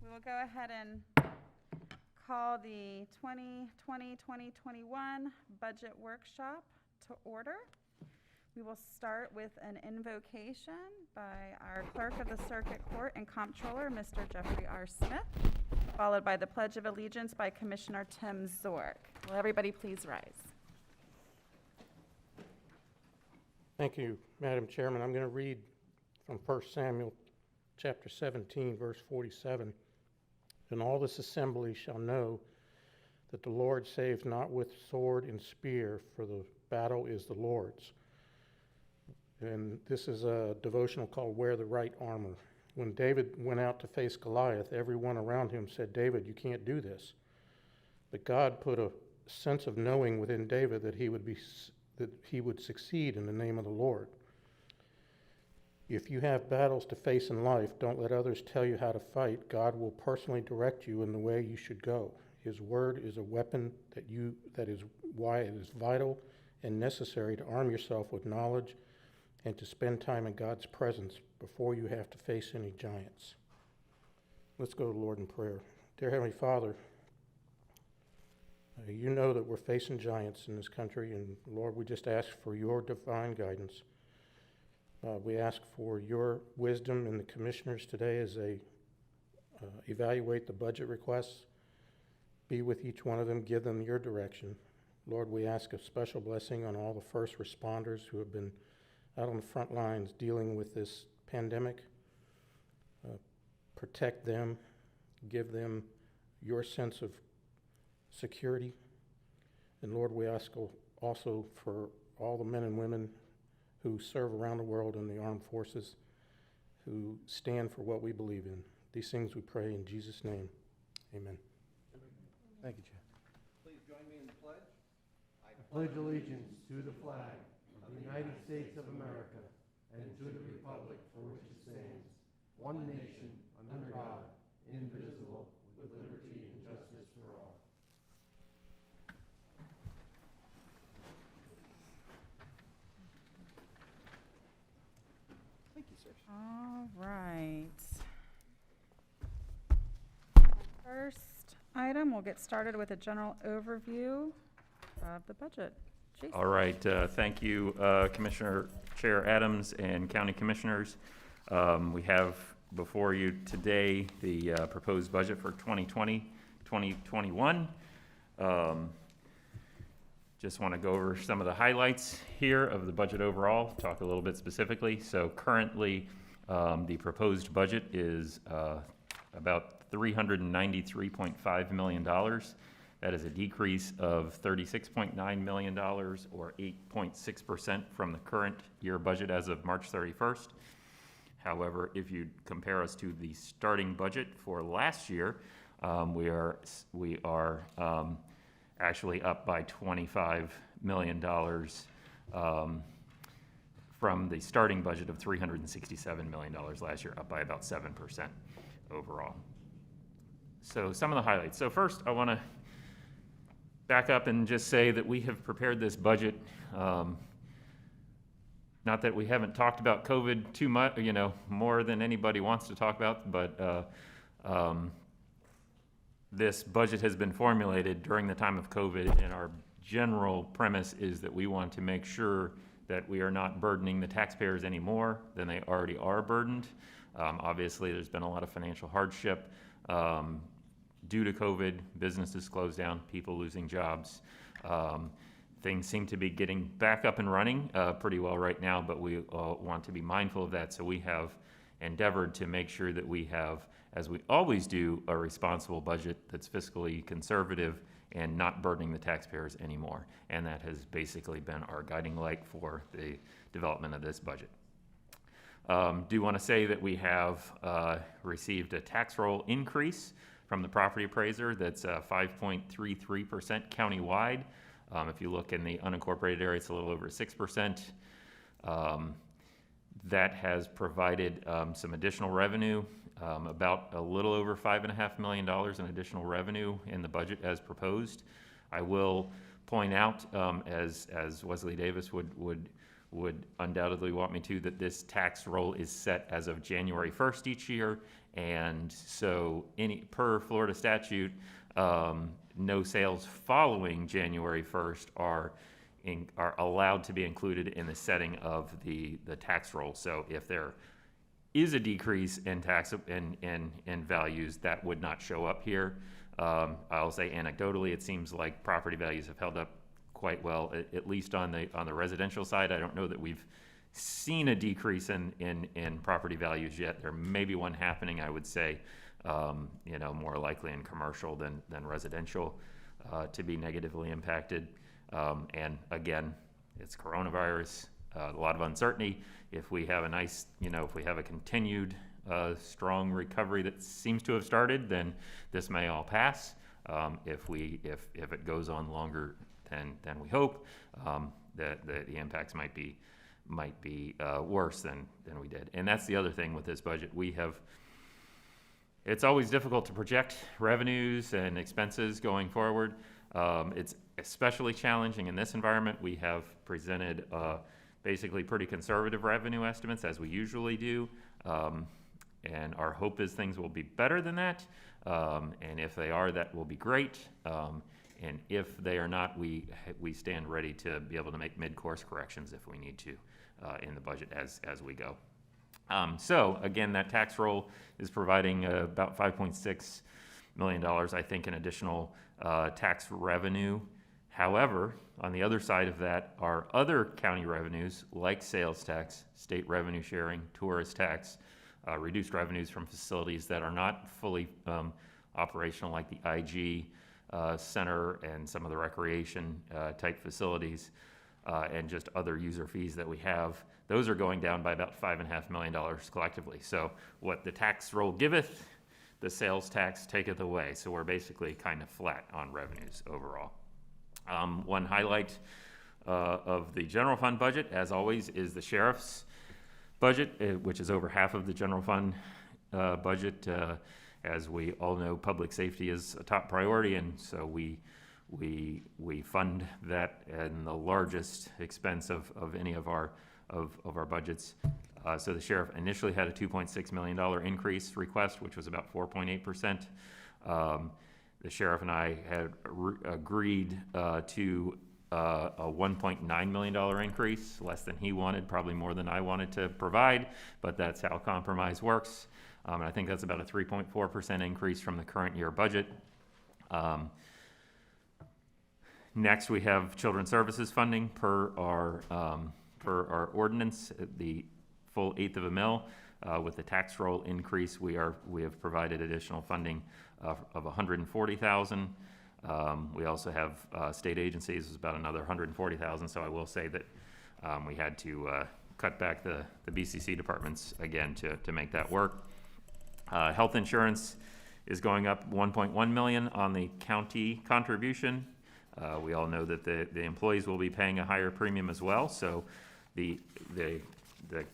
We will go ahead and call the 2020-2021 budget workshop to order. We will start with an invocation by our clerk of the circuit court and comptroller, Mr. Jeffrey R. Smith, followed by the Pledge of Allegiance by Commissioner Tim Zork. Will everybody please rise? Thank you, Madam Chairman. I'm going to read from 1 Samuel chapter 17, verse 47. And all this assembly shall know that the Lord saves not with sword and spear, for the battle is the Lord's. And this is a devotional called Wear the Right Armor. When David went out to face Goliath, everyone around him said, David, you can't do this. But God put a sense of knowing within David that he would succeed in the name of the Lord. If you have battles to face in life, don't let others tell you how to fight. God will personally direct you in the way you should go. His word is a weapon that is why it is vital and necessary to arm yourself with knowledge and to spend time in God's presence before you have to face any giants. Let's go to the Lord in prayer. Dear Heavenly Father, you know that we're facing giants in this country, and Lord, we just ask for your divine guidance. We ask for your wisdom in the commissioners today as they evaluate the budget requests. Be with each one of them, give them your direction. Lord, we ask a special blessing on all the first responders who have been out on the front lines dealing with this pandemic. Protect them, give them your sense of security. And Lord, we ask also for all the men and women who serve around the world in the armed forces, who stand for what we believe in. These things we pray in Jesus' name. Amen. Thank you, Jeff. Please join me in the pledge. I pledge allegiance to the flag of the United States of America and to the republic for which it stands, one nation, under God, indivisible, with liberty and justice for all. Thank you, sir. All right. First item, we'll get started with a general overview of the budget. Jason. All right, thank you, Commissioner Chair Adams and County Commissioners. We have before you today the proposed budget for 2020-2021. Just want to go over some of the highlights here of the budget overall, talk a little bit specifically. So currently, the proposed budget is about $393.5 million. That is a decrease of $36.9 million or 8.6% from the current year budget as of March 31st. However, if you compare us to the starting budget for last year, we are actually up by $25 million from the starting budget of $367 million last year, up by about 7% overall. So some of the highlights. So first, I want to back up and just say that we have prepared this budget. Not that we haven't talked about COVID too much, more than anybody wants to talk about, but this budget has been formulated during the time of COVID, and our general premise is that we want to make sure that we are not burdening the taxpayers any more than they already are burdened. Obviously, there's been a lot of financial hardship due to COVID, businesses closed down, people losing jobs. Things seem to be getting back up and running pretty well right now, but we want to be mindful of that. So we have endeavored to make sure that we have, as we always do, a responsible budget that's fiscally conservative and not burdening the taxpayers anymore. And that has basically been our guiding light for the development of this budget. Do want to say that we have received a tax roll increase from the property appraiser that's 5.33% countywide. If you look in the unincorporated area, it's a little over 6%. That has provided some additional revenue, about a little over $5.5 million in additional revenue in the budget as proposed. I will point out, as Wesley Davis would undoubtedly want me to, that this tax roll is set as of January 1st each year, And so per Florida statute, no sales following January 1st are allowed to be included in the setting of the tax roll. So if there is a decrease in tax in values, that would not show up here. I'll say anecdotally, it seems like property values have held up quite well, at least on the residential side. I don't know that we've seen a decrease in property values yet. There may be one happening, I would say, more likely in commercial than residential to be negatively impacted. And again, it's coronavirus, a lot of uncertainty. If we have if we have a continued strong recovery that seems to have started, then this may all pass. If it goes on longer than we hope, the impacts might be worse than we did. And that's the other thing with this budget. It's always difficult to project revenues and expenses going forward. It's especially challenging in this environment. We have presented basically pretty conservative revenue estimates, as we usually do. And our hope is things will be better than that. And if they are, that will be great. And if they are not, we stand ready to be able to make mid-course corrections if we need to in the budget as we go. So again, that tax roll is providing about $5.6 million, I think, in additional tax revenue. However, on the other side of that are other county revenues like sales tax, state revenue sharing, tourist tax, reduced revenues from facilities that are not fully operational, like the IG center and some of the recreation type facilities, and just other user fees that we have. Those are going down by about $5.5 million collectively. So what the tax roll giveth, the sales tax taketh away. So we're basically kind of flat on revenues overall. One highlight of the general fund budget, as always, is the sheriff's budget, which is over half of the general fund budget. As we all know, public safety is a top priority, and so we fund that in the largest expense of any of our budgets. So the sheriff initially had a $2.6 million increase request, which was about 4.8%. The sheriff and I had agreed to a $1.9 million increase, less than he wanted, probably more than I wanted to provide, but that's how compromise works. And I think that's about a 3.4% increase from the current year budget. Next, we have children's services funding per our ordinance, the full eighth of a mil. With the tax roll increase, we have provided additional funding of $140,000. We also have state agencies, is about another $140,000. So I will say that we had to cut back the BCC departments again to make that work. Health insurance is going up $1.1 million on the county contribution. We all know that the employees will be paying a higher premium as well. So the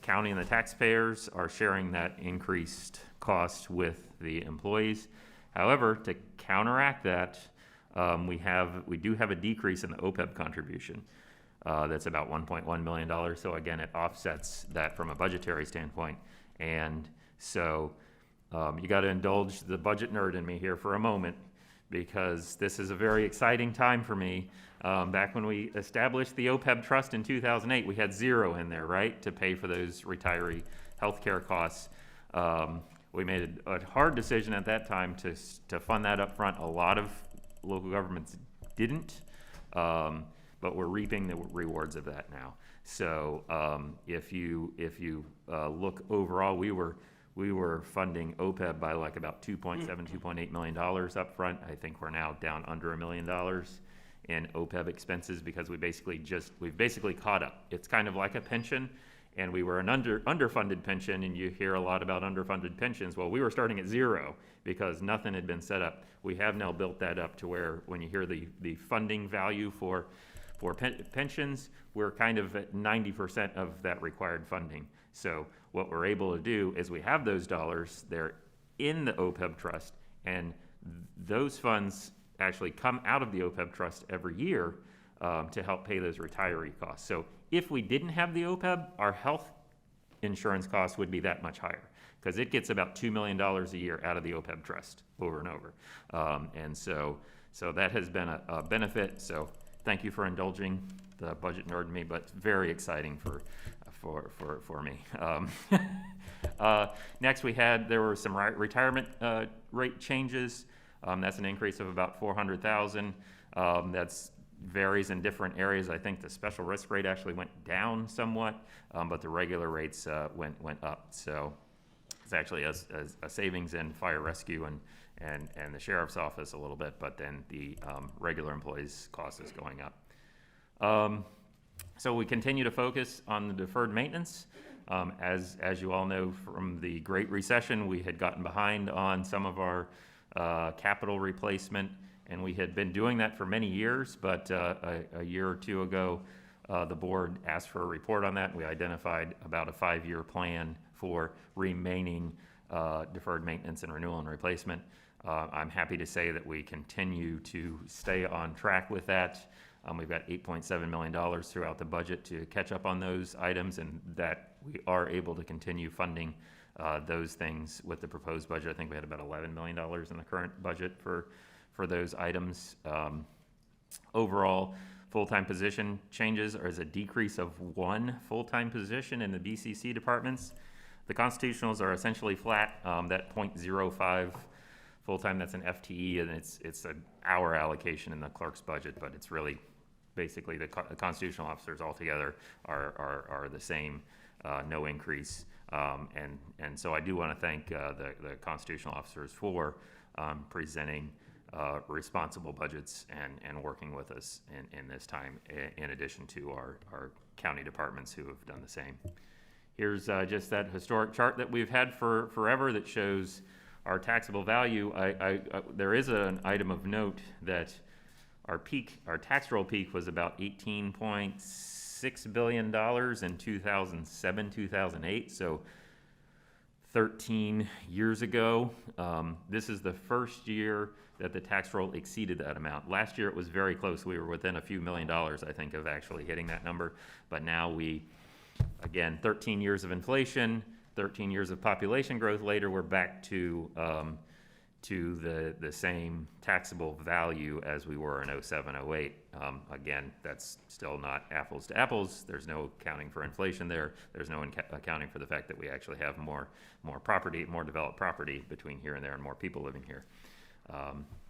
county and the taxpayers are sharing that increased cost with the employees. However, to counteract that, we do have a decrease in the OPEB contribution. That's about $1.1 million. So again, it offsets that from a budgetary standpoint. And so you got to indulge the budget nerd in me here for a moment, because this is a very exciting time for me. Back when we established the OPEB trust in 2008, we had zero in there, right, to pay for those retiree healthcare costs. We made a hard decision at that time to fund that up front. A lot of local governments didn't, but we're reaping the rewards of that now. So if you look overall, we were funding OPEB by like about $2.8 million up front. I think we're now down under $1 million in OPEB expenses, because we've basically caught up. It's kind of like a pension, and we were an underfunded pension, and you hear a lot about underfunded pensions. Well, we were starting at zero because nothing had been set up. We have now built that up to where when you hear the funding value for pensions, we're kind of at 90% of that required funding. So what we're able to do is we have those dollars, they're in the OPEB trust, and those funds actually come out of the OPEB trust every year to help pay those retiree costs. So if we didn't have the OPEB, our health insurance costs would be that much higher. because it gets about $2 million a year out of the OPEB trust over and over. And so that has been a benefit. So thank you for indulging the budget nerd in me, but it's very exciting for me. Next, there were some retirement rate changes. That's an increase of about $400,000. That's varies in different areas. I think the special risk rate actually went down somewhat, but the regular rates went up. So it's actually a savings in fire rescue and the sheriff's office a little bit, but then the regular employees' cost is going up. So we continue to focus on the deferred maintenance. As you all know from the Great Recession, we had gotten behind on some of our capital replacement, and we had been doing that for many years, but a year or two ago, the board asked for a report on that, and we identified about a 5-year plan for remaining deferred maintenance and renewal and replacement. I'm happy to say that we continue to stay on track with that. We've got $8.7 million throughout the budget to catch up on those items, and that we are able to continue funding those things with the proposed budget. I think we had about $11 million in the current budget for those items. Overall, full-time position changes is a decrease of 1 full-time position in the BCC departments. The constitutionals are essentially flat. That .05 full-time, that's an FTE, and it's an hour allocation in the clerk's budget, but it's really basically the constitutional officers altogether are the same, no increase. And so I do want to thank the constitutional officers for presenting responsible budgets and working with us in this time, in addition to our county departments who have done the same. Here's just that historic chart that we've had for forever that shows our taxable value. There is an item of note that our tax roll peak was about $18.6 billion in 2007, 2008. So 13 years ago. This is the first year that the tax roll exceeded that amount. Last year it was very close. We were within a few $1 million, I think, of actually hitting that number. But now again, 13 years of inflation, 13 years of population growth later, we're back to the same taxable value as we were in 07, 08. Again, that's still not apples to apples. There's no accounting for inflation there. There's no accounting for the fact that we actually have more property, more developed property between here and there, and more people living here.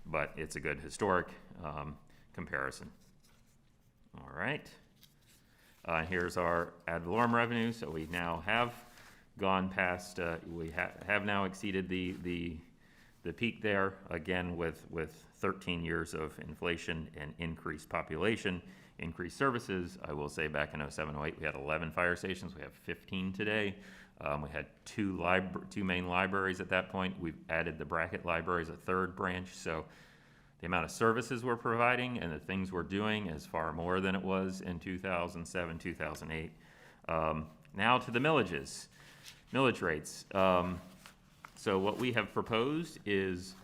But it's a good historic comparison. All right. Here's our ad valorem revenue. So we now have gone past, we have now exceeded the peak there, again with 13 years of inflation and increased population, increased services. I will say back in 07, 08, we had 11 fire stations. We have 15 today. We had two main libraries at that point. We've added the Brackett Library as a third branch. So the amount of services we're providing and the things we're doing is far more than it was in 2007, 2008. Now to the millage rates. So what we have proposed is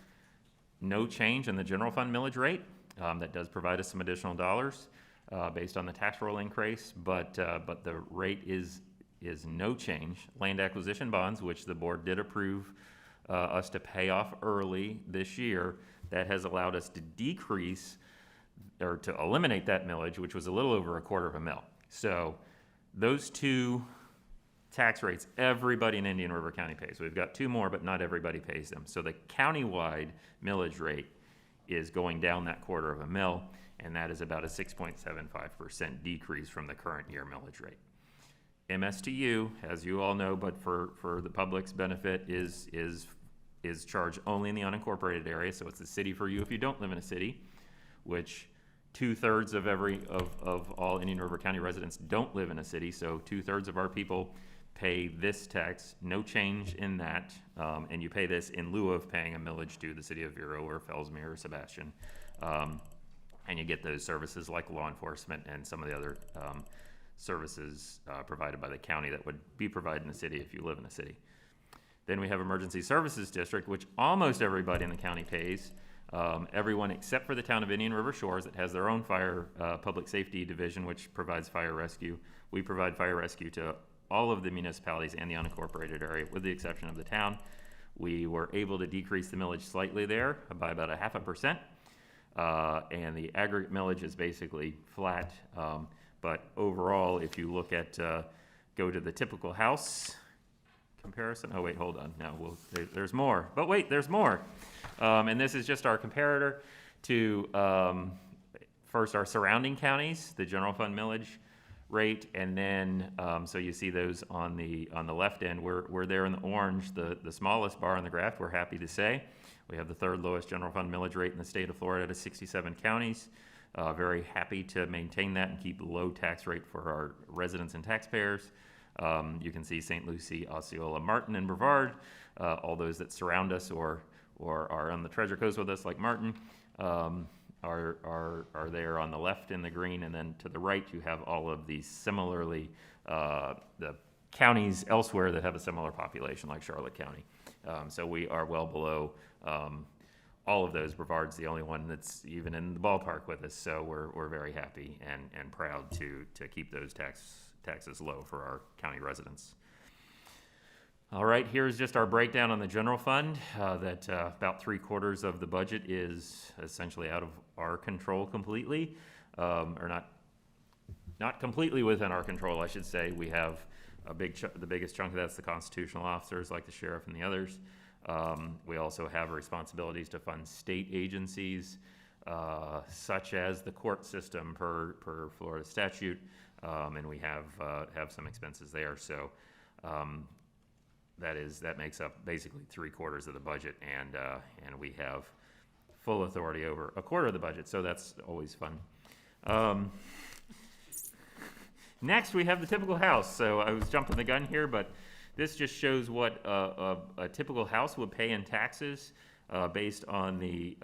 no change in the general fund millage rate. That does provide us some additional dollars based on the tax roll increase, but the rate is no change. Land acquisition bonds, which the board did approve us to pay off early this year, that has allowed us to decrease or to eliminate that millage, which was a little over $0.25 So those two tax rates, everybody in Indian River County pays. We've got two more, but not everybody pays them. So the countywide millage rate is going down that $0.25, and that is about a 6.75% decrease from the current year millage rate. MSTU, as you all know, but for the public's benefit, is charged only in the unincorporated area. So it's a city for you if you don't live in a city, which 2/3 of all Indian River County residents don't live in a city. So 2/3 of our people pay this tax, no change in that, and you pay this in lieu of paying a millage to the city of Vero or Fellsmere or Sebastian. And you get those services like law enforcement and some of the other services provided by the county that would be provided in the city if you live in a city. Then we have Emergency Services District, which almost everybody in the county pays. Everyone except for the town of Indian River Shores that has their own fire public safety division, which provides fire rescue. We provide fire rescue to all of the municipalities and the unincorporated area, with the exception of the town. We were able to decrease the millage slightly there by about 0.5%. And the aggregate millage is basically flat. But overall, if you look at, go to the typical house comparison. Oh, wait, hold on. No, there's more. But wait, there's more. And this is just our comparator to first our surrounding counties, the general fund millage rate, and then so you see those on the left end. We're there in the orange, the smallest bar on the graph. We're happy to say we have the third lowest general fund millage rate in the state of Florida out of 67 counties. Very happy to maintain that and keep a low tax rate for our residents and taxpayers. You can see St. Lucie, Osceola, Martin, and Brevard, all those that surround us or are on the Treasure Coast with us, like Martin, are there on the left in the green, and then to the right you have all of these similarly the counties elsewhere that have a similar population, like Charlotte County. So we are well below all of those. Brevard's the only one that's even in the ballpark with us, so we're very happy and proud to keep those taxes low for our county residents. All right, here's just our breakdown on the general fund, that about 3/4 of the budget is essentially out of our control completely, or not completely within our control, I should say. We have the biggest chunk of that's the constitutional officers, like the sheriff and the others. We also have responsibilities to fund state agencies, such as the court system per Florida statute, and we have some expenses there. So that makes up basically 3/4 of the budget, and we have full authority over 1/4 of the budget. So that's always fun. Next, we have the typical house. So I was jumping the gun here, but this just shows what a typical house would pay in taxes based on the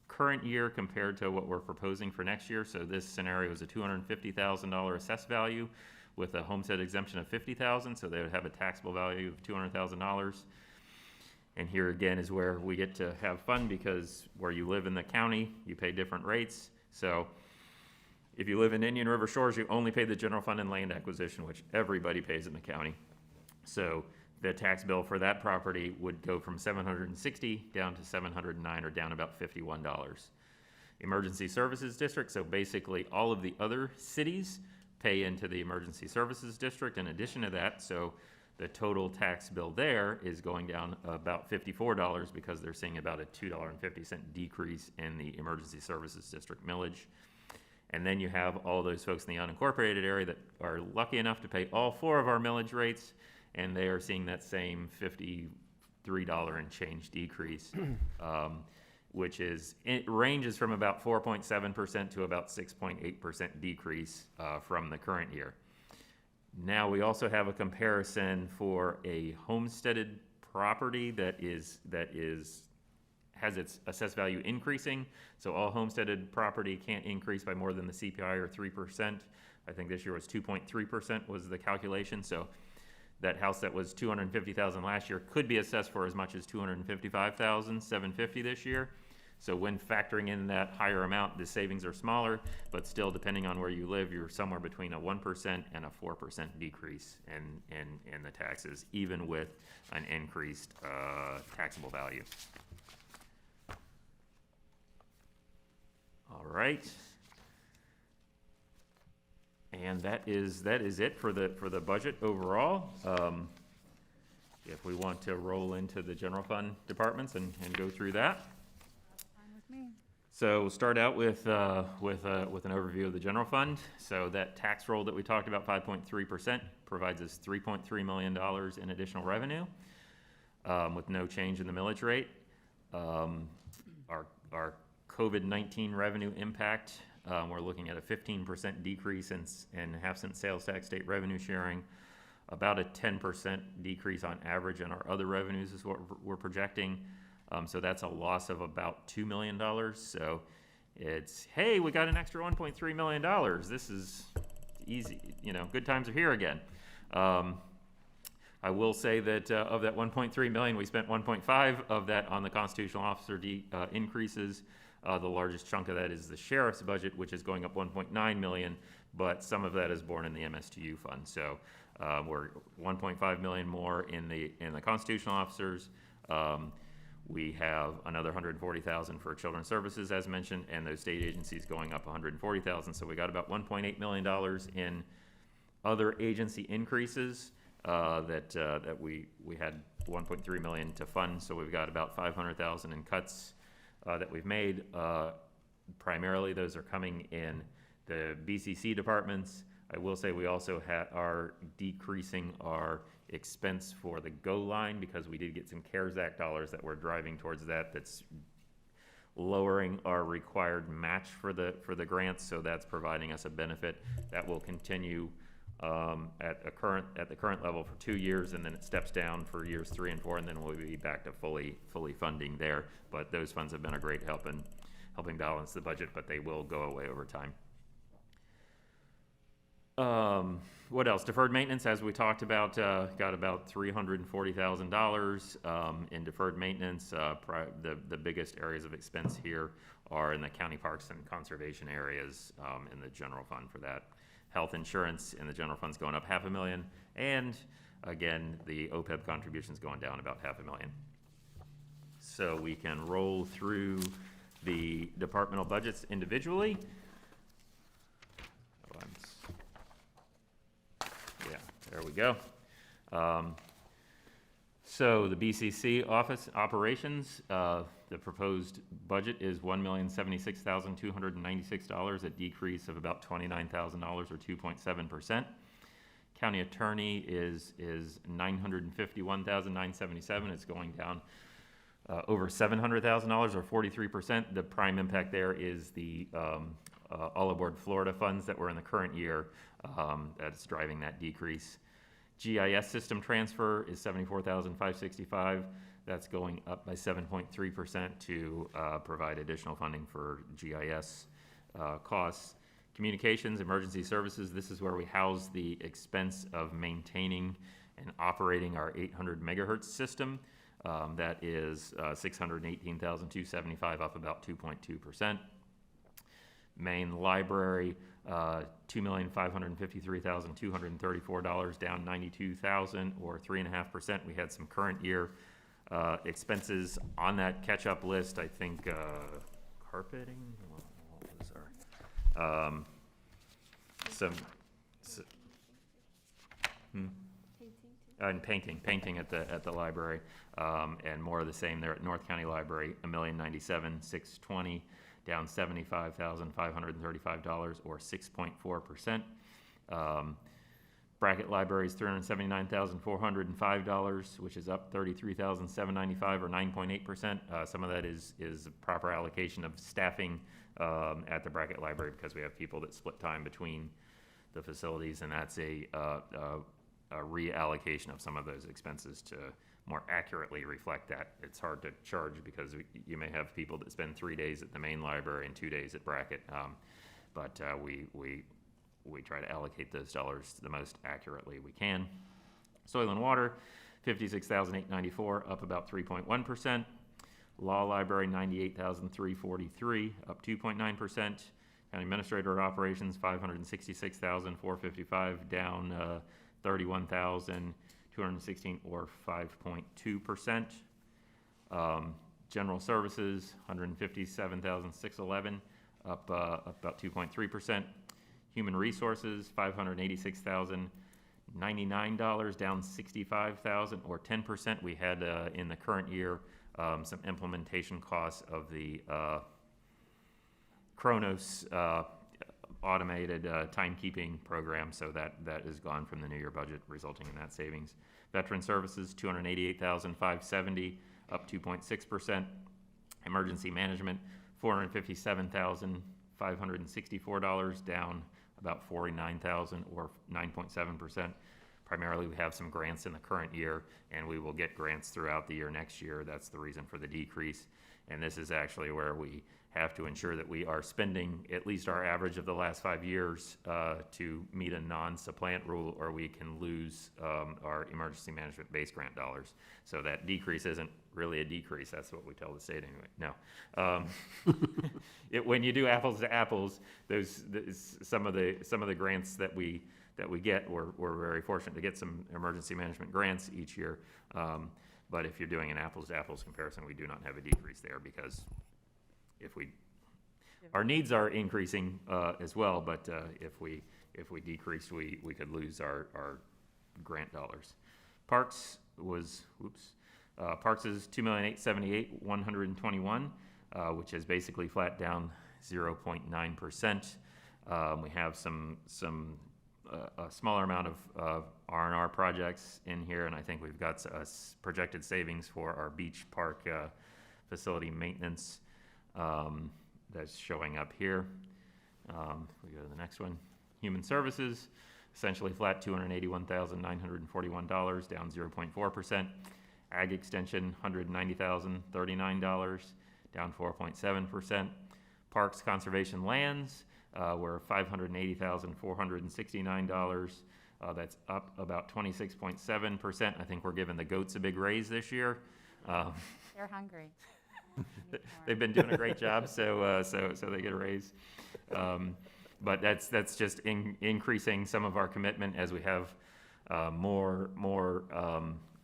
current year compared to what we're proposing for next year. So this scenario is a $250,000 assessed value with a homestead exemption of $50,000, so they would have a taxable value of $200,000. And here again is where we get to have fun, because where you live in the county, you pay different rates. So if you live in Indian River Shores, you only pay the general fund and land acquisition, which everybody pays in the county. So the tax bill for that property would go from $760 down to $709, or down about $51. Emergency Services District, so basically all of the other cities pay into the Emergency Services District in addition to that. So the total tax bill there is going down about $54 because they're seeing about a $2.50 decrease in the Emergency Services District millage. And then you have all those folks in the unincorporated area that are lucky enough to pay all 4 of our millage rates, and they are seeing that same $53 and change decrease, which it ranges from about 4.7% to about 6.8% decrease from the current year. Now we also have a comparison for a homesteaded property that has its assessed value increasing. So all homesteaded property can't increase by more than the CPI or 3%. I think this year was 2.3% was the calculation. So that house that was $250,000 last year could be assessed for as much as $255,750 this year. So when factoring in that higher amount, the savings are smaller, but still, depending on where you live, you're somewhere between a 1% and a 4% decrease in the taxes, even with an increased taxable value. All right. And that is it for the budget overall. If we want to roll into the general fund departments and go through that. Fine with me. So we'll start out with an overview of the general fund. So that tax roll that we talked about, 5.3%, provides us $3.3 million in additional revenue with no change in the millage rate. Our COVID-19 revenue impact, we're looking at a 15% decrease in half-cent sales tax, state revenue sharing, about a 10% decrease on average in our other revenues is what we're projecting. So that's a loss of about $2 million. So it's, hey, we got an extra $1.3 million. This is easy. Good times are here again. I will say that of that $1.3 million, we spent $1.5 of that on the constitutional officer increases. The largest chunk of that is the sheriff's budget, which is going up $1.9 million, but some of that is borne in the MSTU fund. So We're 1.5 million more in the constitutional officers. We have another 140,000 for children's services, as mentioned, and those state agencies going up 140,000. So we got about $1.8 million in other agency increases that we had 1.3 million to fund. So we've got about 500,000 in cuts that we've made. Primarily, those are coming in the BCC departments. I will say we also are decreasing our expense for the GO line because we did get some CARES Act dollars that we're driving towards that's lowering our required match for the grants, so that's providing us a benefit that will continue at the current level for 2 years, and then it steps down for years 3 and 4, and then we'll be back to fully funding there. But those funds have been a great help in helping balance the budget, but they will go away over time. What else? Deferred maintenance, as we talked about, got about $340,000 in deferred maintenance. The biggest areas of expense here are in the county parks and conservation areas in the general fund for that. Health insurance in the general fund's going up $500,000, and again, the OPEB contribution's going down about $500,000. So we can roll through the departmental budgets individually. Yeah, there we go. So the BCC office operations, the proposed budget is $1,076,296, a decrease of about $29,000 or 2.7%. County attorney is $951,977. It's going down over $700,000 or 43%. The prime impact there is the all aboard Florida funds that were in the current year. That's driving that decrease. GIS system transfer is $74,565. That's going up by 7.3% to provide additional funding for GIS costs. Communications, emergency services, this is where we house the expense of maintaining and operating our 800 megahertz system. That is $618,275, up about 2.2%. Main library, $2,553,234, down $92,000 or 3.5%. We had some current year expenses on that catch-up list. I think carpeting. What was our and painting at the library, and more of the same there at North County Library, $1,097,620. Down $75,535 or 6.4%. Bracket libraries, $379,405, which is up $33,795 or 9.8%. Some of that is proper allocation of staffing at the bracket library because we have people that split time between the facilities, and that's a reallocation of some of those expenses to more accurately reflect that. It's hard to charge because you may have people that spend 3 days at the main library and 2 days at bracket, but we try to allocate those dollars the most accurately we can. Soil and water, $56,894, up about 3.1%. Law library, $98,343, up 2.9%. County administrator operations, $566,455, down 31,216 or 5.2%. General services, $157,611, up about 2.3%. Human resources, $586,099, down $65,000 or 10%. We had in the current year some implementation costs of the Kronos automated timekeeping program, so that is gone from the new year budget, resulting in that savings. Veteran services, $288,570, up 2.6%. Emergency management, $457,564, down about $49,000 or 9.7%. Primarily, we have some grants in the current year, and we will get grants throughout the year next year. That's the reason for the decrease. And this is actually where we have to ensure that we are spending at least our average of the last 5 years to meet a non-supplant rule, or we can lose our emergency management base grant dollars. So that decrease isn't really a decrease. That's what we tell the state anyway. No. When you do apples to apples, some of the grants that we that we get. We're very fortunate to get some emergency management grants each year. But if you're doing an apples to apples comparison, we do not have a decrease there because our needs are increasing as well, but if we decreased, we could lose our grant dollars. Parks was, Parks is $2,878,121, which is basically flat, down 0.9%. We have a smaller amount of R&R projects in here, and I think we've got a projected savings for our beach park facility maintenance that's showing up here. We go to the next one. Human services, essentially flat, $281,941, down 0.4%. Ag extension, $190,039, down 4.7%. Parks conservation lands, were $580,469. That's up about 26.7%. I think we're giving the goats a big raise this year. They're hungry. They've been doing a great job, so they get a raise. But that's just increasing some of our commitment as we have more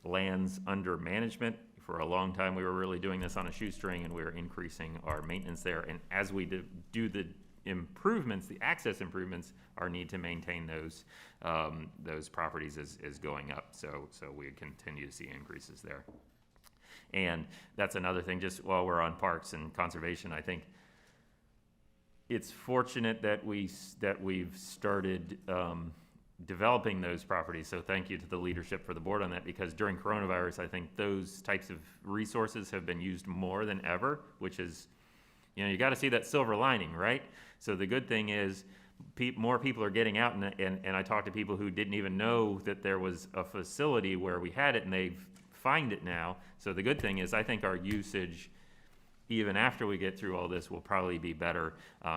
lands under management. For a long time, we were really doing this on a shoestring, and we were increasing our maintenance there. And as we do the improvements, the access improvements, our need to maintain those properties is going up. So we continue to see increases there. And that's another thing, just while we're on parks and conservation, I think it's fortunate that we've started developing those properties. So thank you to the leadership for the board on that, because during coronavirus, I think those types of resources have been used more than ever, which is, you got to see that silver lining, right? So the good thing is more people are getting out, and I talked to people who didn't even know that there was a facility where we had it, and they find it now. So the good thing is I think our usage, even after we get through all this, will probably be better,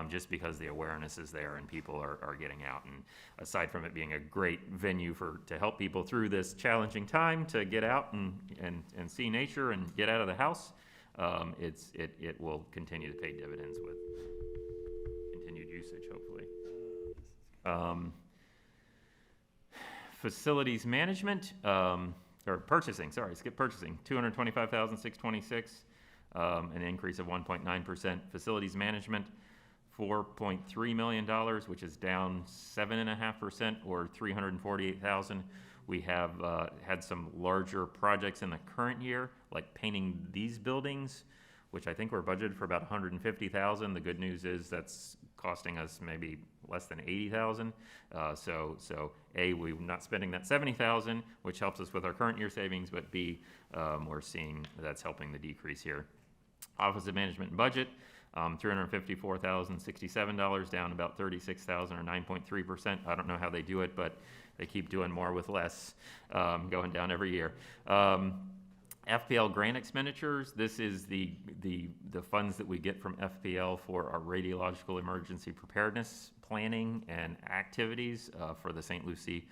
just because the awareness is there and people are getting out. And aside from it being a great venue to help people through this challenging time to get out and see nature and get out of the house, it will continue to pay dividends with continued usage, hopefully. Facilities management, or purchasing, skip purchasing, $225,626. An increase of 1.9%. Facilities management, $4.3 million, which is down 7.5%, or $348,000. We have had some larger projects in the current year, like painting these buildings, which I think were budgeted for about $150,000. The good news is that's costing us maybe less than $80,000. So A, we're not spending that $70,000, which helps us with our current year savings, but B, we're seeing that's helping the decrease here. Office of Management and Budget, $354,067, down about $36,000, or 9.3%. I don't know how they do it, but they keep doing more with less, going down every year. FPL grant expenditures, this is the funds that we get from FPL for our radiological emergency preparedness planning and activities for the St. Lucie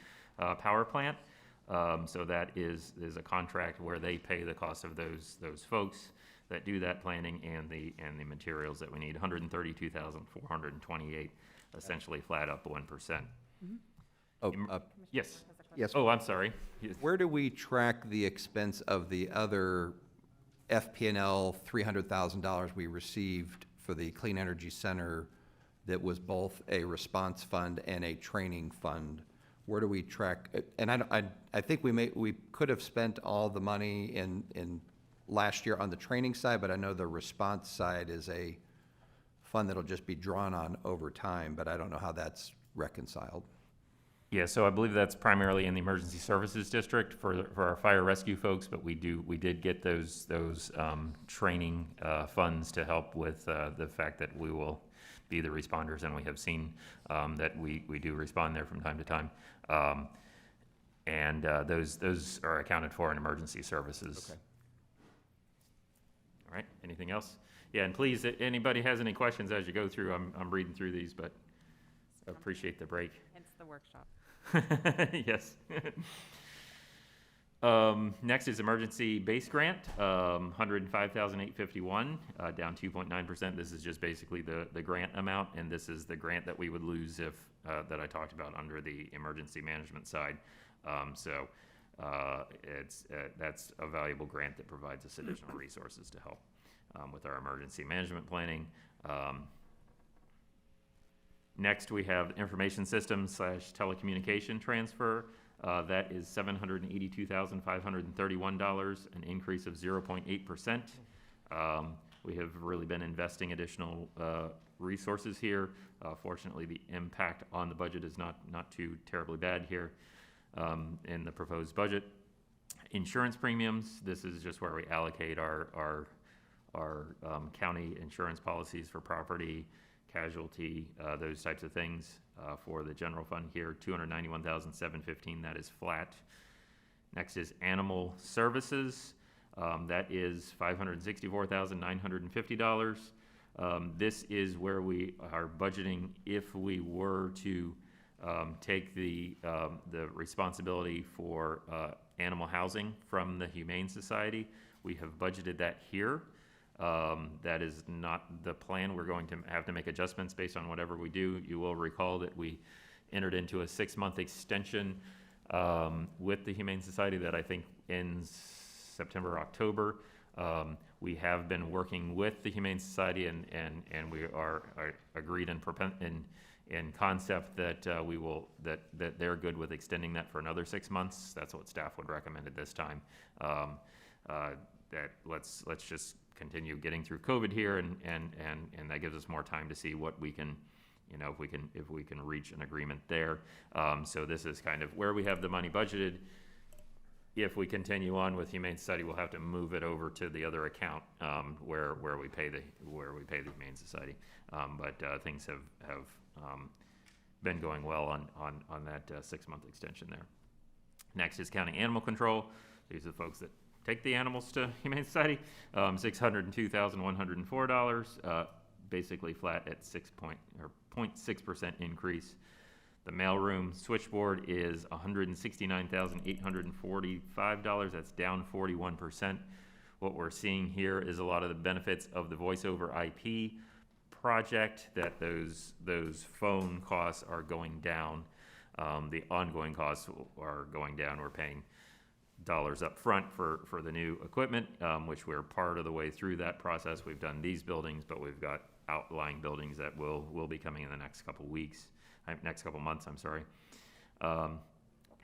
power plant. So that is a contract where they pay the cost of those folks that do that planning and the materials that we need. $132,428, essentially flat, up 1%. Oh, Yes. yes. Oh, I'm sorry. Yes. Where do we track the expense of the other FP&L $300,000 we received for the Clean Energy Center that was both a response fund and a training fund? Where do we track? And I think we could have spent all the money in last year on the training side, but I know the response side is a fund that'll just be drawn on over time, but I don't know how that's reconciled. Yeah, so I believe that's primarily in the Emergency Services District for our fire rescue folks, but we did get those training funds to help with the fact that we will be the responders, and we have seen that we do respond there from time to time. And those are accounted for in Emergency Services. Okay. All right, anything else? Yeah, and please, if anybody has any questions as you go through, I'm reading through these, but I appreciate the break. It's the workshop. Yes. Next is emergency base grant, 105,851, down 2.9%. This is just basically the grant amount, and this is the grant that we would lose if, that I talked about under the emergency management side. That's a valuable grant that provides us additional resources to help with our emergency management planning. Next, we have information systems / telecommunication transfer. That is $782,531, an increase of 0.8%. We have really been investing additional resources here. Fortunately, the impact on the budget is not too terribly bad here in the proposed budget. Insurance premiums, this is just where we allocate our county insurance policies for property, casualty, those types of things for the general fund here, $291,715, that is flat. Next is animal services, that is $564,950. This is where we are budgeting if we were to take the responsibility for animal housing from the Humane Society. We have budgeted that here. That is not the plan. We're going to have to make adjustments based on whatever we do. You will recall that we entered into a 6-month extension with the Humane Society that I think ends September, October. We have been working with the Humane Society and we are agreed in concept that that they're good with extending that for another 6 months. That's what staff would recommend at this time. That let's just continue getting through COVID here, and that gives us more time to see what we can, if we can reach an agreement there. So this is kind of where we have the money budgeted. If we continue on with Humane Society, we'll have to move it over to the other account where we pay the Humane Society. But things have been going well on that 6-month extension there. Next is county animal control. These are the folks that take the animals to Humane Society, $602,104, basically flat at 0.6% increase. The mailroom switchboard is $169,845. That's down 41%. What we're seeing here is a lot of the benefits of the voice over IP project, that those phone costs are going down. The ongoing costs are going down. We're paying dollars up front for the new equipment, which we're part of the way through that process. We've done these buildings, but we've got outlying buildings that will be coming in the next couple months, I'm sorry.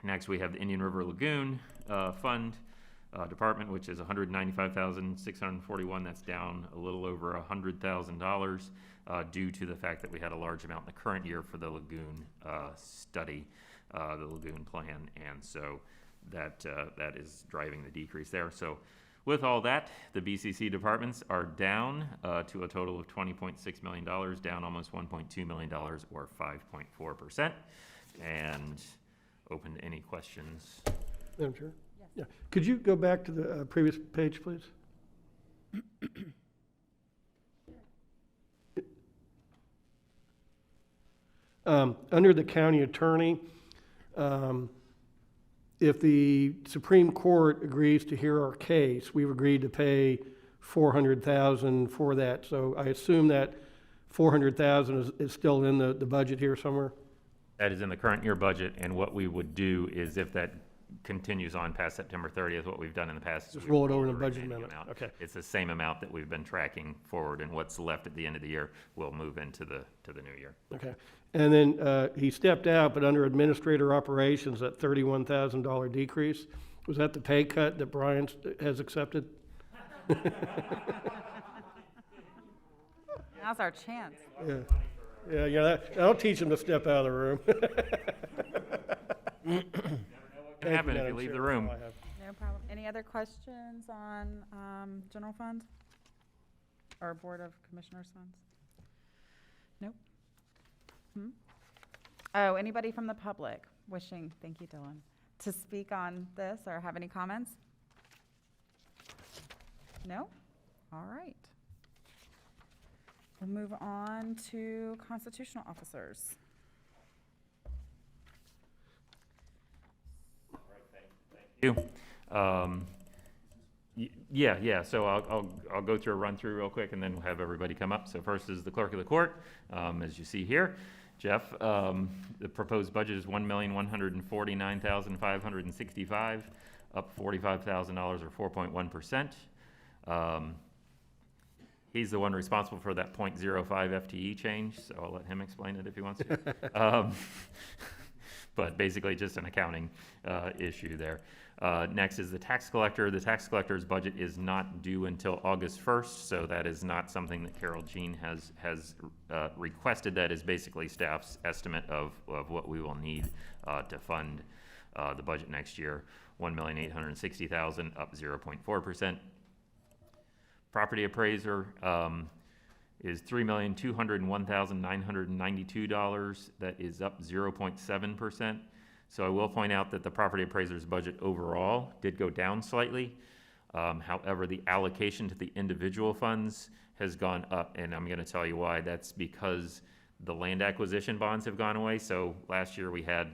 Next, we have the Indian River Lagoon Fund Department, which is $195,641. That's down a little over $100,000 due to the fact that we had a large amount in the current year for the lagoon study, the lagoon plan, and so that is driving the decrease there. So with all that, the BCC departments are down to a total of $20.6 million, down almost $1.2 million or 5.4%. And open to any questions. Madam Chair? Yes. Yeah. Could you go back to the previous page, please? Under the county attorney, if the Supreme Court agrees to hear our case, we've agreed to pay $400,000 for that. So I assume that $400,000 is still in the budget here somewhere? That is in the current year budget, and what we would do is if that continues on past September 30th, what we've done in the past is Just we've roll it over in the rolled budget remaining amount. amount. Okay. It's the same amount that we've been tracking forward, and what's left at the end of the year will move into the new year. Okay. And then he stepped out, but under administrator operations, that $31,000 decrease, was that the pay cut that Brian has accepted? Now's our chance. Yeah, that'll teach him to step out of the room. Can happen if you leave the room. No problem. Any other questions on general fund? Or Board of Commissioners funds? Nope. Oh, anybody from the public wishing, thank you, Dylan, to speak on this or have any comments? No? All right. We'll move on to constitutional officers. You. Yeah, so I'll go through a run-through real quick and then we'll have everybody come up. So first is the clerk of the court, as you see here. Jeff, the proposed budget is $1,149,565, up $45,000 or 4.1%. He's the one responsible for that .05 FTE change, so I'll let him explain it if he wants to. But basically just an accounting issue there. Next is the tax collector. The tax collector's budget is not due until August 1st, so that is not something that Carol Jean has requested. That is basically staff's estimate of what we will need to fund the budget next year. $1,860,000, up 0.4%. Property appraiser is $3,201,992. That is up 0.7%. So I will point out that the property appraiser's budget overall did go down slightly. However, the allocation to the individual funds has gone up, and I'm going to tell you why. That's because the land acquisition bonds have gone away. So last year we had,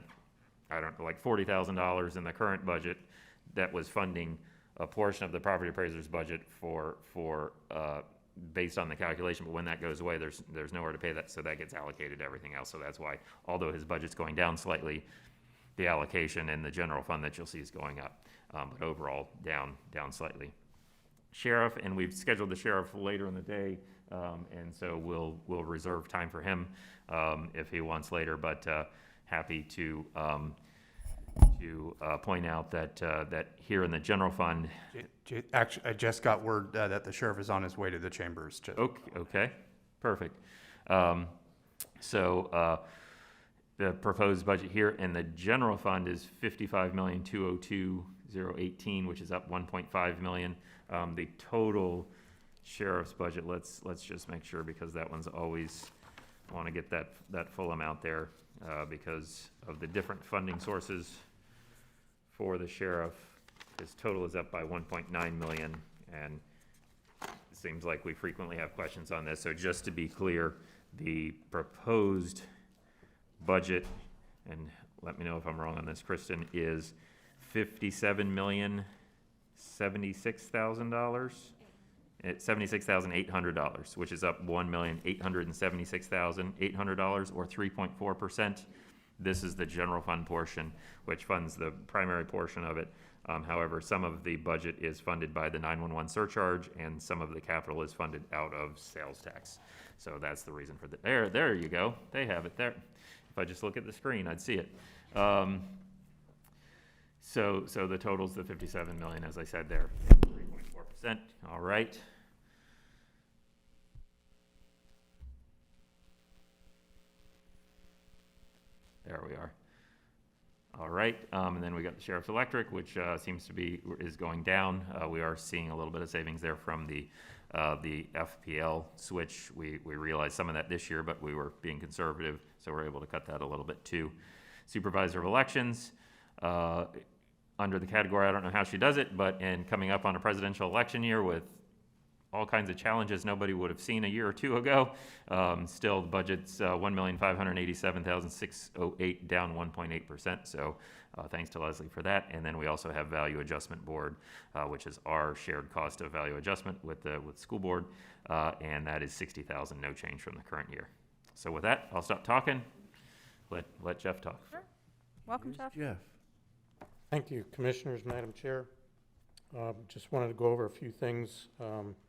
I don't know, like $40,000 in the current budget that was funding a portion of the property appraiser's budget for based on the calculation, but when that goes away, there's nowhere to pay that, so that gets allocated to everything else. So that's why, although his budget's going down slightly, the allocation in the general fund that you'll see is going up, but overall down slightly. Sheriff, and we've scheduled the sheriff later in the day, and so we'll reserve time for him if he wants later, but happy to point out that here in the general fund. Actually, I just got word that the sheriff is on his way to the chambers. Okay, perfect. So the proposed budget here in the general fund is $55,202,018, which is up $1.5 million. The total sheriff's budget, let's just make sure, because that one's always, want to get that full amount there because of the different funding sources for the sheriff. His total is up by 1.9 million, and it seems like we frequently have questions on this. So just to be clear, the proposed budget, and let me know if I'm wrong on this, Kristen, is $57,076,000. It's $76,800, which is up $1,876,800 or 3.4%. This is the general fund portion, which funds the primary portion of it. However, some of the budget is funded by the 911 surcharge, and some of the capital is funded out of sales tax. So that's the reason for there you go. They have it there. If I just look at the screen, I'd see it. So the total's the 57 million, as I said there, 3.4%. All right. There we are. All right, and then we got the sheriff's electric, which seems to is going down. We are seeing a little bit of savings there from the FPL switch. We realized some of that this year, but we were being conservative, so we're able to cut that a little bit too. Supervisor of elections, under the category, I don't know how she does it, but in coming up on a presidential election year with all kinds of challenges nobody would have seen a year or two ago. Still, the budget's $1,587,608, down 1.8%. So thanks to Leslie for that. And then we also have Value Adjustment Board, which is our shared cost of value adjustment with school board, and that is $60,000, no change from the current year. So with that, I'll stop talking. Let Jeff talk. Sure. Welcome, Jeff. Jeff. Thank you, Commissioners, Madam Chair. Just wanted to go over a few things.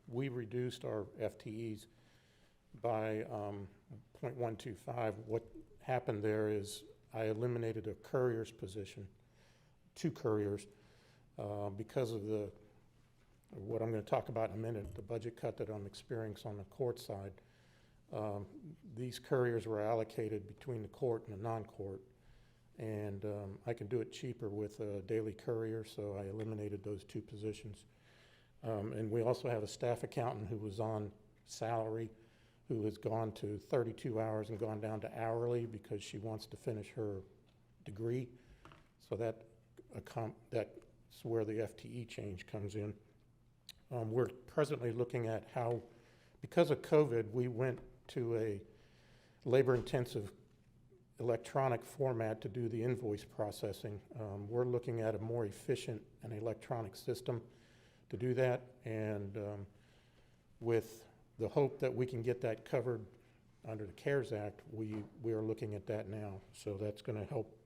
We reduced our FTEs by 0.125. What happened there is I eliminated a courier's position, 2 couriers, because of what I'm going to talk about in a minute, the budget cut that I'm experiencing on the court side. These couriers were allocated between the court and the non-court. And I can do it cheaper with a daily courier, so I eliminated those 2 positions. And we also have a staff accountant who was on salary, who has gone to 32 hours and gone down to hourly because she wants to finish her degree. So that's where the FTE change comes in. We're presently looking at how, because of COVID, we went to a labor-intensive electronic format to do the invoice processing. We're looking at a more efficient and electronic system to do that, and with the hope that we can get that covered under the CARES Act, we are looking at that now. So that's going to help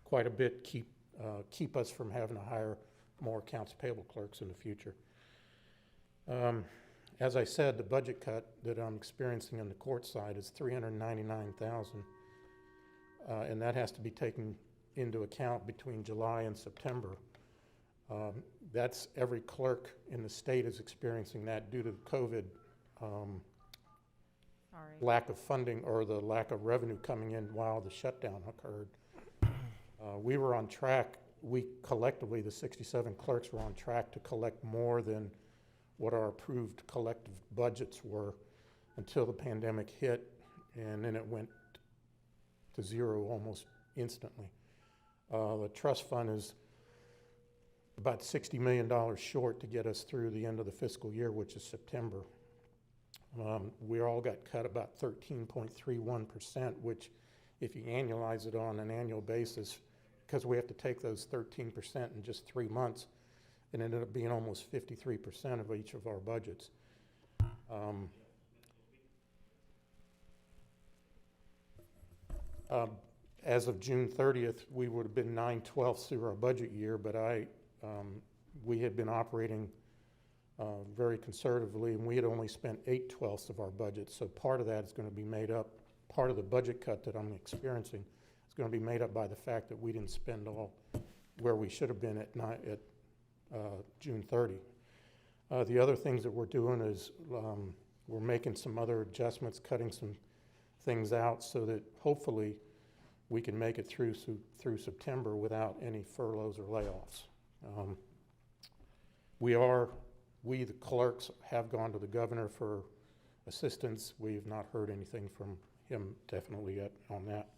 quite a bit keep us from having to hire more accounts payable clerks in the future. As I said, the budget cut that I'm experiencing on the court side is $399,000, and that has to be taken into account between July and September. That's every clerk in the state is experiencing that due to COVID lack of funding or the lack of revenue coming in while the shutdown occurred. We were on track. We collectively, the 67 clerks, were on track to collect more than what our approved collective budgets were until the pandemic hit, and then it went to zero almost instantly. The trust fund is about $60 million short to get us through the end of the fiscal year, which is September. We all got cut about 13.31%, which if you annualize it on an annual basis, because we have to take those 13% in just 3 months, it ended up being almost 53% of each of our budgets. As of June 30th, we would have been 9/12 through our budget year, but we had been operating very conservatively, and we had only spent 8/12 of our budget. So part of that is going to be made up, part of the budget cut that I'm experiencing is going to be made up by the fact that we didn't spend all where we should have been at June 30. The other things that we're doing is we're making some other adjustments, cutting some things out so that hopefully we can make it through September without any furloughs or layoffs. We, the clerks, have gone to the governor for assistance. We've not heard anything from him definitely yet on that.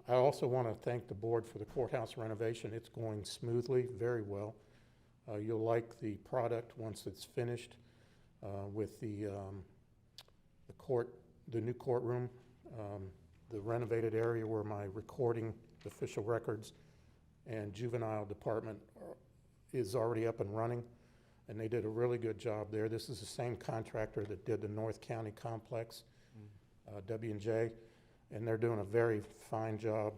I also want to thank the board for the courthouse renovation. It's going smoothly, very well. You'll like the product once it's finished with the new courtroom, the renovated area where my recording, official records, and juvenile department is already up and running, and they did a really good job there. This is the same contractor that did the North County complex, W&J, and they're doing a very fine job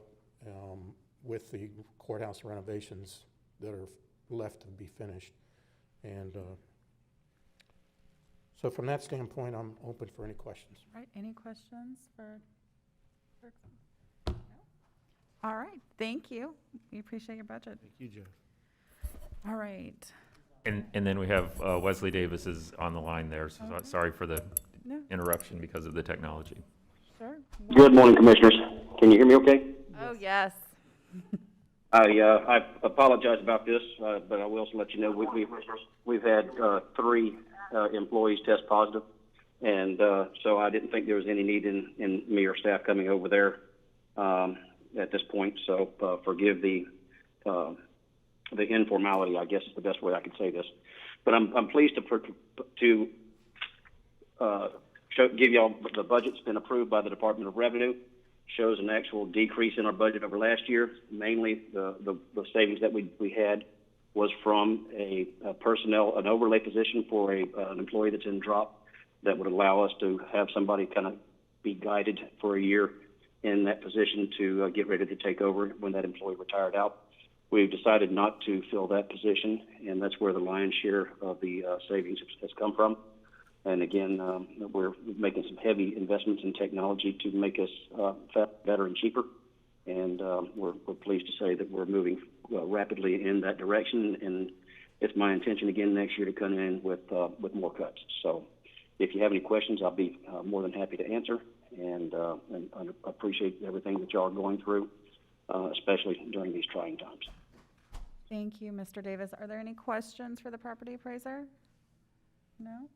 with the courthouse renovations that are left to be finished. And so from that standpoint, I'm open for any questions. Right, any questions for clerks? No? All right, thank you. We appreciate your budget. Thank you, Jeff. All right. And then we have Wesley Davis is on the line there, so Okay. sorry for the No, interruption because of the technology. sure. Good morning, Commissioners. Can you hear me okay? Oh, yes. I apologize about this, but I will also let you know we've had 3 employees test positive, and so I didn't think there was any need in me or staff coming over there at this point. So forgive the informality, I guess is the best way I could say this. But I'm pleased to give y'all the budget's been approved by the Department of Revenue. Shows an actual decrease in our budget over last year. Mainly the savings that we had was from an overlay position for an employee that's in drop that would allow us to have somebody kind of be guided for a year in that position to get ready to take over when that employee retired out. We've decided not to fill that position, and that's where the lion's share of the savings has come from. And again, we're making some heavy investments in technology to make us better and cheaper. And we're pleased to say that we're moving rapidly in that direction. And it's my intention again next year to come in with more cuts. So if you have any questions, I'll be more than happy to answer. And I appreciate everything that y'all are going through, especially during these trying times. Thank you, Mr. Davis. Are there any questions for the property appraiser? No?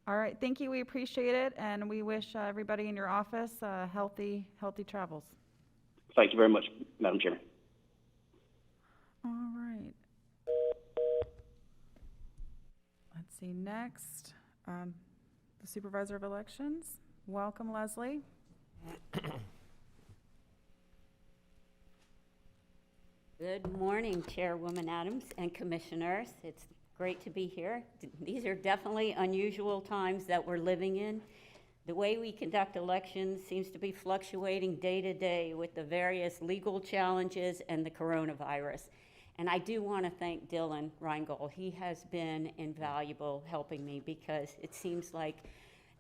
All right, thank you. We appreciate it, and we wish everybody in your office healthy travels. Thank you very much, Madam Chairman. All right. Let's see, next, the Supervisor of Elections. Welcome, Leslie. Good morning, Chairwoman Adams and Commissioners. It's great to be here. These are definitely unusual times that we're living in. The way we conduct elections seems to be fluctuating day to day with the various legal challenges and the coronavirus. And I do want to thank Dylan Reingold. He has been invaluable helping me because it seems like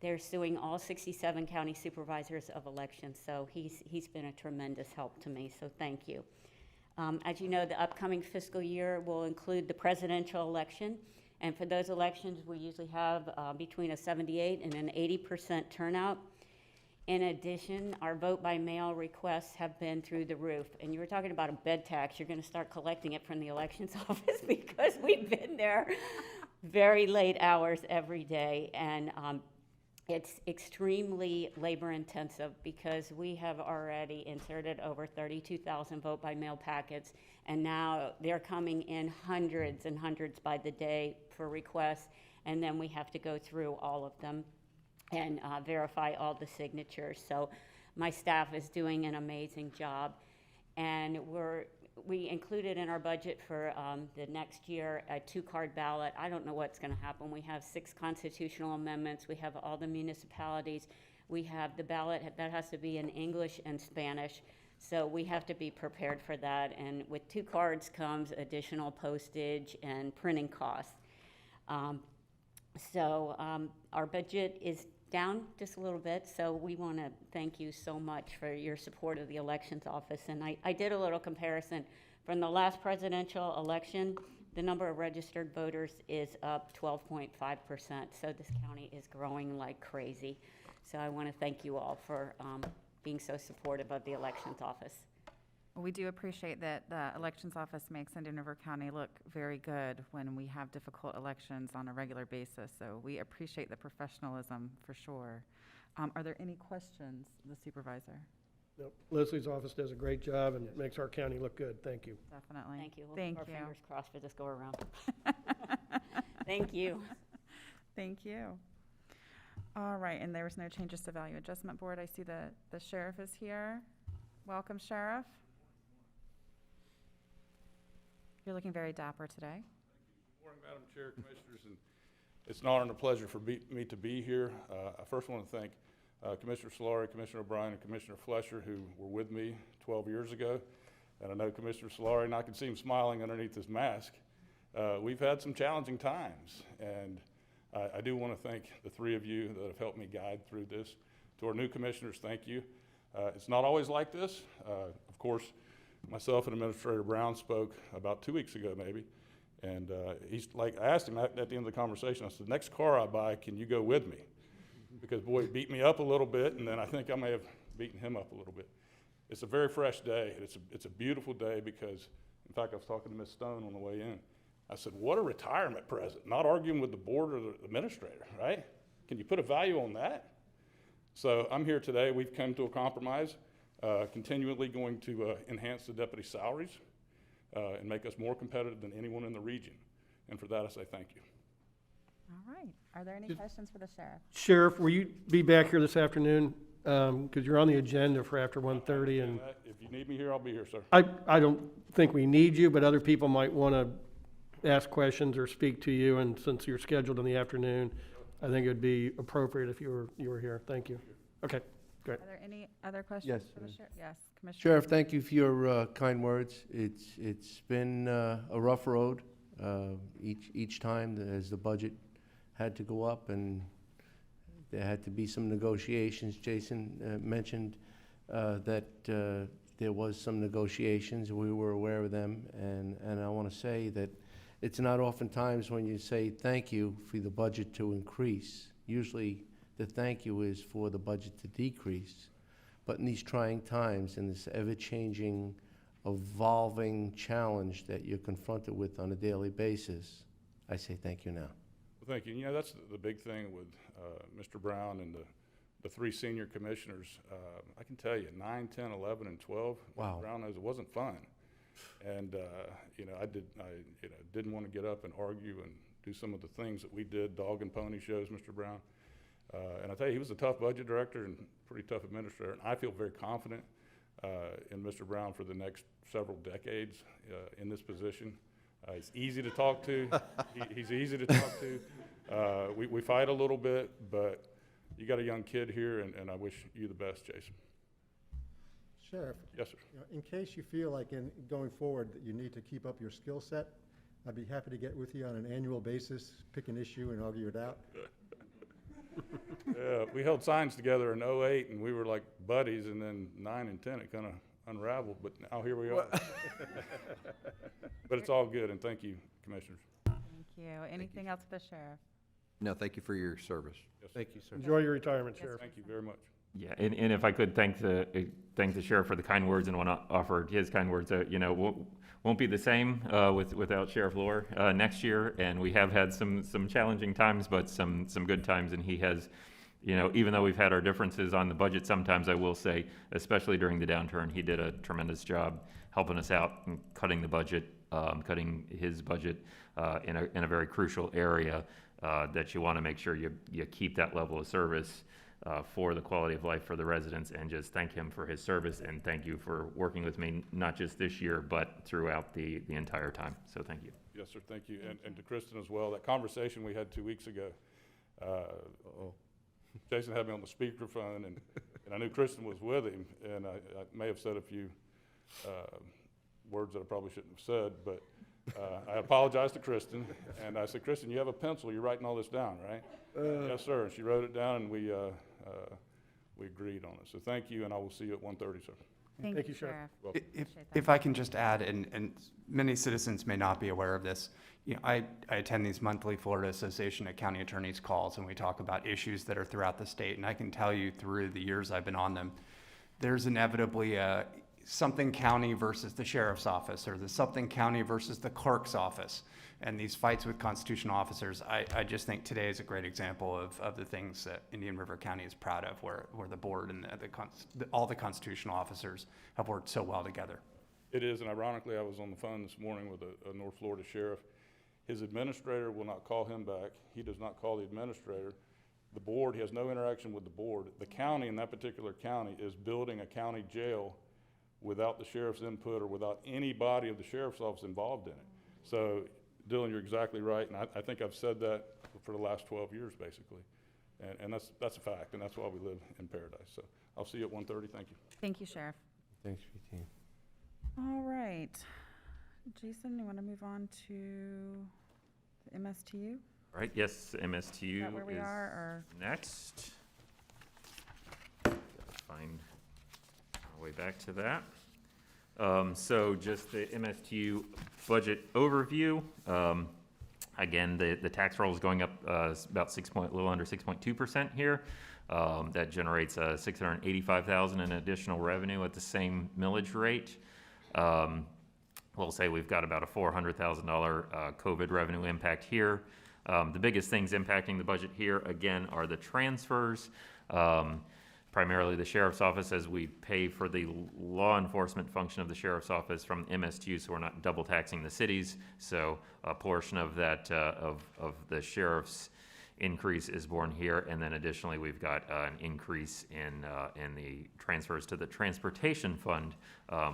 they're suing all 67 county supervisors of elections. So he's been a tremendous help to me, so thank you. As you know, the upcoming fiscal year will include the presidential election. And for those elections, we usually have between a 78 and an 80% turnout. In addition, our vote by mail requests have been through the roof. And you were talking about a bed tax. You're going to start collecting it from the elections office because we've been there very late hours every day. And it's extremely labor intensive because we have already inserted over 32,000 vote by mail packets, and now they're coming in hundreds and hundreds by the day for requests, and then we have to go through all of them and verify all the signatures. So my staff is doing an amazing job, and we included in our budget for the next year a 2-card ballot. I don't know what's going to happen. We have 6 constitutional amendments. We have all the municipalities. We have the ballot that has to be in English and Spanish. So we have to be prepared for that. And with 2 cards comes additional postage and printing costs. Our budget is down just a little bit, so we want to thank you so much for your support of the elections office. And I did a little comparison. From the last presidential election, the number of registered voters is up 12.5%, so this county is growing like crazy. So I want to thank you all for being so supportive of the elections office. Well, we do appreciate that the elections office makes Indian River County look very good when we have difficult elections on a regular basis. So we appreciate the professionalism for sure. Are there any questions, the supervisor? Nope. Leslie's office does a great job and makes our county look good. Thank you. Definitely. Thank you. We'll Thank keep our you. fingers crossed for this go around. Thank you. Thank you. All right, and there was no changes to Value Adjustment Board. I see the sheriff is here. Welcome, Sheriff. You're looking very dapper today. Good morning, Madam Chair, Commissioners, and it's an honor and a pleasure for me to be here. I first want to thank Commissioner Solari, Commissioner O'Brien, and Commissioner Flesher, who were with me 12 years ago. And I know Commissioner Solari, and I can see him smiling underneath his mask. We've had some challenging times, and I do want to thank the 3 of you that have helped me guide through this. To our new commissioners, thank you. It's not always like this. Of course, myself and Administrator Brown spoke about 2 weeks ago, maybe, and I asked him at the end of the conversation, I said, next car I buy, can you go with me? Because, boy, he beat me up a little bit, and then I think I may have beaten him up a little bit. It's a very fresh day. It's a beautiful day because, in fact, I was talking to Ms. Stone on the way in. I said, what a retirement present, not arguing with the board or the administrator, right? Can you put a value on that? So I'm here today. We've come to a compromise. Continually going to enhance the deputy salaries and make us more competitive than anyone in the region. And for that, I say thank you. All right. Are there any questions for the sheriff? Sheriff, will you be back here this afternoon? Because you're on the agenda for after 1:30. And If you need me here, I'll be here, sir. I don't think we need you, but other people might want to ask questions or speak to you. And since you're scheduled in the afternoon, I think it would be appropriate if you were here. Thank you. Okay. Great. Are there any other questions Yes, for the sheriff? Yes, Commissioner. Sheriff, thank you for your kind words. It's been a rough road each time as the budget had to go up, and there had to be some negotiations. Jason mentioned that there was some negotiations. We were aware of them, and I want to say that it's not oftentimes when you say thank you for the budget to increase. Usually the thank you is for the budget to decrease. But in these trying times, in this ever-changing, evolving challenge that you're confronted with on a daily basis, I say thank you now. Well, thank you. You know, that's the big thing with Mr. Brown and the 3 senior commissioners. I can tell you, 9, 10, 11, and 12, Wow. Mr. Brown knows it wasn't fun. And, you know, I didn't want to get up and argue and do some of the things that we did, dog and pony shows, Mr. Brown. And I tell you, he was a tough budget director and pretty tough administrator. And I feel very confident in Mr. Brown for the next several decades in this position. He's easy to talk to. He's easy to talk to. We fight a little bit, but you got a young kid here, and I wish you the best, Jason. Sheriff, Yes, sir. in case you feel like going forward that you need to keep up your skill set, I'd be happy to get with you on an annual basis, pick an issue and argue it out. Yeah, we held signs together in '08, and we were like buddies, and then 9 and 10, it kind of unraveled, but now here we are. But it's all good, and thank you, Commissioners. Thank you. Anything else for the sheriff? No, thank you for your service. Yes, sir. Thank you, sir. Enjoy your retirement, Sheriff. Thank you very much. Yeah, and if I could thank the sheriff for the kind words and want to offer his kind words. You know, won't be the same without Sheriff Lohr next year. And we have had some challenging times, but some good times. And he has, you know, even though we've had our differences on the budget, sometimes I will say, especially during the downturn, he did a tremendous job helping us out and cutting the budget, cutting his budget in a very crucial area that you want to make sure you keep that level of service. For the quality of life for the residents, and just thank him for his service, and thank you for working with me, not just this year, but throughout the entire time. So thank you. Yes, sir, thank you. And to Kristen as well, that conversation we had 2 weeks ago, Jason had me on the speakerphone, and I knew Kristen was with him, and I may have said a few words that I probably shouldn't have said, but I apologized to Kristen, and I said, Kristen, you have a pencil, you're writing all this down, right? Yes, sir, and she wrote it down, and we agreed on it. So thank you, and I will see you at 1:30, sir. Thank you, Sheriff. If I can just add, and many citizens may not be aware of this, you know, I attend these monthly Florida Association of County Attorneys calls, and we talk about issues that are throughout the state. And I can tell you through the years I've been on them, there's inevitably something county versus the sheriff's office, or the something county versus the clerk's office. And these fights with constitutional officers, I just think today is a great example of the things that Indian River County is proud of, where the board and all the constitutional officers have worked so well together. It is, and ironically, I was on the phone this morning with a North Florida sheriff. His administrator will not call him back. He does not call the administrator. The board, he has no interaction with the board. The county, in that particular county, is building a county jail without the sheriff's input or without anybody of the sheriff's office involved in it. So, Dylan, you're exactly right, and I think I've said that for the last 12 years, basically. And that's a fact, and that's why we live in paradise. So I'll see you at 1:30. Thank you. Thank you, Sheriff. Thanks for your team. All right. Jason, you want to move on to the MSTU? All right, yes, MSTU Is that where we is are, or? next. Gotta find our way back to that. So just the MSTU budget overview. Again, the tax roll is going up about a little under 6.2% here. That generates $685,000 in additional revenue at the same millage rate. We'll say we've got about a $400,000 COVID revenue impact here. The biggest things impacting the budget here, again, are the transfers. Primarily the sheriff's office, as we pay for the law enforcement function of the sheriff's office from MSTU, so we're not double taxing the cities. So a portion of that, of the sheriff's increase is borne here. And then additionally, we've got an increase in the transfers to the transportation fund,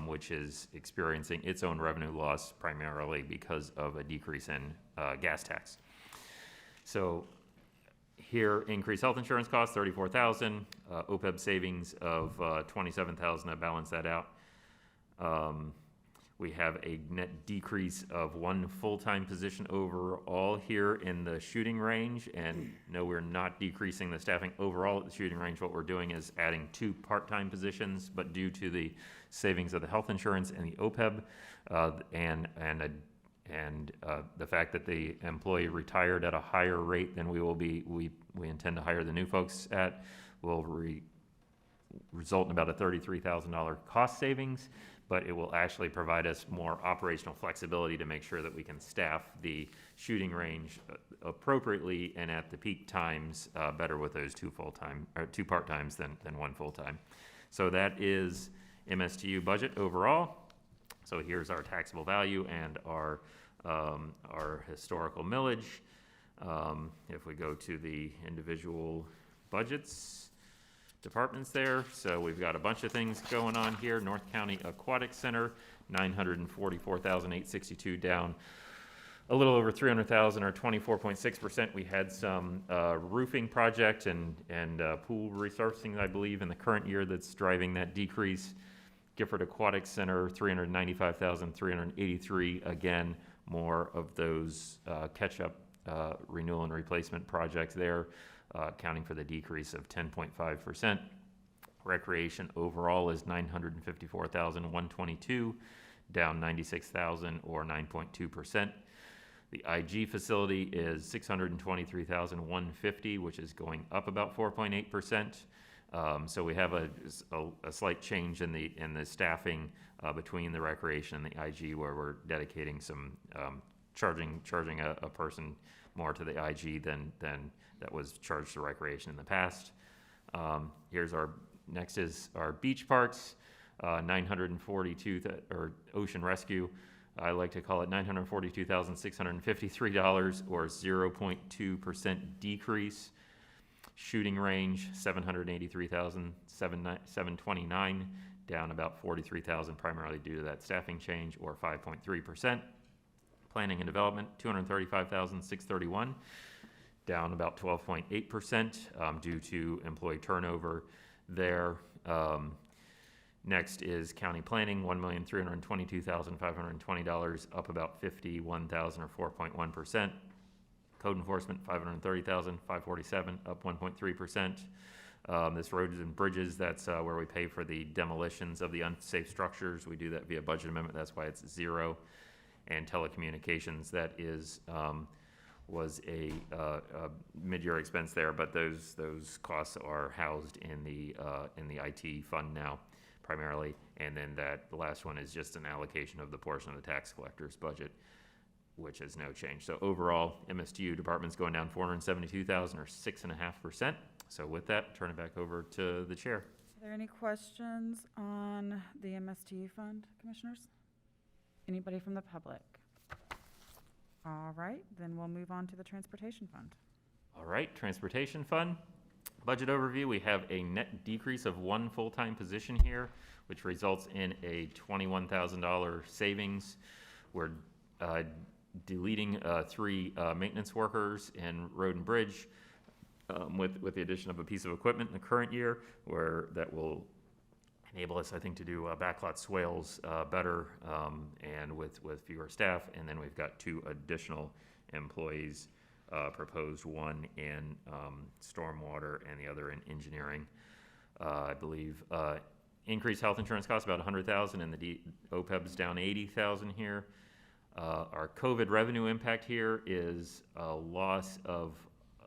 which is experiencing its own revenue loss primarily because of a decrease in gas tax. So here, increased health insurance costs, $34,000, OPEB savings of $27,000 to balance that out. We have a net decrease of 1 full-time position overall here in the shooting range, and no, we're not decreasing the staffing overall at the shooting range. What we're doing is adding 2 part-time positions, but due to the savings of the health insurance and the OPEB, and the fact that the employee retired at a higher rate than we intend to hire the new folks at, will result in about a $33,000 cost savings, but it will actually provide us more operational flexibility to make sure that we can staff the shooting range appropriately and at the peak times better with those 2 full-time or 2 part-times than 1 full-time. So that is MSTU budget overall. So here's our taxable value and our historical millage. If we go to the individual budgets departments there. So we've got a bunch of things going on here. North County Aquatic Center, $944,862, down a little over 300,000 or 24.6%. We had some roofing project and pool resurfacing, I believe, in the current year that's driving that decrease. Gifford Aquatic Center, $395,383. Again, more of those catch-up renewal and replacement projects there, accounting for the decrease of 10.5%. Recreation overall is $954,122, down $96,000 or 9.2%. The IG facility is $623,150, which is going up about 4.8%. So we have a slight change in the staffing between the recreation and the IG, where we're dedicating some charging a person more to the IG than that was charged to recreation in the past. Next is our beach parks, 942 or Ocean Rescue. I like to call it $942,653 or 0.2% decrease. Shooting range, $783,729, down about $43,000, primarily due to that staffing change, or 5.3%. Planning and development, $235,631, down about 12.8% due to employee turnover there. Next is county planning, $1,322,520, up about $51,000 or 4.1%. Code enforcement, $530,547, up 1.3%. This roads and bridges, that's where we pay for the demolitions of the unsafe structures. We do that via budget amendment. That's why it's zero. And telecommunications, that was a mid-year expense there, but those costs are housed in the IT fund now, primarily. And then the last one is just an allocation of the portion of the tax collector's budget, which is no change. So overall, MSTU department's going down $472,000 or 6.5%. So with that, turn it back over to the chair. Are there any questions on the MSTU fund, commissioners? Anybody from the public? All right, then we'll move on to the transportation fund. All right, transportation fund. Budget overview, we have a net decrease of one full-time position here, which results in a $21,000 savings. We're deleting 3 maintenance workers in road and bridge with the addition of a piece of equipment in the current year, where that will enable us, I think, to do backlot swales better and with fewer staff. And then we've got 2 additional employees proposed, one in stormwater and the other in engineering. I believe increased health insurance costs about $100,000, and the OPEB's down $80,000 here. Our COVID revenue impact here is a loss of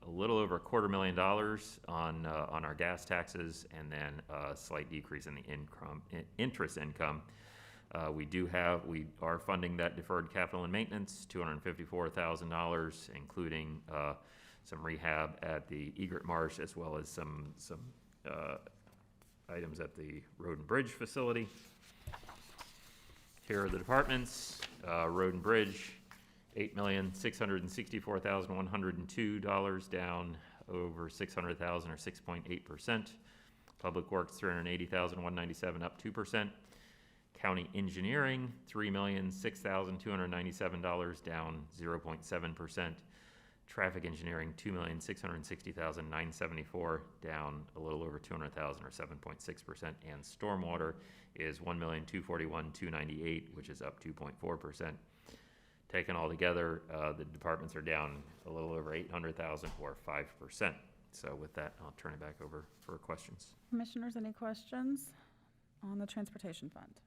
a little over $250,000 on our gas taxes, and then a slight decrease in the interest income. We are funding that deferred capital and maintenance, $254,000, including some rehab at the Egret Marsh, as well as some items at the road and bridge facility. Here are the departments. Road and bridge, $8,664,102, down over $600,000 or 6.8%. Public Works, $380,197, up 2%. County engineering, $3,006,297, down 0.7%. Traffic engineering, $2,660,974, down a little over $200,000 or 7.6%. And stormwater is $1,241,298, which is up 2.4%. Taken all together, the departments are down a little over $800,000 or 5%. So with that, I'll turn it back over for questions. Commissioners, any questions on the transportation fund?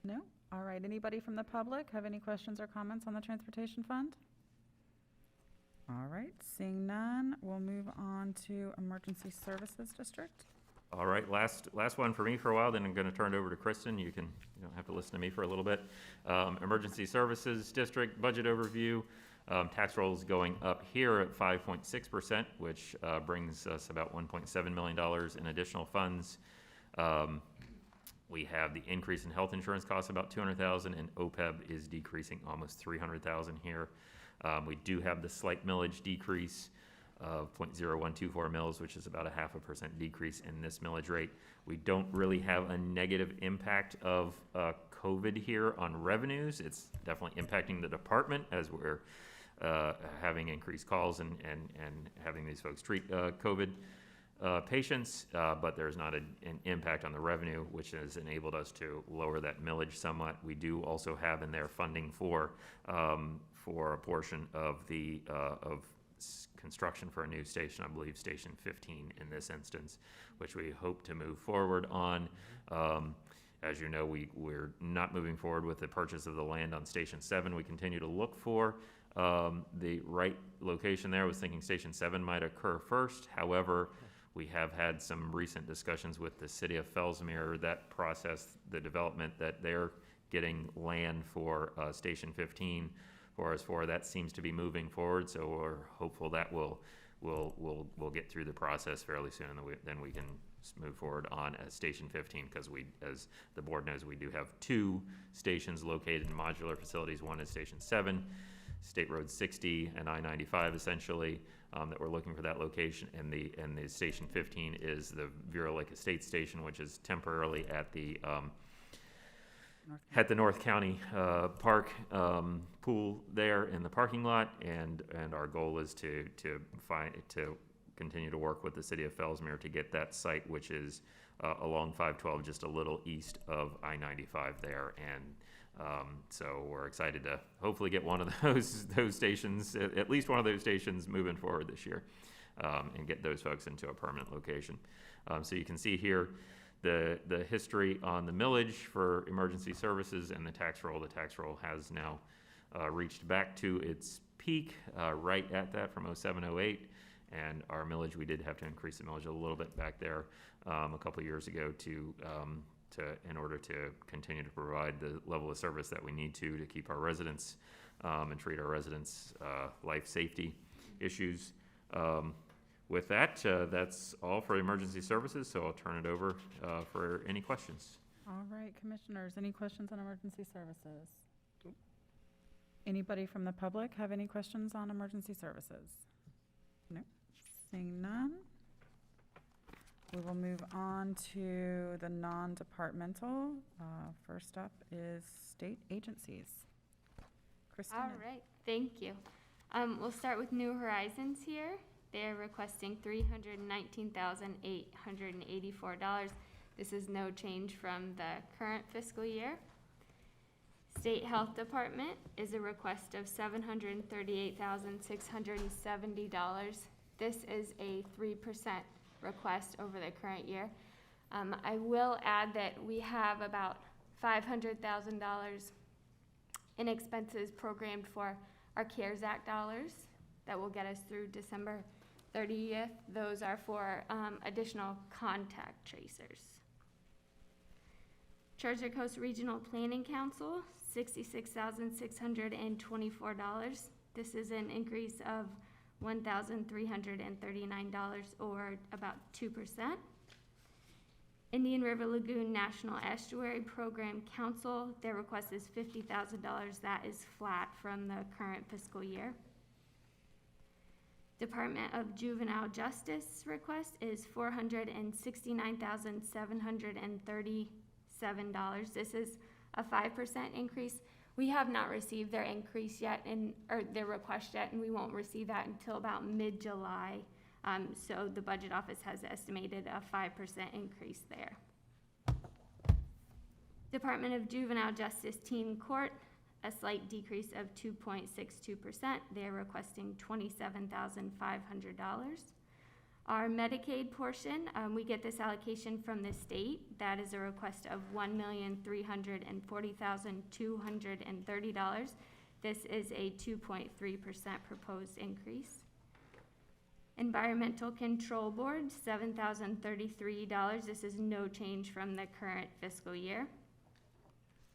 No? All right, anybody from the public have any questions or comments on the transportation fund? All right, seeing none, we'll move on to Emergency Services District. All right, last one for me for a while, then I'm going to turn it over to Kristen. You don't have to listen to me for a little bit. Emergency Services District budget overview. Tax rolls going up here at 5.6%, which brings us about $1.7 million in additional funds. We have the increase in health insurance costs about $200,000, and OPEB is decreasing almost $300,000 here. We do have the slight millage decrease of 0.0124 mils, which is about a 0.5% decrease in this millage rate. We don't really have a negative impact of COVID here on revenues. It's definitely impacting the department as we're having increased calls and having these folks treat COVID patients, but there's not an impact on the revenue, which has enabled us to lower that millage somewhat. We do also have in there funding for a portion of the construction for a new station, I believe Station 15 in this instance, which we hope to move forward on. As you know, we're not moving forward with the purchase of the land on Station 7. We continue to look for the right location there. I was thinking Station 7 might occur first. However, we have had some recent discussions with the city of Fellsmere, that process, the development that they're getting land for Station 15 for us for, that seems to be moving forward. So we're hopeful that we'll get through the process fairly soon, and then we can move forward on Station 15, because as the board knows, we do have 2 stations located in modular facilities. One is Station 7, State Road 60 and I-95 essentially, that we're looking for that location, and the Station 15 is the Vero Lake Estate Station, which is temporarily at the North County Park pool there in the parking lot, and our goal is to continue to work with the city of Fellsmere to get that site, which is along 512, just a little east of I-95 there, and so we're excited to hopefully get one of those stations, at least one of those stations, moving forward this year, and get those folks into a permanent location. So you can see here the history on the millage for emergency services and the tax roll. The tax roll has now reached back to its peak right at that from 07-08, and our millage, we did have to increase the millage a little bit back there a couple years ago in order to continue to provide the level of service that we need to keep our residents and treat our residents' life safety issues. With that, that's all for emergency services, so I'll turn it over for any questions. All right, commissioners, any questions on emergency services? Anybody from the public have any questions on emergency services? No, seeing none. We will move on to the non-departmental. First up is state agencies. Christina. All right, thank you. We'll start with New Horizons here. They're requesting $319,884. This is no change from the current fiscal year. State Health Department is a request of $738,670. This is a 3% request over the current year. I will add that we have about $500,000 in expenses programmed for our CARES Act dollars that will get us through December 30th. Those are for additional contact tracers. Treasure Coast Regional Planning Council, $66,624. This is an increase of $1,339, or about 2%. Indian River Lagoon National Estuary Program Council, their request is $50,000. That is flat from the current fiscal year. Department of Juvenile Justice request is $469,737. This is a 5% increase. We have not received their increase yet, or their request yet, and we won't receive that until about mid-July. So the budget office has estimated a 5% increase there. Department of Juvenile Justice Teen Court, a slight decrease of 2.62%. They're requesting $27,500. Our Medicaid portion, we get this allocation from the state. That is a request of $1,340,230. This is a 2.3% proposed increase. Environmental Control Board, $7,033. This is no change from the current fiscal year.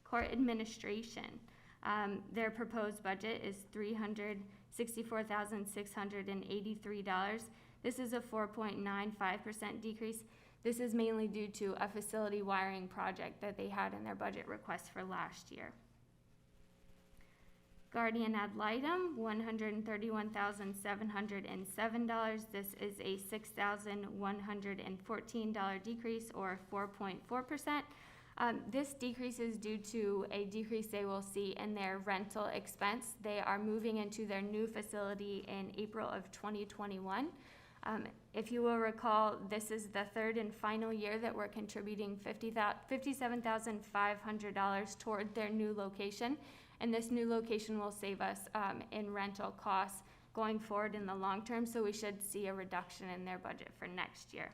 Court Administration, their proposed budget is $364,683. This is a 4.95% decrease. This is mainly due to a facility wiring project that they had in their budget request for last year. Guardian ad litem, $131,707. This is a $6,114 decrease, or 4.4%. This decrease is due to a decrease they will see in their rental expense. They are moving into their new facility in April of 2021. If you will recall, this is the third and final year that we're contributing $57,500 toward their new location. And this new location will save us in rental costs going forward in the long term, so we should see a reduction in their budget for next year.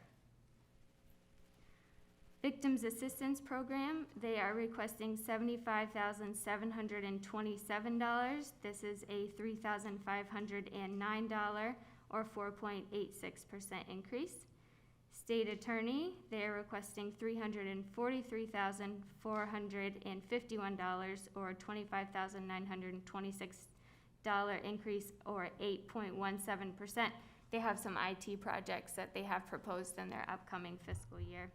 Victims Assistance Program, they are requesting $75,727. This is a $3,509 or 4.86% increase. State Attorney, they are requesting $343,451 or $25,926 increase, or 8.17%. They have some IT projects that they have proposed in their upcoming fiscal year.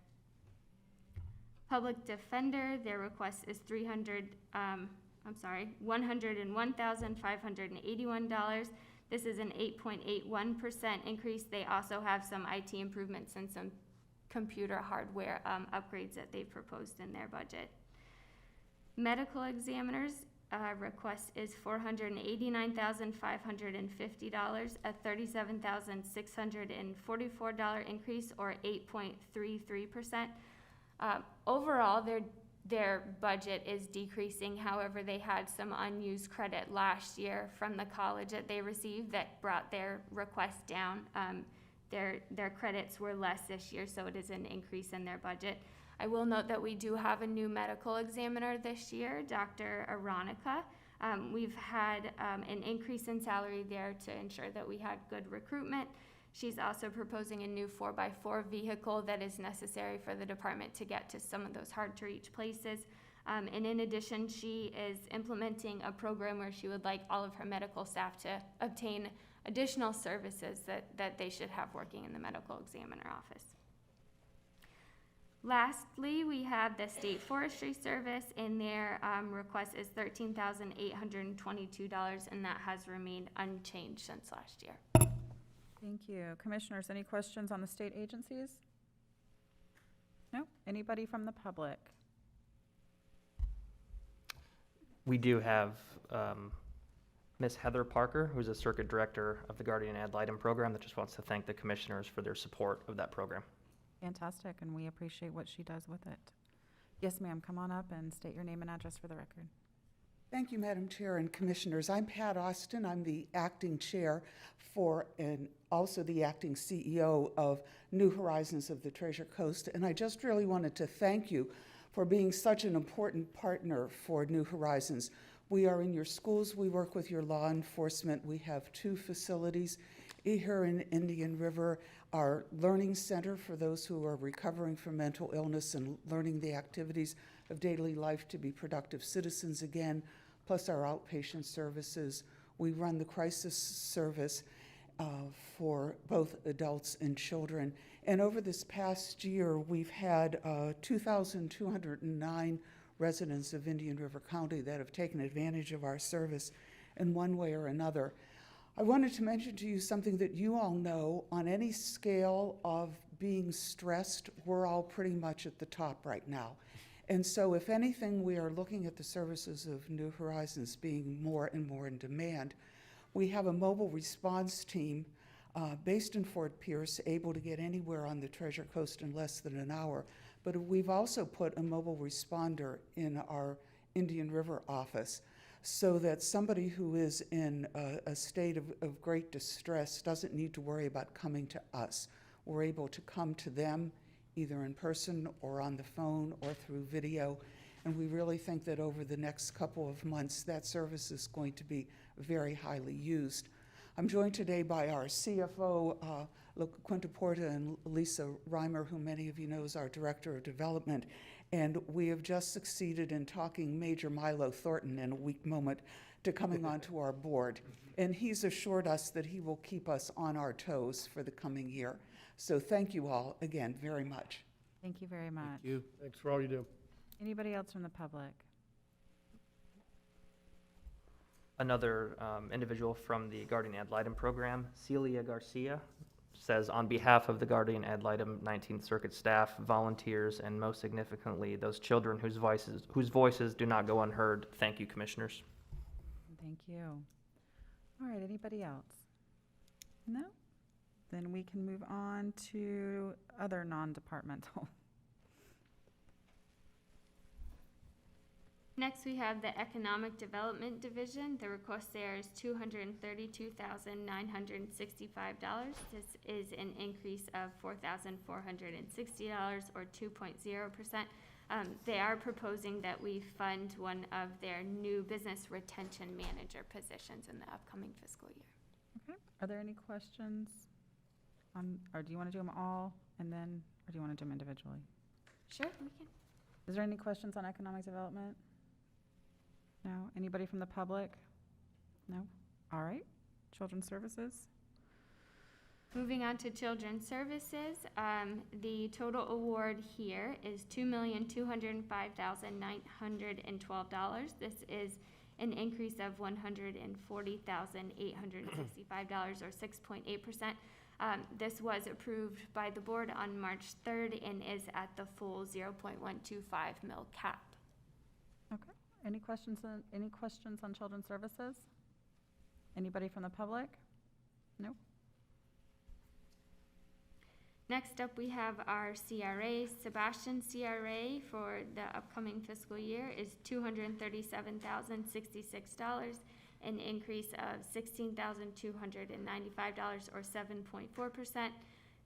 Public Defender, their request is $101,581. This is an 8.81% increase. They also have some IT improvements and some computer hardware upgrades that they've proposed in their budget. Medical Examiners, request is $489,550, a $37,644 increase, or 8.33%. Overall, their budget is decreasing. However, they had some unused credit last year from the college that they received that brought their request down. Their credits were less this year, so it is an increase in their budget. I will note that we do have a new medical examiner this year, Dr. Aronica. We've had an increase in salary there to ensure that we had good recruitment. She's also proposing a new 4x4 vehicle that is necessary for the department to get to some of those hard-to-reach places. And in addition, she is implementing a program where she would like all of her medical staff to obtain additional services that they should have working in the medical examiner office. Lastly, we have the State Forestry Service, and their request is $13,822, and that has remained unchanged since last year. Thank you. Commissioners, any questions on the state agencies? No? Anybody from the public? We do have Ms. Heather Parker, who's a circuit director of the Guardian Ad Litem program, that just wants to thank the commissioners for their support of that program. Fantastic, and we appreciate what she does with it. Yes, ma'am, come on up and state your name and address for the record. Thank you, Madam Chair and Commissioners. I'm Pat Austin. I'm the acting chair for and also the acting CEO of New Horizons of the Treasure Coast. And I just really wanted to thank you for being such an important partner for New Horizons. We are in your schools. We work with your law enforcement. We have 2 facilities here in Indian River, our learning center for those who are recovering from mental illness and learning the activities of daily life to be productive citizens again, plus our outpatient services. We run the crisis service for both adults and children. And over this past year, we've had 2,209 residents of Indian River County that have taken advantage of our service in one way or another. I wanted to mention to you something that you all know. On any scale of being stressed, we're all pretty much at the top right now. And so if anything, we are looking at the services of New Horizons being more and more in demand. We have a mobile response team based in Fort Pierce, able to get anywhere on the Treasure Coast in less than an hour. But we've also put a mobile responder in our Indian River office so that somebody who is in a state of great distress doesn't need to worry about coming to us. We're able to come to them either in person or on the phone or through video. And we really think that over the next couple of months, that service is going to be very highly used. I'm joined today by our CFO, Quinta Porta, and Lisa Reimer, who many of you know is our Director of Development. And we have just succeeded in talking Major Milo Thornton in a weak moment to coming onto our board. And he's assured us that he will keep us on our toes for the coming year. So thank you all again very much. Thank you very much. Thank you. Thanks for all you do. Anybody else from the public? Another individual from the Guardian Ad Litem program, Celia Garcia, says, on behalf of the Guardian Ad Litem 19th Circuit staff, volunteers, and most significantly, those children whose voices do not go unheard, thank you, Commissioners. Thank you. All right, anybody else? No? Then we can move on to other non-departmental. Next, we have the Economic Development Division. The request there is $232,965. This is an increase of $4,460 or 2.0%. They are proposing that we fund one of their new business retention manager positions in the upcoming fiscal year. Okay, are there any questions? Or do you want to do them all and then, or do you want to do them individually? Sure, we can. Is there any questions on economic development? No? Anybody from the public? No? All right. Children's Services? Moving on to Children's Services, the total award here is $2,205,912. This is an increase of $140,865 or 6.8%. This was approved by the board on March 3rd and is at the full 0.125 mil cap. Okay. Any questions on Children's Services? Anybody from the public? No? Next up, we have our CRA. Sebastian CRA for the upcoming fiscal year is $237,066, an increase of $16,295 or 7.4%.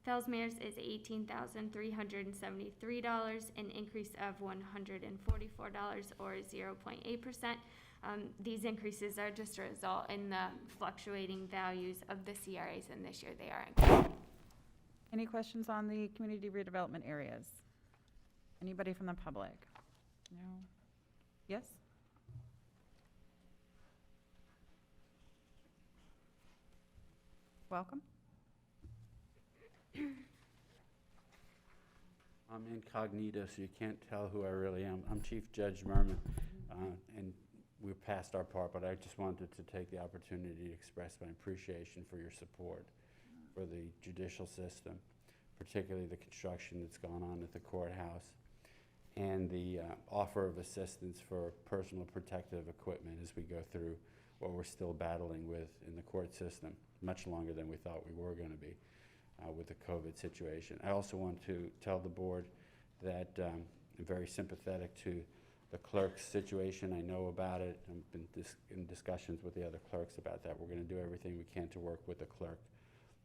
Felsmere's is $18,373, an increase of $144 or 0.8%. These increases are just a result in the fluctuating values of the CRAs, and this year they are increasing. Any questions on the community redevelopment areas? Anybody from the public? No? Yes? Welcome. I'm incognito, so you can't tell who I really am. I'm Chief Judge Merman, and we're past our part, but I just wanted to take the opportunity to express my appreciation for your support for the judicial system, particularly the construction that's gone on at the courthouse, and the offer of assistance for personal protective equipment as we go through what we're still battling with in the court system, much longer than we thought we were going to be with the COVID situation. I also want to tell the board that I'm very sympathetic to the clerk's situation. I know about it. I've been in discussions with the other clerks about that. We're going to do everything we can to work with the clerk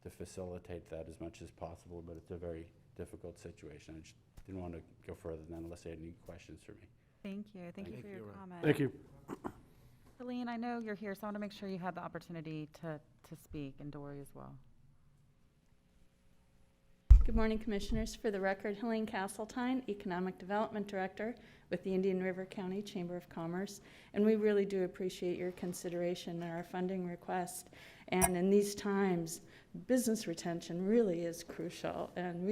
to facilitate that as much as possible, but it's a very difficult situation. I just didn't want to go further than that unless they had any questions for me. Thank you. Thank you for your comment. Thank you. Helene, I know you're here, so I want to make sure you had the opportunity to speak, and Dory as well. Good morning, Commissioners. For the record, Helene Castletine, Economic Development Director with the Indian River County Chamber of Commerce, and we really do appreciate your consideration in our funding request. And in these times, business retention really is crucial, and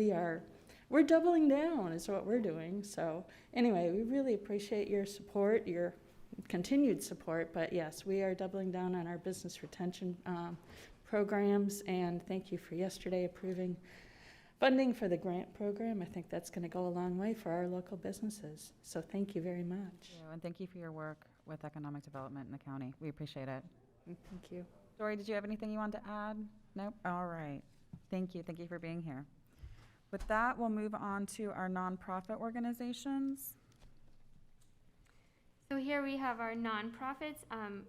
we're doubling down is what we're doing. So anyway, we really appreciate your support, your continued support, but yes, we are doubling down on our business retention programs, and thank you for yesterday approving funding for the grant program. I think that's going to go a long way for our local businesses. So thank you very much. Thank you, and thank you for your work with economic development in the county. We appreciate it. Thank you. Dory, did you have anything you want to add? Nope. All right. Thank you. Thank you for being here. With that, we'll move on to our nonprofit organizations. So here we have our nonprofits.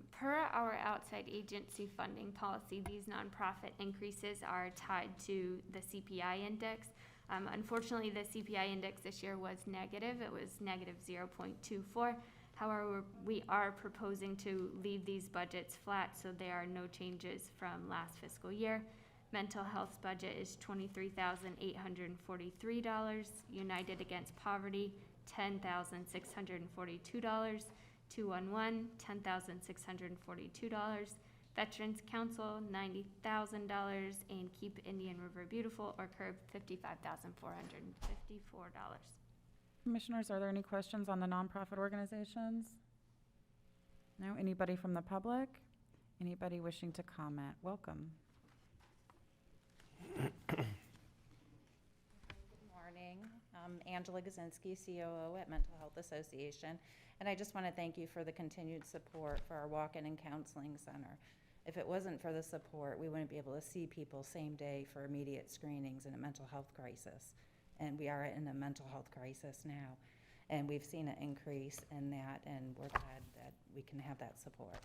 Per our outside agency funding policy, these nonprofit increases are tied to the CPI index. Unfortunately, the CPI index this year was negative. It was negative 0.24. However, we are proposing to leave these budgets flat, so there are no changes from last fiscal year. Mental health budget is $23,843. United Against Poverty, $10,642. 211, $10,642. Veterans Council, $90,000, and Keep Indian River Beautiful or CURB, $55,454. Commissioners, are there any questions on the nonprofit organizations? No? Anybody from the public? Anybody wishing to comment? Welcome. Good morning. I'm Angela Gazinski, COO at Mental Health Association, and I just want to thank you for the continued support for our walk-in and counseling center. If it wasn't for the support, we wouldn't be able to see people same day for immediate screenings in a mental health crisis. And we are in a mental health crisis now, and we've seen an increase in that, and we're glad that we can have that support.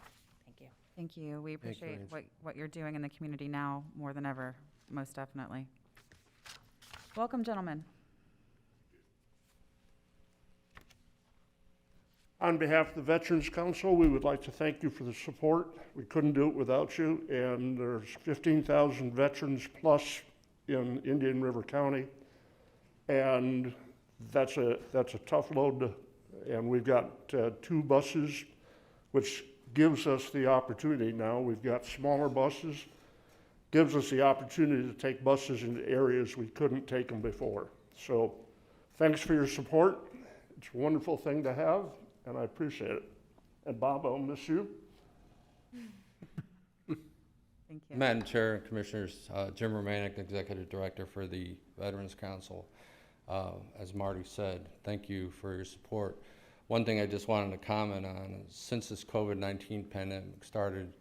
Thank you. Thank you. We Thank you, appreciate Ange. what you're doing in the community now more than ever, most definitely. Welcome, gentlemen. On behalf of the Veterans Council, we would like to thank you for the support. We couldn't do it without you, and there's 15,000 veterans plus in Indian River County, and that's a tough load, and we've got 2 buses, which gives us the opportunity now. We've got smaller buses, gives us the opportunity to take buses into areas we couldn't take them before. So thanks for your support. It's a wonderful thing to have, and I appreciate it. And Bob, I'll miss you. Thank you. Madam Chair and Commissioners, Jim Romanek, Executive Director for the Veterans Council. As Marty said, thank you for your support. One thing I just wanted to comment on is since this COVID-19 pandemic started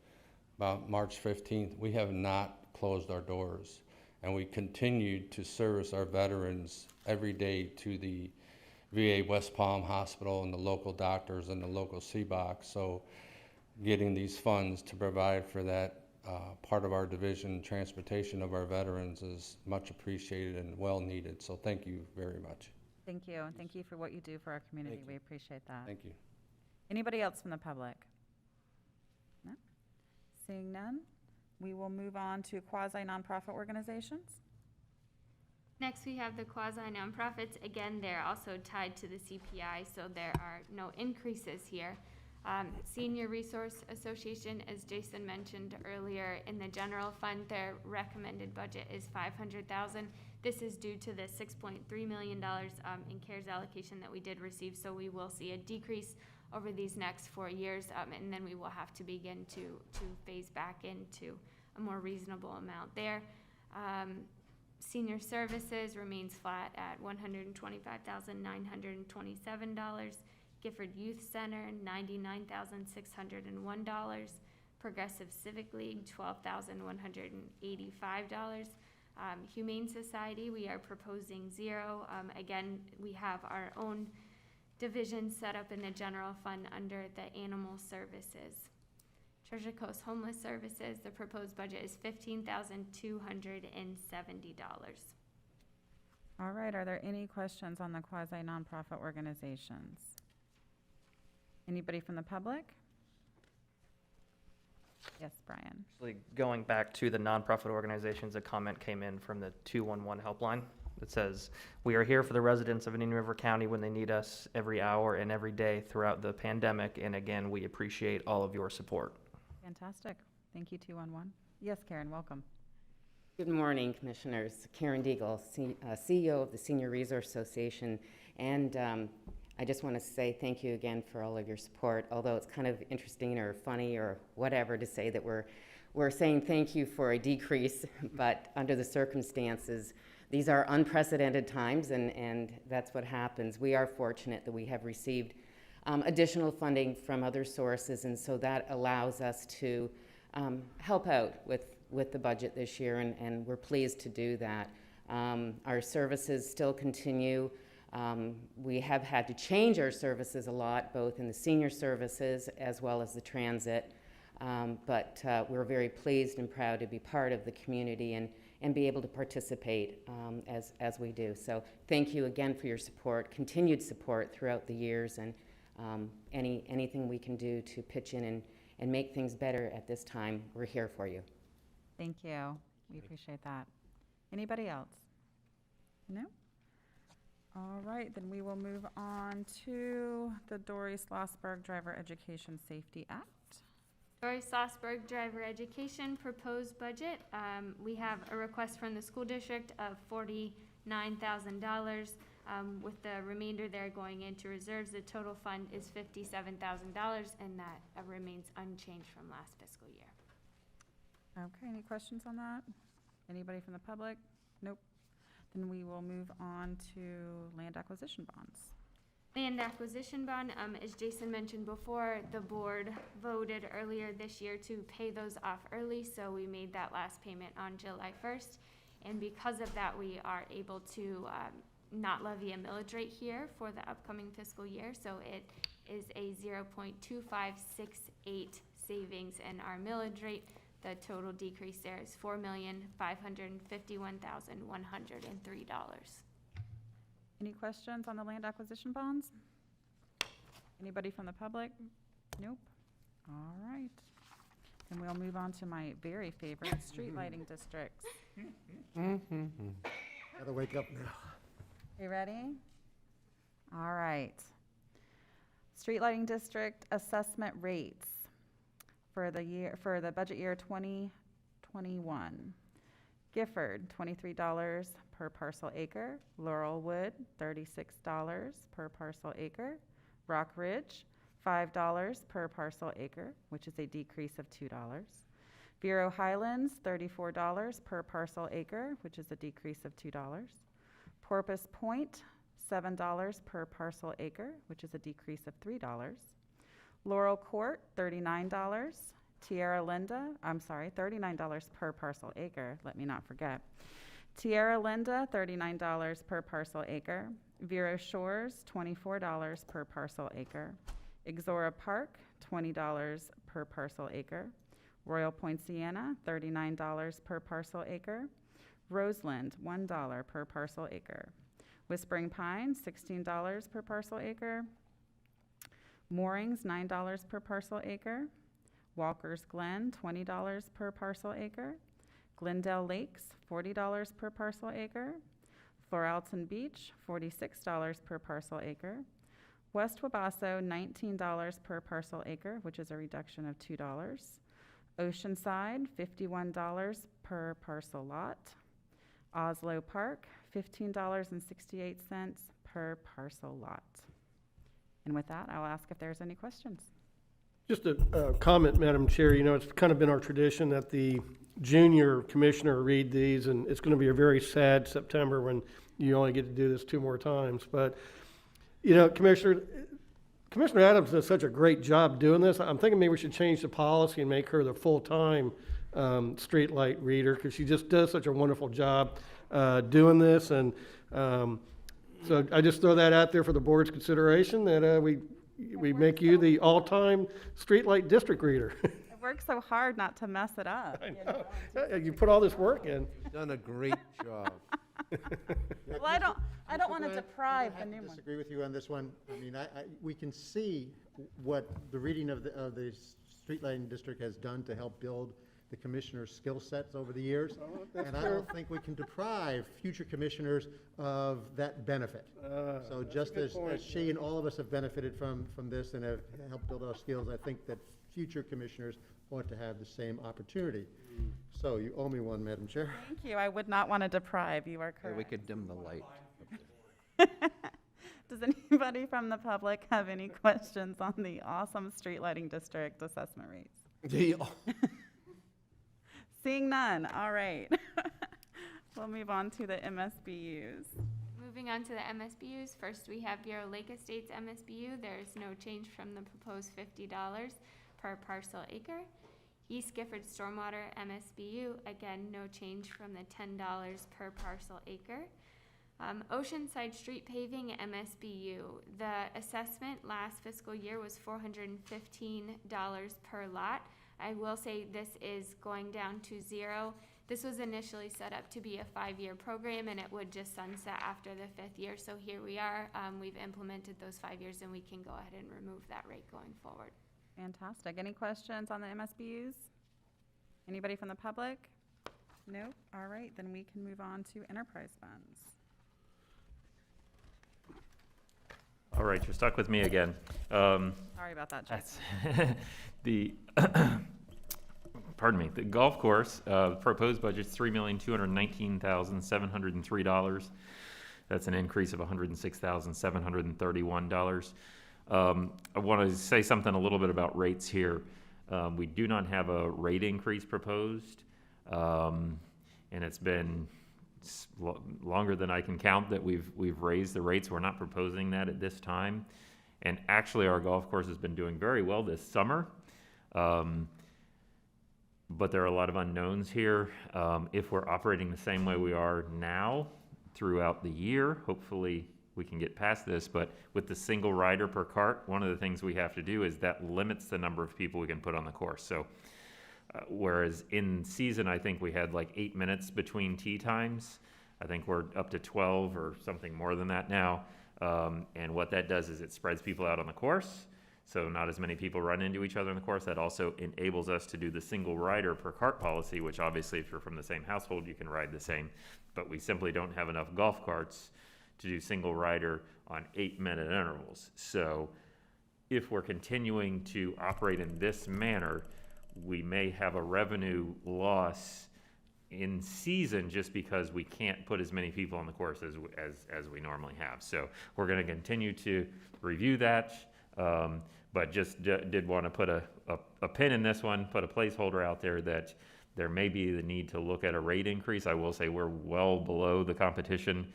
about March 15th, we have not closed our doors, and we continued to service our veterans every day to the VA West Palm Hospital and the local doctors and the local CBOC. So getting these funds to provide for that part of our division, transportation of our veterans, is much appreciated and well needed. So thank you very much. Thank you, and thank you for what you do for our community. Thank We you. appreciate that. Thank you. Anybody else from the public? No? Seeing none, we will move on to quasi-nonprofit organizations. Next, we have the quasi-nonprofits. Again, they're also tied to the CPI, so there are no increases here. Senior Resource Association, as Jason mentioned earlier, in the general fund, their recommended budget is $500,000. This is due to the $6.3 million in CARES allocation that we did receive, so we will see a decrease over these next 4 years, and then we will have to begin to phase back into a more reasonable amount there. Senior Services remains flat at $125,927. Gifford Youth Center, $99,601. Progressive Civic League, $12,185. Humane Society, we are proposing 0. Again, we have our own division set up in the general fund under the Animal Services. Treasure Coast Homeless Services, the proposed budget is $15,270. All right, are there any questions on the quasi-nonprofit organizations? Anybody from the public? Yes, Brian. Actually, going back to the nonprofit organizations, a comment came in from the 211 helpline that says, "We are here for the residents of Indian River County when they need us every hour and every day throughout the pandemic, and again, we appreciate all of your support." Fantastic. Thank you, 211. Yes, Karen, welcome. Good morning, Commissioners. Karen Deagle, CEO of the Senior Resource Association, and I just want to say thank you again for all of your support, although it's kind of interesting or funny or whatever to say that we're saying thank you for a decrease, but under the circumstances, these are unprecedented times, and that's what happens. We are fortunate that we have received additional funding from other sources, and so that allows us to help out with the budget this year, and we're pleased to do that. Our services still continue. We have had to change our services a lot, both in the senior services as well as the transit, but we're very pleased and proud to be part of the community and be able to participate as we do. So thank you again for your support, continued support throughout the years, and anything we can do to pitch in and make things better at this time, we're here for you. Thank you. We appreciate that. Anybody else? No? All right, then we will move on to the Dory Schlossberg Driver Education Safety Act. Dory Schlossberg Driver Education proposed budget. We have a request from the school district of $49,000. With the remainder there going into reserves, the total fund is $57,000, and that remains unchanged from last fiscal year. Okay, any questions on that? Anybody from the public? Nope. Then we will move on to land acquisition bonds. Land acquisition bond, as Jason mentioned before, the board voted earlier this year to pay those off early, so we made that last payment on July 1st. And because of that, we are able to not levy a millage rate here for the upcoming fiscal year. So it is a 0.2568 savings in our millage rate. The total decrease there is $4,551,103. Any questions on the land acquisition bonds? Anybody from the public? Nope. All right. Then we'll move on to my very favorite street lighting districts. Gotta wake up now. You ready? All right. Street lighting district assessment rates for the budget year 2021. Gifford, $23 per parcel acre. Laurelwood, $36 per parcel acre. Rock Ridge, $5 per parcel acre, which is a decrease of $2. Vero Highlands, $34 per parcel acre, which is a decrease of $2. Porpoise Point, $7 per parcel acre, which is a decrease of $3. Laurel Court, $39. Tierra Linda, $39 per parcel acre, let me not forget. Tierra Linda, $39 per parcel acre. Vero Shores, $24 per parcel acre. Exora Park, $20 per parcel acre. Royal Point Sienna, $39 per parcel acre. Roseland, $1 per parcel acre. Whispering Pines, $16 per parcel acre. Moorings, $9 per parcel acre. Walker's Glen, $20 per parcel acre. Glendale Lakes, $40 per parcel acre. Floralton Beach, $46 per parcel acre. West Wabasso, $19 per parcel acre, which is a reduction of $2. Oceanside, $51 per parcel lot. Oslo Park, $15.68 per parcel lot. And with that, I'll ask if there's any questions. Just a comment, Madam Chair. You know, it's kind of been our tradition that the junior commissioner read these, and it's going to be a very sad September when you only get to do this 2 more times. But, you know, Commissioner Adams does such a great job doing this. I'm thinking maybe we should change the policy and make her the full-time street light reader, because she just does such a wonderful job doing this. And so I just throw that out there for the board's consideration, that we make you the all-time streetlight district reader. I worked so hard not to mess it up. I know. You put all this work in. You've done a great job. Well, I don't want to deprive the new I one. disagree with you on this one. I mean, we can see what the reading of the street lighting district has done to help build the commissioner's skill sets over the years. And I don't think we can deprive future commissioners of that benefit. So just as she and all of us have benefited from this and have helped build our skills, I think that future commissioners ought to have the same opportunity. So you owe me one, Madam Chair. Thank you. I would not want to deprive. You are Hey, correct. we could dim the light. Does anybody from the public have any questions on the awesome street lighting district assessment rates? Seeing none, all right. We'll move on to the MSBU's. Moving on to the MSBU's, first we have Bureau Lake Estates MSBU. There is no change from the proposed $50 per parcel acre. East Gifford Stormwater MSBU, again, no change from the $10 per parcel acre. Oceanside Street Paving MSBU, the assessment last fiscal year was $415 per lot. I will say this is going down to 0. This was initially set up to be a 5-year program, and it would just sunset after the 5th year. So here we are. We've implemented those 5 years, and we can go ahead and remove that rate going forward. Fantastic. Any questions on the MSBU's? Anybody from the public? Nope. All right, then we can move on to enterprise funds. All right, you're stuck with me again. Sorry about that, Jason. Pardon me, the golf course, proposed budget's $3,219,703. That's an increase of $106,731. I want to say something a little bit about rates here. We do not have a rate increase proposed, and it's been longer than I can count that we've raised the rates. We're not proposing that at this time. And actually, our golf course has been doing very well this summer. But there are a lot of unknowns here. If we're operating the same way we are now throughout the year, hopefully we can get past this. But with the single rider per cart, one of the things we have to do is that limits the number of people we can put on the course. So whereas in season, I think we had like 8 minutes between tee times, I think we're up to 12 or something more than that now. And what that does is it spreads people out on the course. So not as many people run into each other in the course. That also enables us to do the single rider per cart policy, which obviously if you're from the same household, you can ride the same. But we simply don't have enough golf carts to do single rider on 8-minute intervals. So if we're continuing to operate in this manner, we may have a revenue loss in season just because we can't put as many people on the course as we normally have. So we're going to continue to review that. But just did want to put a pin in this one, put a placeholder out there that there may be the need to look at a rate increase. I will say we're well below the competition,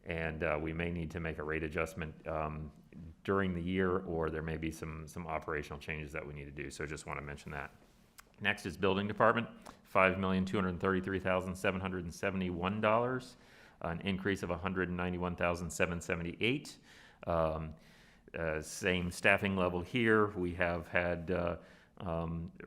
and we may need to make a rate adjustment during the year, or there may be some operational changes that we need to do. So just want to mention that. Next is building department, $5,233,771, an increase of $191,778. Same staffing level here. We have had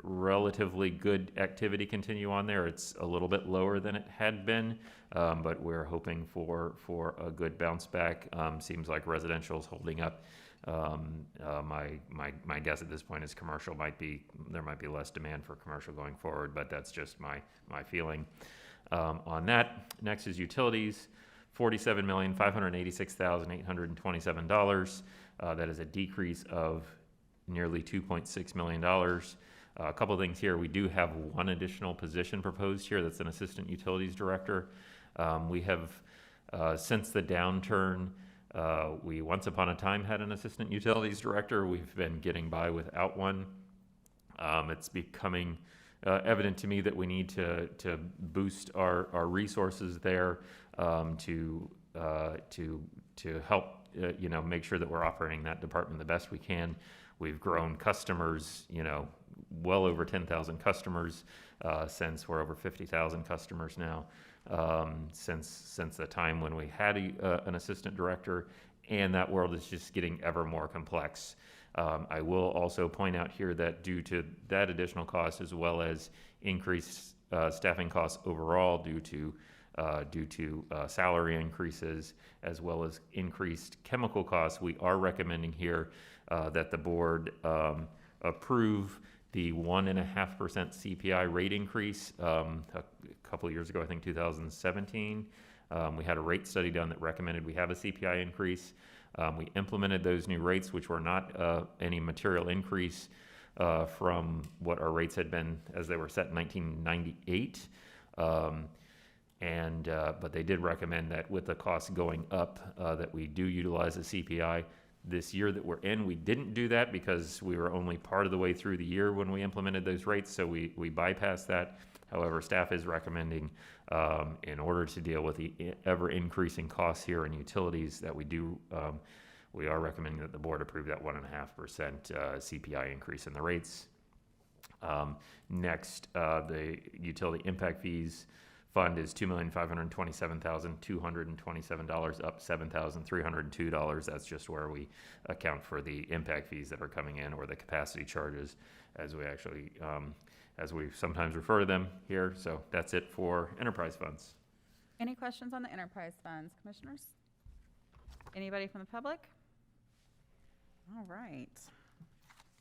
relatively good activity continue on there. It's a little bit lower than it had been, but we're hoping for a good bounce back. Seems like residential is holding up. My guess at this point is commercial there might be less demand for commercial going forward, but that's just my feeling on that. Next is utilities, $47,586,827. That is a decrease of nearly $2.6 million. A couple of things here. We do have one additional position proposed here. That's an assistant utilities director. We have, since the downturn, we once upon a time had an assistant utilities director. We've been getting by without one. It's becoming evident to me that we need to boost our resources there to help make sure that we're operating that department the best we can. We've grown customers, well over 10,000 customers since we're over 50,000 customers now since the time when we had an assistant director, and that world is just getting ever more complex. I will also point out here that due to that additional cost, as well as increased staffing costs overall due to salary increases, as well as increased chemical costs, we are recommending here that the board approve the 1.5% CPI rate increase. A couple of years ago, I think 2017, we had a rate study done that recommended we have a CPI increase. We implemented those new rates, which were not any material increase from what our rates had been as they were set in 1998. But they did recommend that with the costs going up, that we do utilize the CPI. This year that we're in, we didn't do that because we were only part of the way through the year when we implemented those rates, so we bypassed that. However, staff is recommending, in order to deal with the ever-increasing costs here in utilities, that we are recommending that the board approve that 1.5% CPI increase in the rates. Next, the utility impact fees fund is $2,527,227, up $7,302. That's just where we account for the impact fees that are coming in, or the capacity charges, as we actually, as we sometimes refer to them here. So that's it for enterprise funds. Any questions on the enterprise funds, commissioners? Anybody from the public? All right.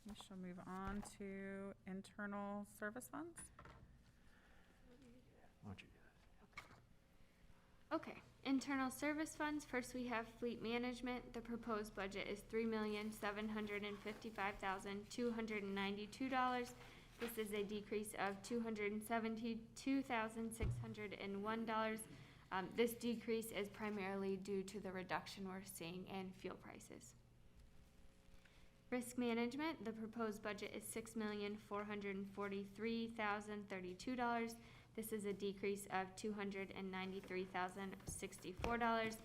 We shall move on to internal service funds. Why don't you do Okay, internal service funds. First, we have fleet management. The proposed budget is $3,755,292. This is a decrease of $272,601. This decrease is primarily due to the reduction we're seeing in fuel prices. Risk management, the proposed budget is $6,443,032. This is a decrease of $293,064.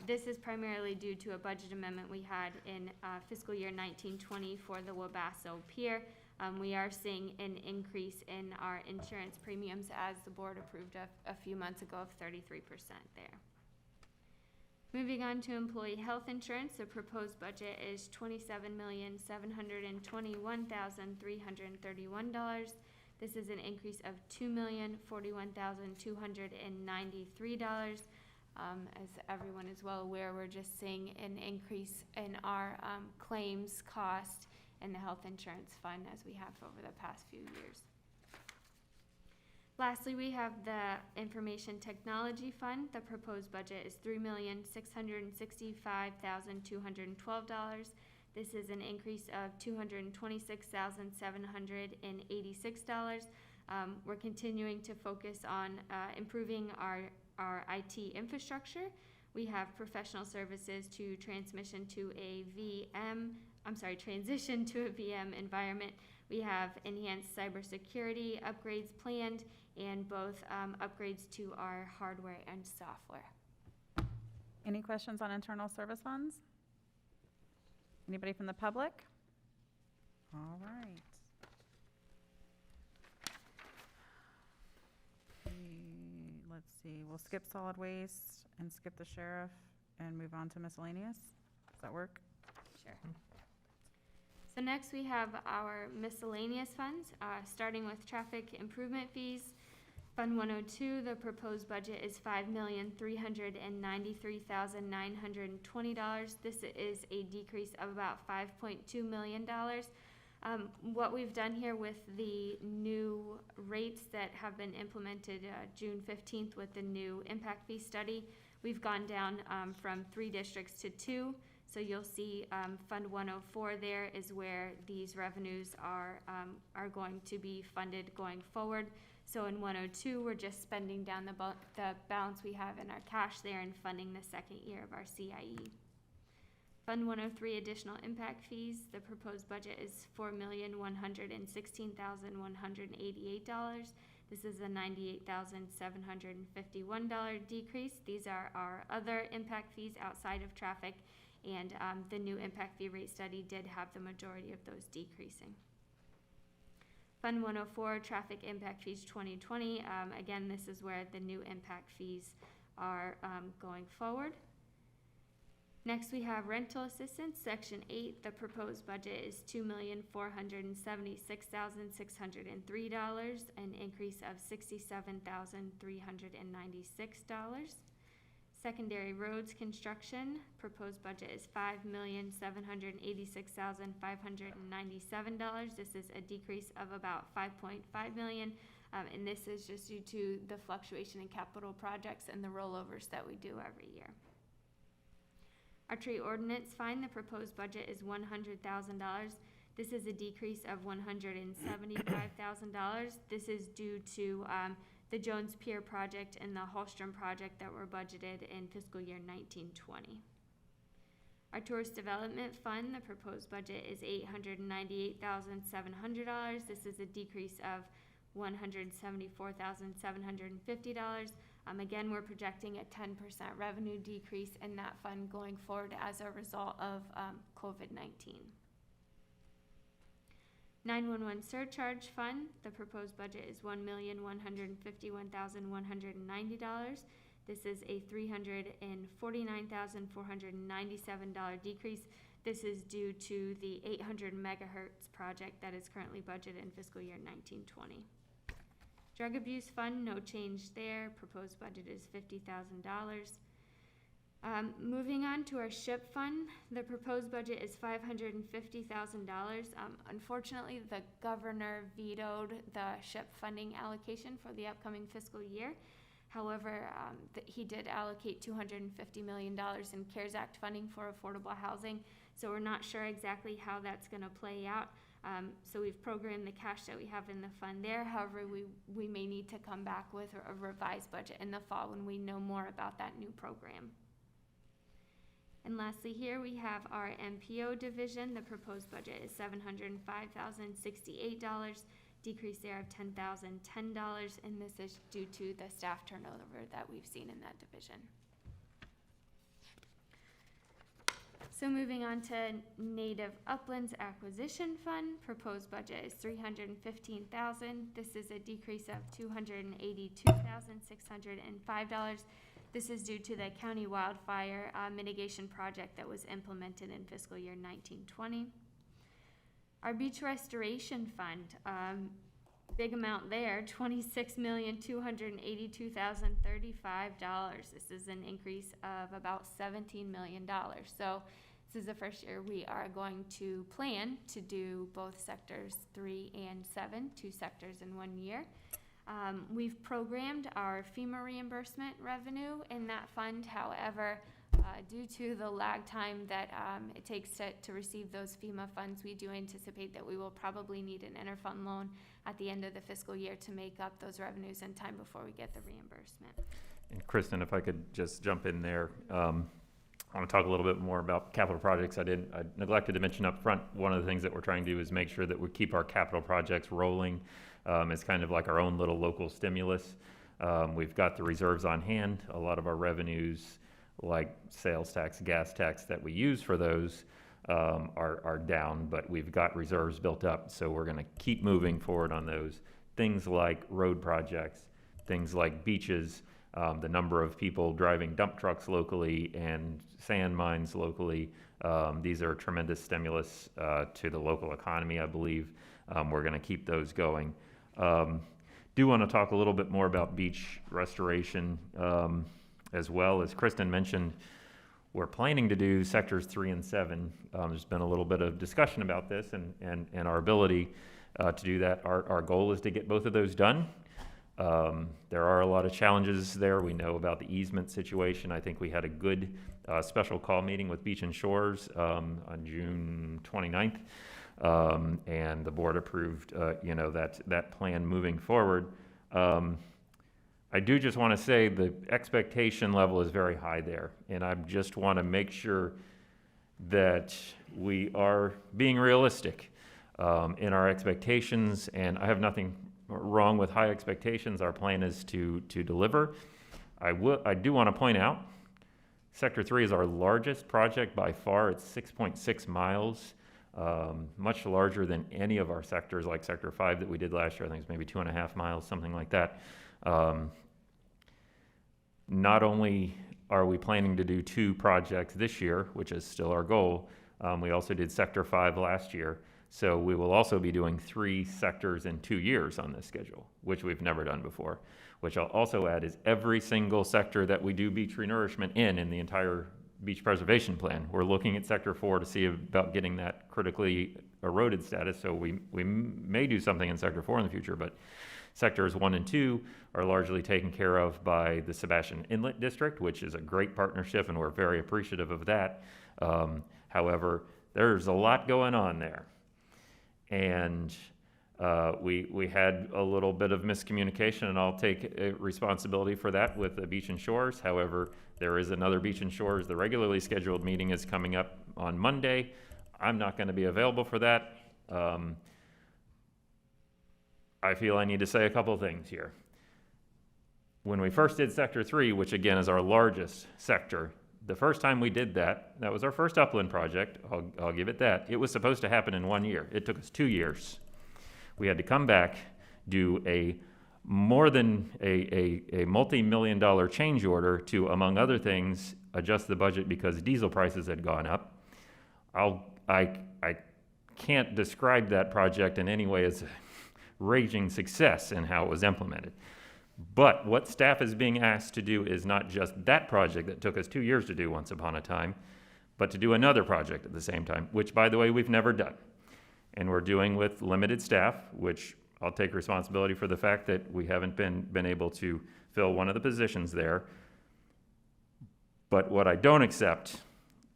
This is primarily due to a budget amendment we had in fiscal year 1920 for the Wabasso Pier. We are seeing an increase in our insurance premiums as the board approved a few months ago of 33% there. Moving on to employee health insurance, the proposed budget is $27,721,331. This is an increase of $2,041,293. As everyone is well aware, we're just seeing an increase in our claims cost in the health insurance fund as we have over the past few years. Lastly, we have the Information Technology Fund. The proposed budget is $3,665,212. This is an increase of $226,786. We're continuing to focus on improving our IT infrastructure. We have professional services to transition to a VM environment. We have enhanced cybersecurity upgrades planned and both upgrades to our hardware and software. Any questions on internal service funds? Anybody from the public? All right. Let's see, we'll skip solid waste and skip the sheriff and move on to miscellaneous. Does that work? Sure. So next we have our miscellaneous funds, starting with traffic improvement fees. Fund 102, the proposed budget is $5,393,920. This is a decrease of about $5.2 million. What we've done here with the new rates that have been implemented June 15th with the new impact fee study, we've gone down from 3 districts to 2. So you'll see Fund 104 there is where these revenues are going to be funded going forward. So in 102, we're just spending down the balance we have in our cash there and funding the second year of our CIE. Fund 103 additional impact fees, the proposed budget is $4,116,188. This is a $98,751 decrease. These are our other impact fees outside of traffic, and the new impact fee rate study did have the majority of those decreasing. Fund 104 traffic impact fees 2020. Again, this is where the new impact fees are going forward. Next, we have rental assistance, Section 8. The proposed budget is $2,476,603, an increase of $67,396. Secondary roads construction, proposed budget is $5,786,597. This is a decrease of about $5.5 million, and this is just due to the fluctuation in capital projects and the rollovers that we do every year. Our tree ordinance fine, the proposed budget is $100,000. This is a decrease of $175,000. This is due to the Jones Pier project and the Hallstrom project that were budgeted in fiscal year 1920. Our tourist development fund, the proposed budget is $898,700. This is a decrease of $174,750. Again, we're projecting a 10% revenue decrease in that fund going forward as a result of COVID-19. 911 surcharge fund, the proposed budget is $1,151,190. This is a $349,497 decrease. This is due to the 800 megahertz project that is currently budgeted in fiscal year 1920. Drug abuse fund, no change there. Proposed budget is $50,000. Moving on to our SHIP fund, the proposed budget is $550,000. Unfortunately, the governor vetoed the SHIP funding allocation for the upcoming fiscal year. However, he did allocate $250 million in CARES Act funding for affordable housing, so we're not sure exactly how that's going to play out. So we've programmed the cash that we have in the fund there. However, we may need to come back with a revised budget in the fall when we know more about that new program. And lastly, here we have our MPO division. The proposed budget is $705,068, decrease there of $10,010, and this is due to the staff turnover that we've seen in that division. So moving on to Native Uplands Acquisition Fund, proposed budget is $315,000. This is a decrease of $282,605. This is due to the county wildfire mitigation project that was implemented in fiscal year 1920. Our beach restoration fund, big amount there, $26,282,035. This is an increase of about $17 million. So this is the first year we are going to plan to do both sectors 3 and 7, 2 sectors in 1 year. We've programmed our FEMA reimbursement revenue in that fund. However, due to the lag time that it takes to receive those FEMA funds, we do anticipate that we will probably need an interfund loan at the end of the fiscal year to make up those revenues in time before we get the reimbursement. And Kristen, if I could just jump in there, I want to talk a little bit more about capital projects. I neglected to mention up front, one of the things that we're trying to do is make sure that we keep our capital projects rolling. It's kind of like our own little local stimulus. We've got the reserves on hand. A lot of our revenues, like sales tax, gas tax that we use for those are down, but we've got reserves built up. So we're going to keep moving forward on those. Things like road projects, things like beaches, the number of people driving dump trucks locally and sand mines locally. These are tremendous stimulus to the local economy, I believe. We're going to keep those going. Do want to talk a little bit more about beach restoration as well. As Kristen mentioned, we're planning to do sectors 3 and 7. There's been a little bit of discussion about this and our ability to do that. Our goal is to get both of those done. There are a lot of challenges there. We know about the easement situation. I think we had a good special call meeting with Beach and Shores on June 29th. And the board approved, that plan moving forward. I do just want to say the expectation level is very high there, and I just want to make sure that we are being realistic in our expectations, and I have nothing wrong with high expectations. Our plan is to deliver. I do want to point out, Sector 3 is our largest project by far. It's 6.6 miles. Much larger than any of our sectors, like Sector 5 that we did last year. I think it's maybe 2.5 miles, something like that. Not only are we planning to do 2 projects this year, which is still our goal, we also did Sector 5 last year. So we will also be doing 3 sectors in 2 years on this schedule, which we've never done before. Which I'll also add is every single sector that we do beach renourishment in the entire beach preservation plan. We're looking at Sector 4 to see about getting that critically eroded status, so we may do something in Sector 4 in the future, but Sectors 1 and 2 are largely taken care of by the Sebastian Inlet District, which is a great partnership, and we're very appreciative of that. However, there's a lot going on there, and we had a little bit of miscommunication, and I'll take responsibility for that with the Beach and Shores. However, there is another Beach and Shores. The regularly scheduled meeting is coming up on Monday. I'm not going to be available for that. I feel I need to say a couple things here. When we first did Sector 3, which again is our largest sector, the first time we did that was our first upland project. I'll give it that. It was supposed to happen in 1 year. It took us 2 years. We had to come back, do a more than a multi-million-dollar change order to, among other things, adjust the budget because diesel prices had gone up. I can't describe that project in any way as a raging success in how it was implemented. But what staff is being asked to do is not just that project that took us 2 years to do once upon a time, but to do another project at the same time, which, by the way, we've never done. And we're doing with limited staff, which I'll take responsibility for the fact that we haven't been able to fill one of the positions there. But what I don't accept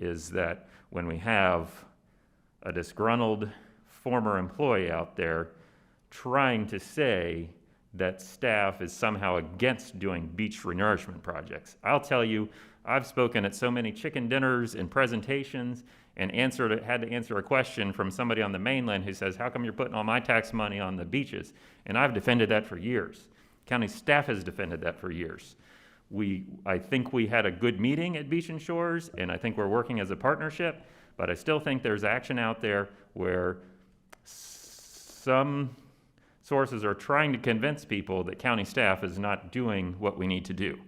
is that when we have a disgruntled former employee out there trying to say that staff is somehow against doing beach renourishment projects. I'll tell you, I've spoken at so many chicken dinners and presentations and had to answer a question from somebody on the mainland who says, how come you're putting all my tax money on the beaches? And I've defended that for years. County staff has defended that for years. I think we had a good meeting at Beach and Shores, and I think we're working as a partnership, but I still think there's action out there where some sources are trying to convince people that county staff is not doing what we need to do.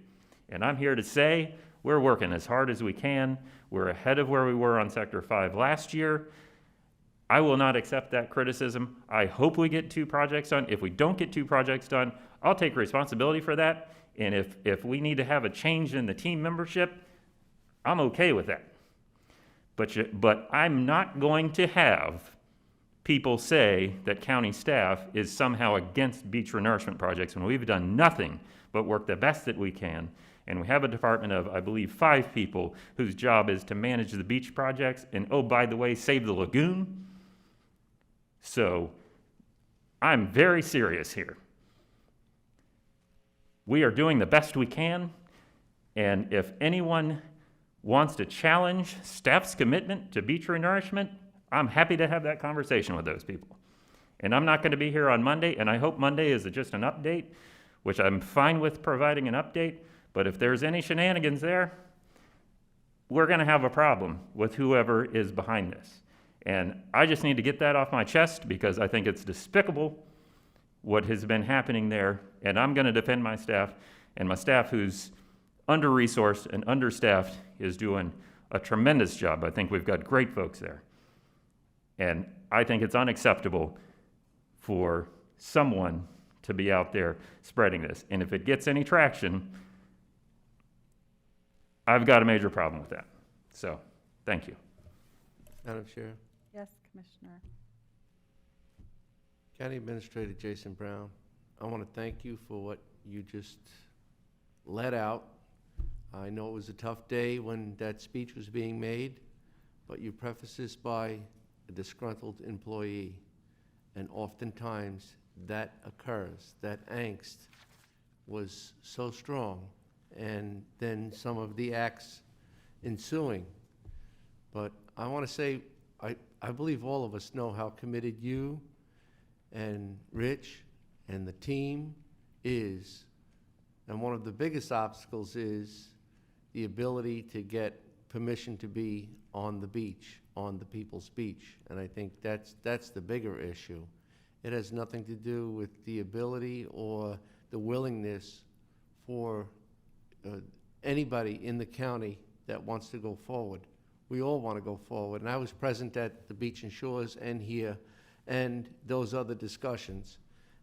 And I'm here to say we're working as hard as we can. We're ahead of where we were on Sector 5 last year. I will not accept that criticism. I hope we get 2 projects done. If we don't get 2 projects done, I'll take responsibility for that. And if we need to have a change in the team membership, I'm okay with that. But I'm not going to have people say that county staff is somehow against beach renourishment projects when we've done nothing but work the best that we can. And we have a department of, I believe, 5 people whose job is to manage the beach projects and, oh, by the way, save the lagoon. So I'm very serious here. We are doing the best we can, and if anyone wants to challenge staff's commitment to beach renourishment, I'm happy to have that conversation with those people. And I'm not going to be here on Monday, and I hope Monday is just an update, which I'm fine with providing an update, but if there's any shenanigans there, we're going to have a problem with whoever is behind this. And I just need to get that off my chest because I think it's despicable what has been happening there, and I'm going to defend my staff, and my staff who's under-resourced and understaffed is doing a tremendous job. I think we've got great folks there. And I think it's unacceptable for someone to be out there spreading this. And if it gets any traction, I've got a major problem with that. So, thank you. Madam Chair, Yes, Commissioner. County Administrator Jason Brown, I want to thank you for what you just let out. I know it was a tough day when that speech was being made, but you prefaced this by a disgruntled employee. And oftentimes that occurs, that angst was so strong, and then some of the acts ensuing. But I want to say, I believe all of us know how committed you and Rich and the team is. And one of the biggest obstacles is the ability to get permission to be on the beach, on the people's beach. And I think that's the bigger issue. It has nothing to do with the ability or the willingness for anybody in the county that wants to go forward. We all want to go forward. And I was present at the Beach and Shores and here and those other discussions.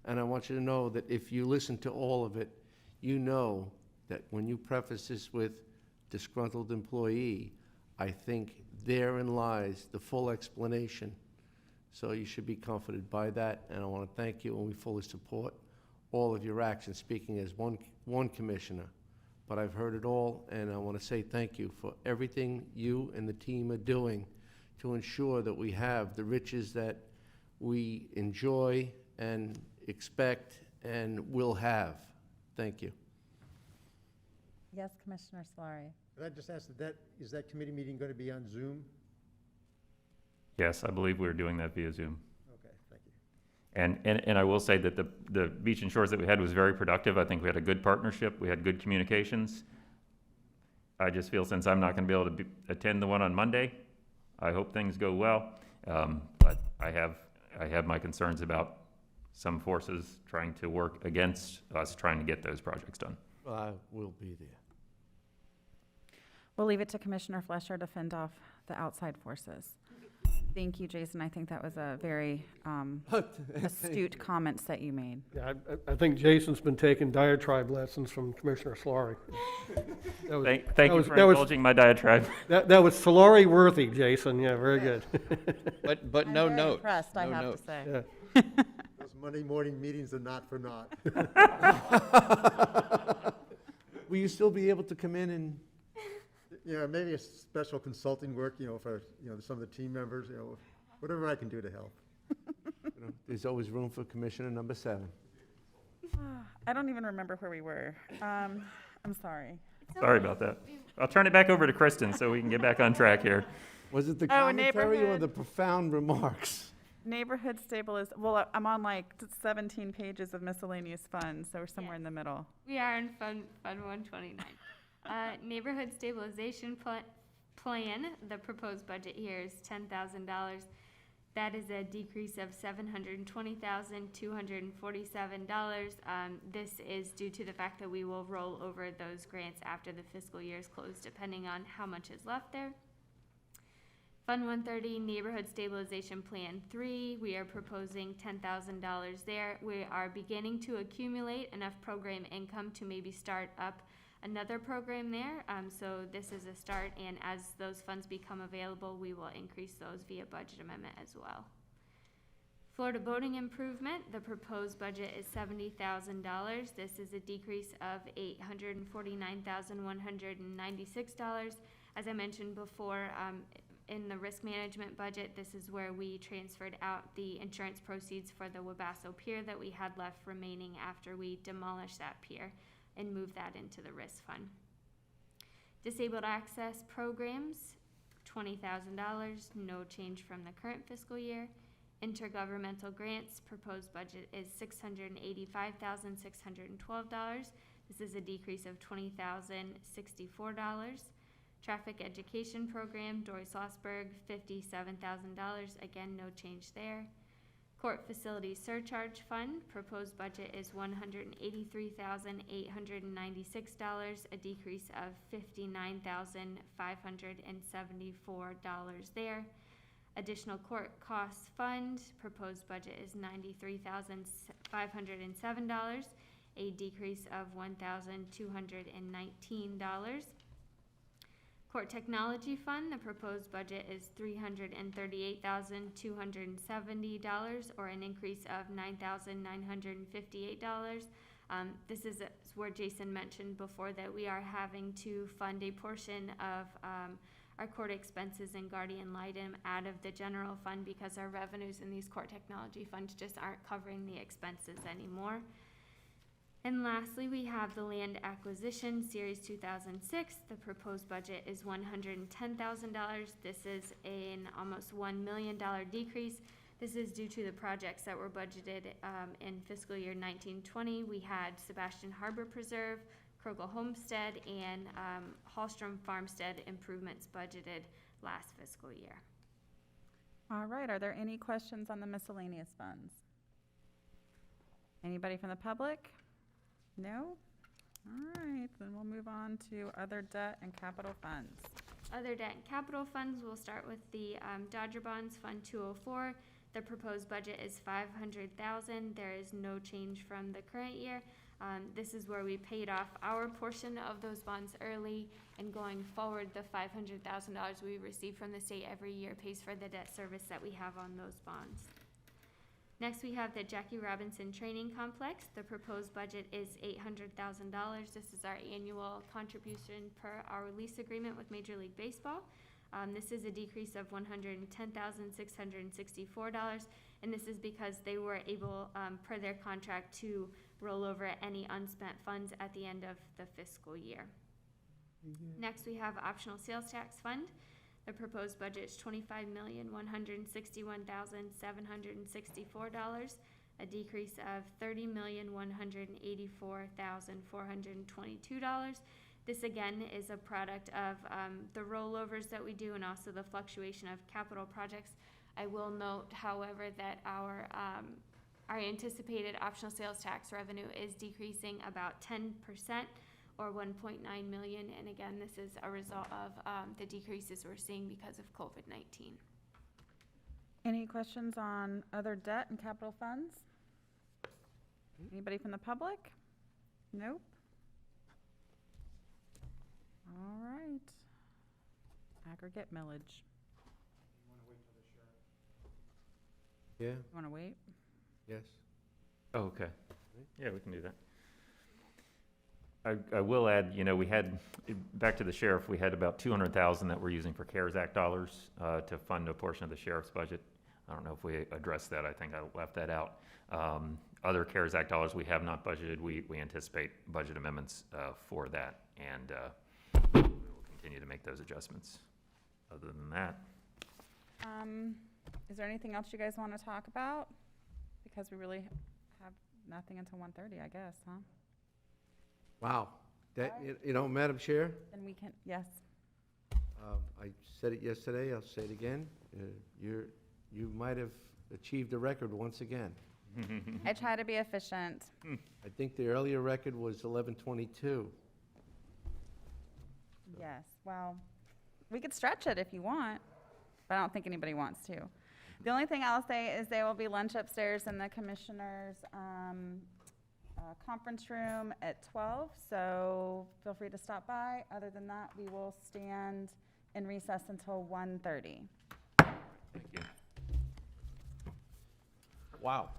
And I want you to know that if you listen to all of it, you know that when you preface this with disgruntled employee, I think therein lies the full explanation. So you should be comforted by that, and I want to thank you, and we fully support all of your actions, speaking as one commissioner. But I've heard it all, and I want to say thank you for everything you and the team are doing to ensure that we have the riches that we enjoy and expect and will have. Thank you. Yes, Commissioner Solari. Could I just ask, is that committee meeting going to be on Zoom? Yes, I believe we're doing that via Zoom. Okay, thank you. And I will say that the Beach and Shores that we had was very productive. I think we had a good partnership. We had good communications. I just feel since I'm not going to be able to attend the one on Monday, I hope things go well. But I have my concerns about some forces trying to work against us trying to get those projects done. I will be there. We'll leave it to Commissioner Flesher to fend off the outside forces. Thank you, Jason. I think that was a very astute comments that you made. Yeah, I think Jason's been taking diatribe lessons from Commissioner Solari. Thank you for indulging my diatribe. That was Solari worthy, Jason. Yeah, very good. But no note. Impressed, no I have note. to say. Yeah. Those Monday morning meetings are not for naught. Will you still be able to come in and? Yeah, maybe a special consulting work, for, some of the team members, whatever I can do to help. There's always room for Commissioner number 7. I don't even remember where we were. I'm sorry. Sorry about that. I'll turn it back over to Kristen so we can get back on track here. Was it the Oh, commentary or neighborhood. the profound remarks? Neighborhood well, I'm on like 17 pages of miscellaneous funds, so we're somewhere in the middle. We are in Fund 129. Neighborhood stabilization plan, the proposed budget here is $10,000. That is a decrease of $720,247. This is due to the fact that we will roll over those grants after the fiscal year is closed, depending on how much is left there. Fund 130, Neighborhood Stabilization Plan 3, we are proposing $10,000 there. We are beginning to accumulate enough program income to maybe start up another program there. So this is a start, and as those funds become available, we will increase those via budget amendment as well. Florida boating improvement, the proposed budget is $70,000. This is a decrease of $849,196. As I mentioned before, in the risk management budget, this is where we transferred out the insurance proceeds for the Wabasso Pier that we had left remaining after we demolished that pier and moved that into the risk fund. Disabled access programs, $20,000, no change from the current fiscal year. Intergovernmental grants, proposed budget is $685,612. This is a decrease of $20,064. Traffic education program, Doris Lossberg, $57,000. Again, no change there. Court facilities surcharge fund, proposed budget is $183,896, a decrease of $59,574 there. Additional court costs fund, proposed budget is $93,507, a decrease of $1,219. Court Technology Fund, the proposed budget is $338,270, or an increase of $9,958. This is where Jason mentioned before that we are having to fund a portion of our court expenses and guardian litem out of the general fund because our revenues in these court technology funds just aren't covering the expenses anymore. And lastly, we have the land acquisition series 2006. The proposed budget is $110,000. This is an almost $1 million decrease. This is due to the projects that were budgeted in fiscal year 1920. We had Sebastian Harbor Preserve, Krogel Homestead, and Hallstrom Farmstead improvements budgeted last fiscal year. All right, are there any questions on the miscellaneous funds? Anybody from the public? No? All right, then we'll move on to other debt and capital funds. Other debt and capital funds, we'll start with the Dodger Bonds Fund 204. The proposed budget is $500,000. There is no change from the current year. This is where we paid off our portion of those bonds early, and going forward, the $500,000 we receive from the state every year pays for the debt service that we have on those bonds. Next, we have the Jackie Robinson Training Complex. The proposed budget is $800,000. This is our annual contribution per our lease agreement with Major League Baseball. This is a decrease of $110,664, and this is because they were able, per their contract, to roll over any unspent funds at the end of the fiscal year. Next, we have optional sales tax fund. The proposed budget is $25,161,764, a decrease of $30,184,422. This again is a product of the rollovers that we do and also the fluctuation of capital projects. I will note, however, that our anticipated optional sales tax revenue is decreasing about 10%. Or $1.9 million, and again, this is a result of the decreases we're seeing because of COVID-19. Any questions on other debt and capital funds? Anybody from the public? Nope. All right. Aggregate millage. Yeah, You want to wait? yes. Oh, okay. Yeah, we can do that. I will add, we had, back to the sheriff, we had about $200,000 that we're using for CARES Act dollars to fund a portion of the sheriff's budget. I don't know if we addressed that. I think I left that out. Other CARES Act dollars we have not budgeted. We anticipate budget amendments for that, and we will continue to make those adjustments. Other than that, Is there anything else you guys want to talk about? Because we really have nothing until 1:30, I guess, huh? Wow. That, you know, Madam Chair, Then we can, yes. I said it yesterday, I'll say it again. You might have achieved a record once again. I try to be efficient. I think the earlier record was 11:22. Yes, well, we could stretch it if you want, but I don't think anybody wants to. The only thing I'll say is there will be lunch upstairs in the commissioners' conference room at 12, so feel free to stop by. Other than that, we will stand in recess until 1:30. thank you. Wow.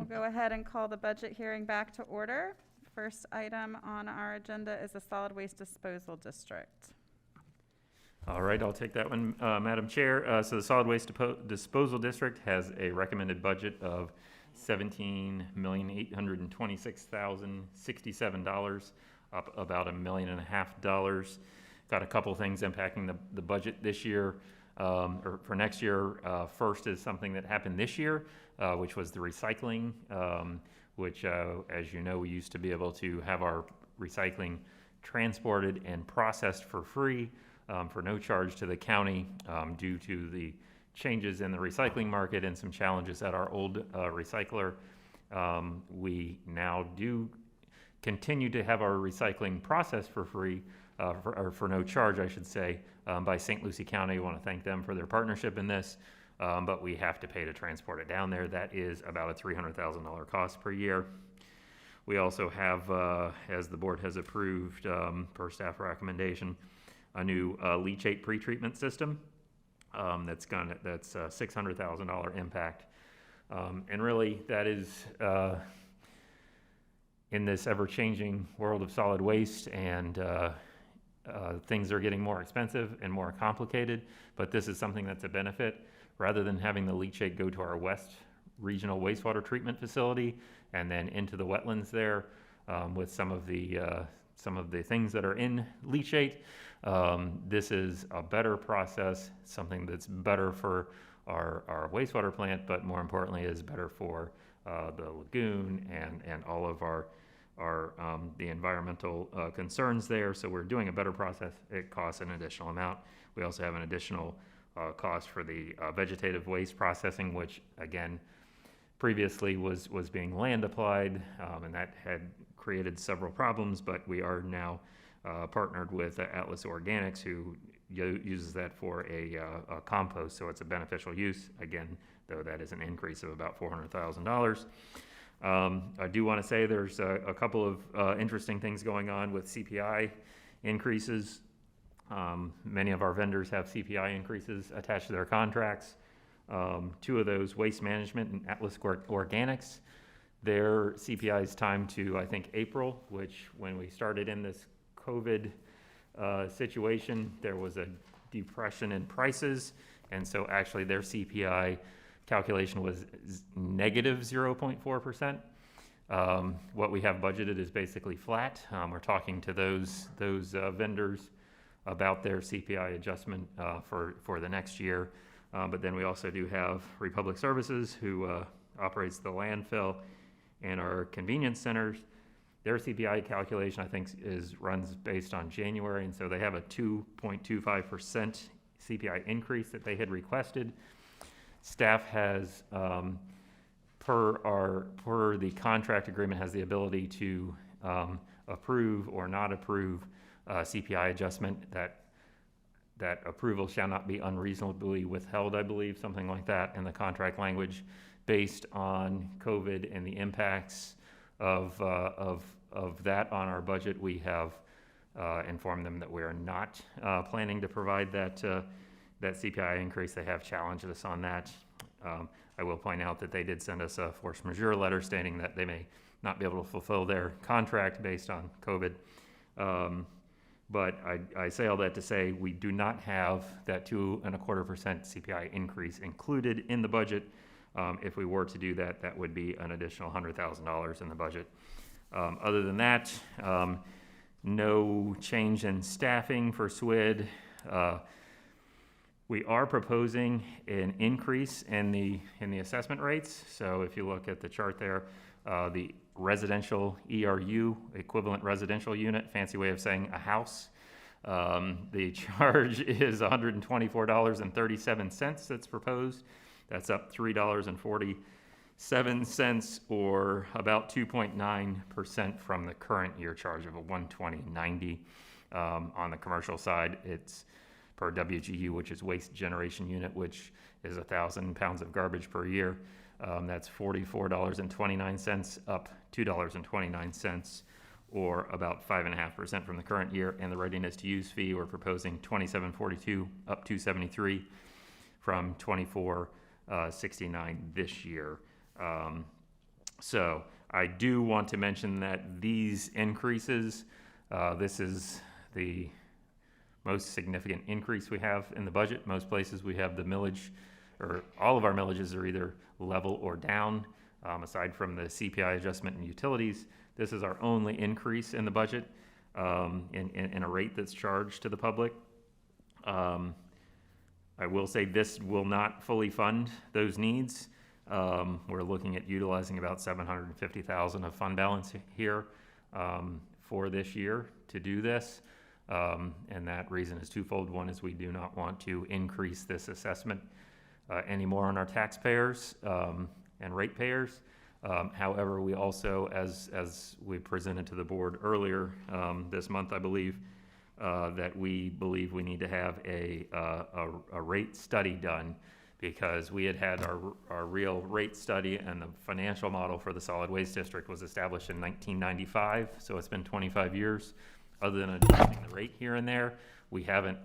go ahead and call the budget hearing back to order. First item on our agenda is the solid waste disposal district. All right, I'll take that one, Madam Chair. So the Solid Waste Disposal District has a recommended budget of $17,826,067, up about $1.5 million. Got a couple things impacting the budget this year, or for next year. First is something that happened this year, which was the recycling, which, as you know, we used to be able to have our recycling transported and processed for free, for no charge to the county, due to the changes in the recycling market and some challenges at our old recycler. We now do continue to have our recycling processed for free, or for no charge, I should say, by St. Lucie County. I want to thank them for their partnership in this, but we have to pay to transport it down there. That is about a $300,000 cost per year. We also have, as the board has approved, per staff recommendation, a new leachate pretreatment system. That's $600,000 impact, and really that is in this ever-changing world of solid waste, and things are getting more expensive and more complicated. But this is something that's a benefit, rather than having the leachate go to our West Regional Wastewater Treatment Facility and then into the wetlands there, with some of the things that are in leachate. This is a better process, something that's better for our wastewater plant, but more importantly is better for the lagoon and all of the environmental concerns there. So we're doing a better process. It costs an additional amount. We also have an additional cost for the vegetative waste processing, which again previously was being land applied, and that had created several problems, but we are now partnered with Atlas Organics, who uses that for a compost, so it's a beneficial use. Again, though, that is an increase of about $400,000. I do want to say there's a couple of interesting things going on with CPI increases. Many of our vendors have CPI increases attached to their contracts. Two of those, Waste Management and Atlas Organics, their CPI is timed to, I think, April, which when we started in this COVID situation, there was a depression in prices, and so actually their CPI calculation was negative 0.4%. What we have budgeted is basically flat. We're talking to those vendors about their CPI adjustment for the next year. But then we also do have Republic Services, who operates the landfill and our convenience centers. Their CPI calculation, I think, runs based on January, and so they have a 2.25% CPI increase that they had requested. Staff has, per the contract agreement, has the ability to approve or not approve CPI adjustment. That approval shall not be unreasonably withheld, I believe, something like that in the contract language, based on COVID and the impacts of that on our budget. We have informed them that we are not planning to provide that CPI increase. They have challenged us on that. I will point out that they did send us a force majeure letter stating that they may not be able to fulfill their contract based on COVID. But I say all that to say we do not have that 2.25% CPI increase included in the budget. If we were to do that, that would be an additional $100,000 in the budget. Other than that, no change in staffing for SWID. We are proposing an increase in the assessment rates. So if you look at the chart there, the residential ERU, equivalent residential unit, fancy way of saying a house, the charge is $124.37 that's proposed. That's up $3.47, or about 2.9% from the current year charge of a $120.90. On the commercial side, it's per WGU, which is waste generation unit, which is 1,000 pounds of garbage per year. That's $44.29, up $2.29, or about 5.5% from the current year. And the readiness to use fee, we're proposing $27.42, up $2.73 from $24.69 this year. So I do want to mention that these increases, this is the most significant increase we have in the budget. Most places we have the millage, or all of our millages are either level or down, aside from the CPI adjustment and utilities. This is our only increase in the budget in a rate that's charged to the public. I will say this will not fully fund those needs. We're looking at utilizing about $750,000 of fund balance here for this year to do this. And that reason is twofold. One is we do not want to increase this assessment anymore on our taxpayers and ratepayers. However, we also, as we presented to the board earlier this month, I believe, that we believe we need to have a rate study done, because we had our real rate study, and the financial model for the solid waste district was established in 1995, so it's been 25 years. Other than adjusting the rate here and there, we haven't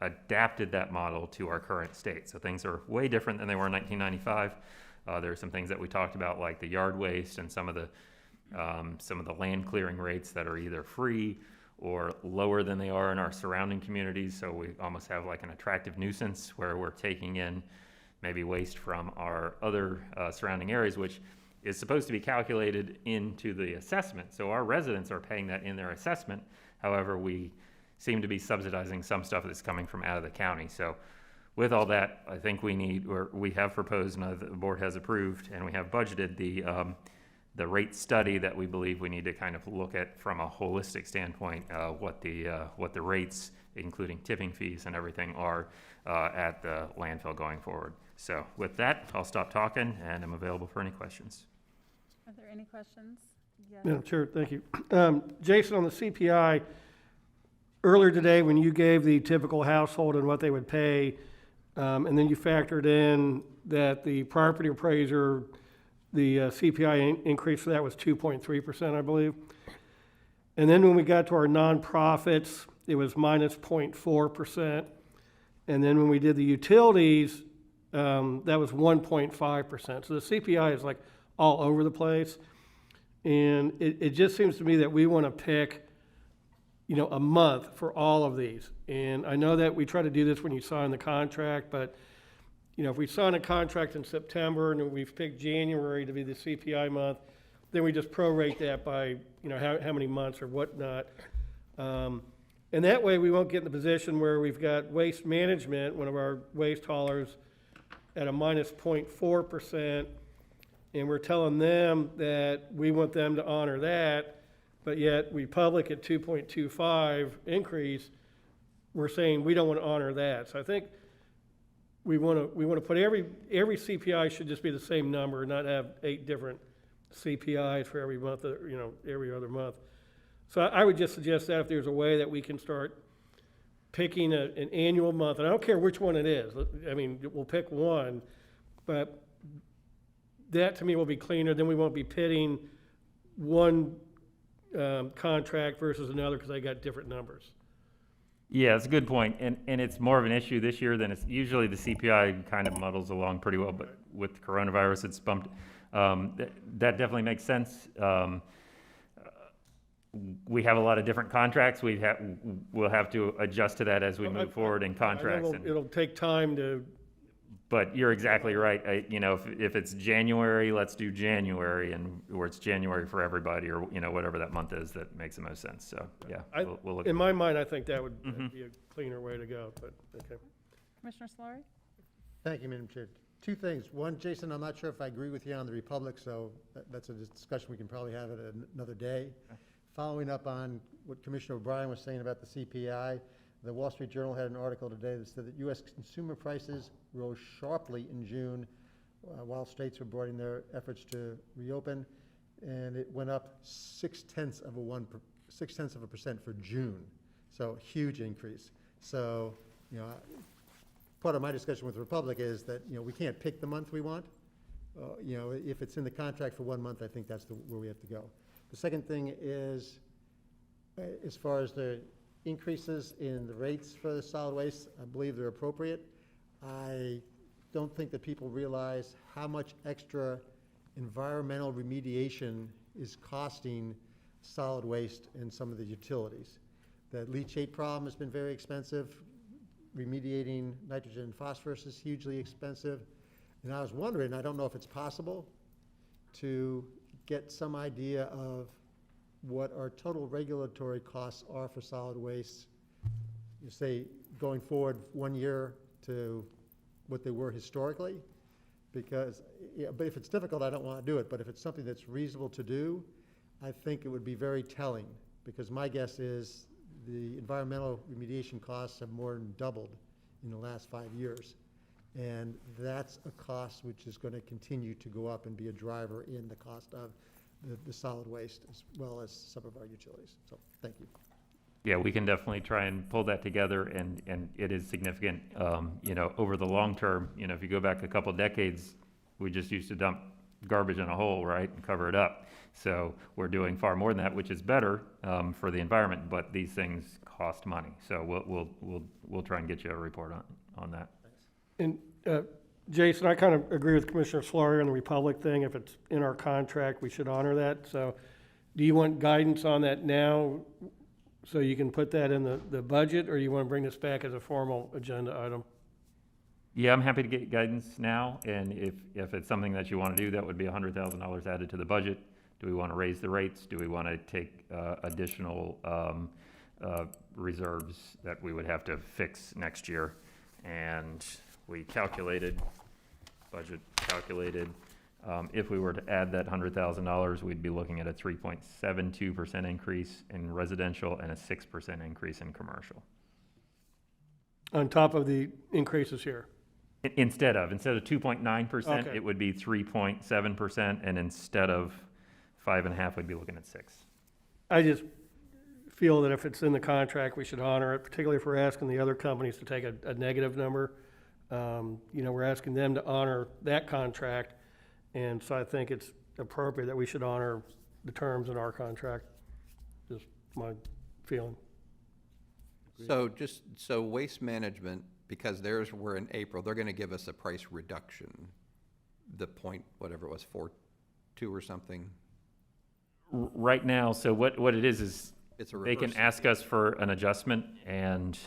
adapted that model to our current state. So things are way different than they were in 1995. There are some things that we talked about, like the yard waste and some of the land clearing rates that are either free or lower than they are in our surrounding communities. So we almost have like an attractive nuisance where we're taking in maybe waste from our other surrounding areas, which is supposed to be calculated into the assessment. So our residents are paying that in their assessment. However, we seem to be subsidizing some stuff that's coming from out of the county. So with all that, I think we have proposed, and the board has approved, and we have budgeted the rate study that we believe we need to kind of look at from a holistic standpoint, what the rates, including tipping fees and everything, are at the landfill going forward. So with that, I'll stop talking, and I'm available for any questions. Are there any questions? Yes. Madam Chair, thank you. Jason, on the CPI, earlier today when you gave the typical household and what they would pay, and then you factored in that the property appraiser, the CPI increase for that was 2.3%, I believe. And then when we got to our nonprofits, it was minus 0.4%. And then when we did the utilities, that was 1.5%. So the CPI is like all over the place. And it just seems to me that we want to pick, a month for all of these. And I know that we try to do this when you sign the contract, but if we sign a contract in September and we've picked January to be the CPI month, then we just prorate that by, how many months or whatnot. And that way we won't get in the position where we've got waste management, one of our waste haulers, at a minus 0.4%, and we're telling them that we want them to honor that, but yet we public at 2.25 increase, we're saying we don't want to honor that. So I think we want to put every CPI should just be the same number, not have 8 different CPIs for every month, every other month. So I would just suggest that if there's a way that we can start picking an annual month, and I don't care which one it is. I mean, we'll pick one, but that to me will be cleaner. Then we won't be pitting one contract versus another because they got different numbers. Yeah, it's a good point, and it's more of an issue this year than it's usually. The CPI kind of muddles along pretty well, but with coronavirus, it's bumped. That definitely makes sense. We have a lot of different contracts. We'll have to adjust to that as we move forward in contracts. It'll take time to. But you're exactly right. If it's January, let's do January, or it's January for everybody, or whatever that month is that makes the most sense. So yeah, we'll look. In my mind, I think that would be a cleaner way to go. But okay. Commissioner Solari? Thank you, Madam Chair. 2 things. One, Jason, I'm not sure if I agree with you on the Republic, so that's a discussion we can probably have at another day. Okay. Following up on what Commissioner O'Brien was saying about the CPI, the Wall Street Journal had an article today that said that U.S. consumer prices rose sharply in June while states were broadening their efforts to reopen, and it went up 0.6% for June. So huge increase. So part of my discussion with the Republic is that we can't pick the month we want. If it's in the contract for 1 month, I think that's where we have to go. The second thing is, as far as the increases in the rates for the solid waste, I believe they're appropriate. I don't think that people realize how much extra environmental remediation is costing solid waste and some of the utilities. The leachate problem has been very expensive. Remediating nitrogen and phosphorus is hugely expensive. And I was wondering, I don't know if it's possible, to get some idea of what our total regulatory costs are for solid waste, you say, going forward 1 year to what they were historically. Because, yeah, but if it's difficult, I don't want to do it. But if it's something that's reasonable to do, I think it would be very telling. Because my guess is the environmental remediation costs have more than doubled in the last 5 years. And that's a cost which is going to continue to go up and be a driver in the cost of the solid waste as well as some of our utilities. So, thank you. Yeah, we can definitely try and pull that together, and it is significant. You know, over the long term, you know, if you go back a couple decades, we just used to dump garbage in a hole, right, and cover it up. So we're doing far more than that, which is better for the environment, but these things cost money. So we'll try and get you a report on that. And Jason, I kind of agree with Commissioner Flory on the Republic thing. If it's in our contract, we should honor that. So do you want guidance on that now so you can put that in the budget, or you want to bring this back as a formal agenda item? Yeah, I'm happy to get guidance now, and if it's something that you want to do, that would be $100,000 added to the budget. Do we want to raise the rates? Do we want to take additional reserves that we would have to fix next year? And we calculated, budget calculated, if we were to add that $100,000, we'd be looking at a 3.72% increase in residential and a 6% increase in commercial. On top of the increases here? Instead of 2.9%, Okay. it would be 3.7%, and instead of 5.5%, we'd be looking at 6. I just feel that if it's in the contract, we should honor it, particularly if we're asking the other companies to take a negative number. You know, we're asking them to honor that contract, and so I think it's appropriate that we should honor the terms in our contract. Just my feeling. So Waste Management, because theirs were in April, they're gonna give us a price reduction, the point, whatever it was, 4.2 or something. Right now, so what it is It's a they can reverse. ask us for an adjustment, and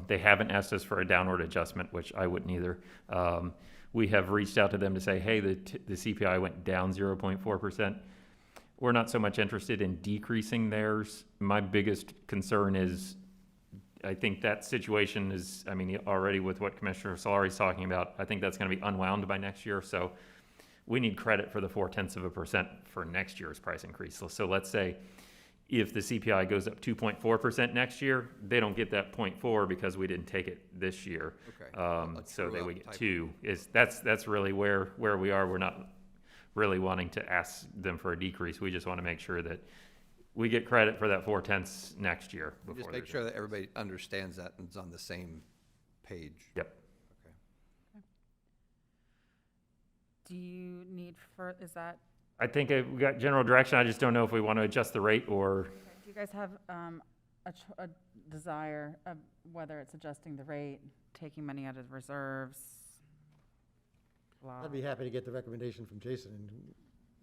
they haven't asked us for a downward adjustment, which I wouldn't either. We have reached out to them to say, hey, the CPI went down 0.4%. We're not so much interested in decreasing theirs. My biggest concern is, I think that situation is, I mean, already with what Commissioner Solari is talking about, I think that's going to be unwound by next year. So we need credit for the 0.4% for next year's price increase. So let's say if the CPI goes up 2.4% next year, they don't get that 0.4 because we didn't take it this year. Okay. So they would get 2. That's really where we are. We're not really wanting to ask them for a decrease. We just want to make sure that we get credit for that 0.4 next year. Just make sure that everybody understands that and is on the same page. Yep. Do you need is that, I think we got general direction. I just don't know if we want to adjust the rate or. do you guys have a desire of whether it's adjusting the rate, taking money out of reserves? Blah. I'd be happy to get the recommendation from Jason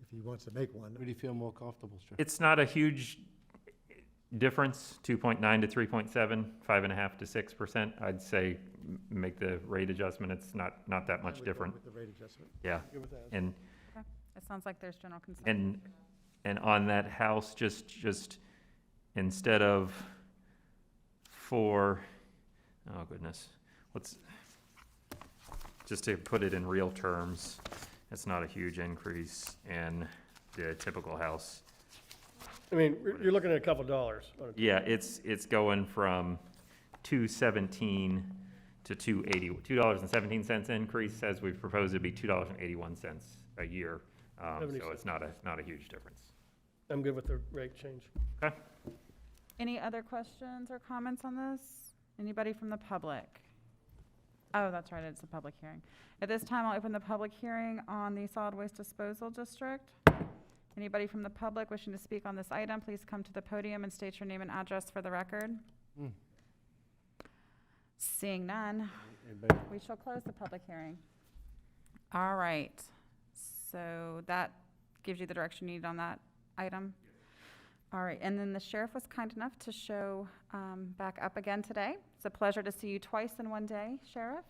if he wants to make one. Where do you feel more comfortable, Chair? It's not a huge difference, 2.9 to 3.7, 5.5 to 6%. I'd say make the rate adjustment. It's not that much different. With the rate adjustment. Yeah. Good with that. And Okay. It sounds like there's general consensus. and on that house, just instead of 4, oh goodness, just to put it in real terms, it's not a huge increase in the typical house. I mean, you're looking at a couple dollars. Yeah, it's going from $2.17 to $2.80, $2.17 increase, as we've proposed, it'd be $2.81 a year. So it's not a huge difference. I'm good with the rate change. Okay. Any other questions or comments on this? Anybody from the public? Oh, that's right, it's a public hearing. At this time, I'll open the public hearing on the solid waste disposal district. Anybody from the public wishing to speak on this item, please come to the podium and state your name and address for the record. Seeing none, we shall close the public hearing. All right. So that gives you the direction you need on that item. All right, and then the sheriff was kind enough to show back up again today. It's a pleasure to see you twice in one day, Sheriff.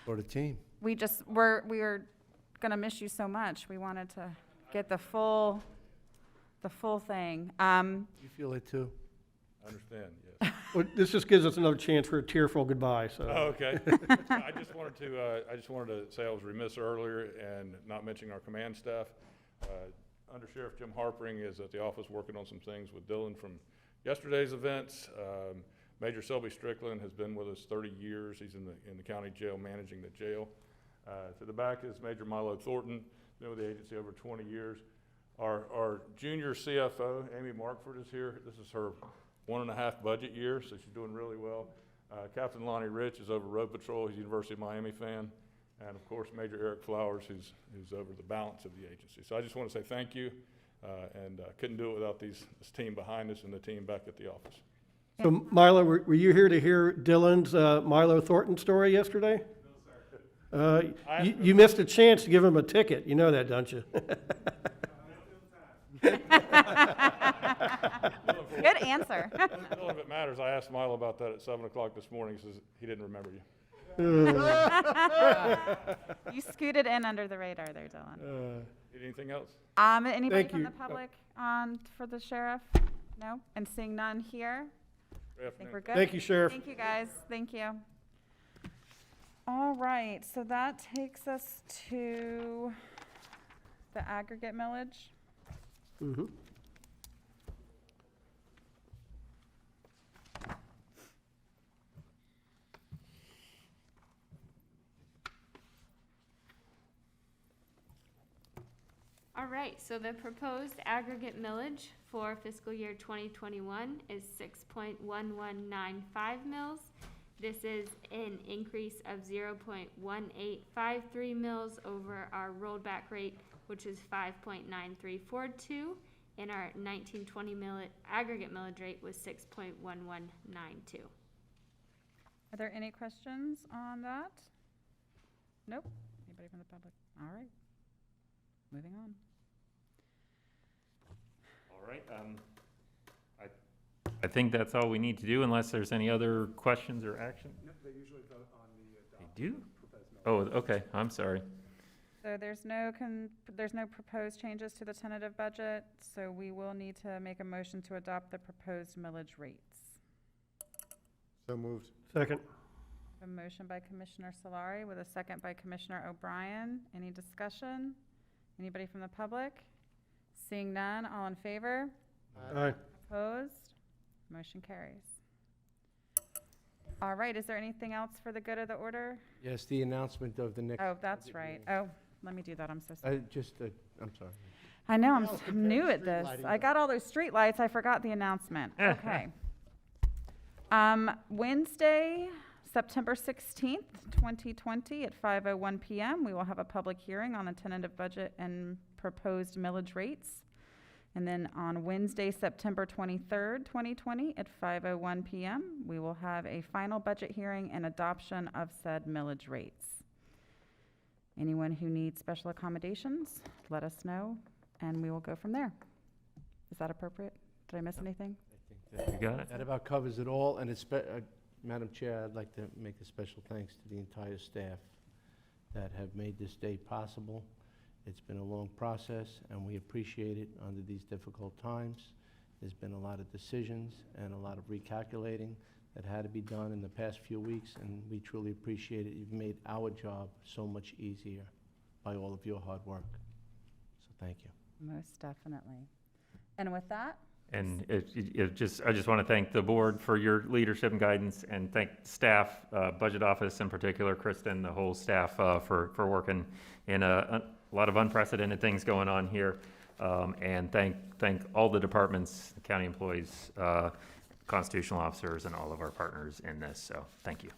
For the team. We are gonna miss you so much. We wanted to get the full thing. You feel it too? I understand, yes. Well, this just gives us another chance for a tearful goodbye, so. Oh, okay. I just wanted to say I was remiss earlier and not mentioning our command staff. Under Sheriff Jim Harpering is at the office working on some things with Dylan from yesterday's events. Major Selby Strickland has been with us 30 years. He's in the county jail, managing the jail. To the back is Major Milo Thornton, been with the agency over 20 years. Our junior CFO, Amy Markford, is here. This is her 1.5 budget year, so she's doing really well. Captain Lonnie Rich is over road patrol. He's a University of Miami fan. And of course, Major Eric Flowers, who's over the balance of the agency. So I just want to say thank you, and couldn't do it without this team behind us and the team back at the office. So Milo, were you here to hear Dylan's Milo Thornton story yesterday? No, sir. You missed a chance to give him a ticket. You know that, don't you? Good answer. Dylan, if it matters, I asked Milo about that at 7 o'clock this morning. He says he didn't remember you. You scooted in under the radar there, Dylan. Need anything else? Anybody Thank from you. the public for the sheriff? No? And seeing none here? I think we're good. Thank you, Sheriff. Thank you, guys. Thank you. All right, so that takes us to the aggregate millage. Mm-hmm. All right, so the proposed aggregate millage for fiscal year 2021 is 6.1195 mils. This is an increase of 0.1853 mils over our rollback rate, which is 5.9342, and our 1920 aggregate millage rate was 6.1192. Are there any questions on that? Nope. Anybody from the public? All right. Moving on. All right, I think that's all we need to do unless there's any other questions or action. They usually vote on the. They do? Oh, okay, I'm sorry. So there's no proposed changes to the tentative budget, so we will need to make a motion to adopt the proposed millage rates. So moved. Second. A motion by Commissioner Solari with a second by Commissioner O'Brien. Any discussion? Anybody from the public? Seeing none, all in favor? Aye. Opposed? Motion carries. All right, is there anything else for the good of the order? Yes, the announcement of the next. Oh, that's right. Oh, let me do that. I'm so sorry. I'm sorry. I know, Well, I'm compared new to at this. street lighting, I but- got all those street lights, I forgot the announcement. Okay. Wednesday, September 16th, 2020, at 5:01 PM, we will have a public hearing on the tentative budget and proposed millage rates. And then on Wednesday, September 23rd, 2020, at 5:01 PM, we will have a final budget hearing and adoption of said millage rates. Anyone who needs special accommodations, let us know, and we will go from there. Is that appropriate? Did I miss anything? You got it? That about covers it all, and Madam Chair, I'd like to make a special thanks to the entire staff that have made this day possible. It's been a long process, and we appreciate it under these difficult times. There's been a lot of decisions and a lot of recalculating that had to be done in the past few weeks, and we truly appreciate it. You've made our job so much easier by all of your hard work. So thank you. Most definitely. And with that, And I just want to thank the board for your leadership and guidance, and thank staff, budget office in particular, Kristen, the whole staff for working in a lot of unprecedented things going on here. And thank all the departments, county employees, constitutional officers, and all of our partners in this. So thank you.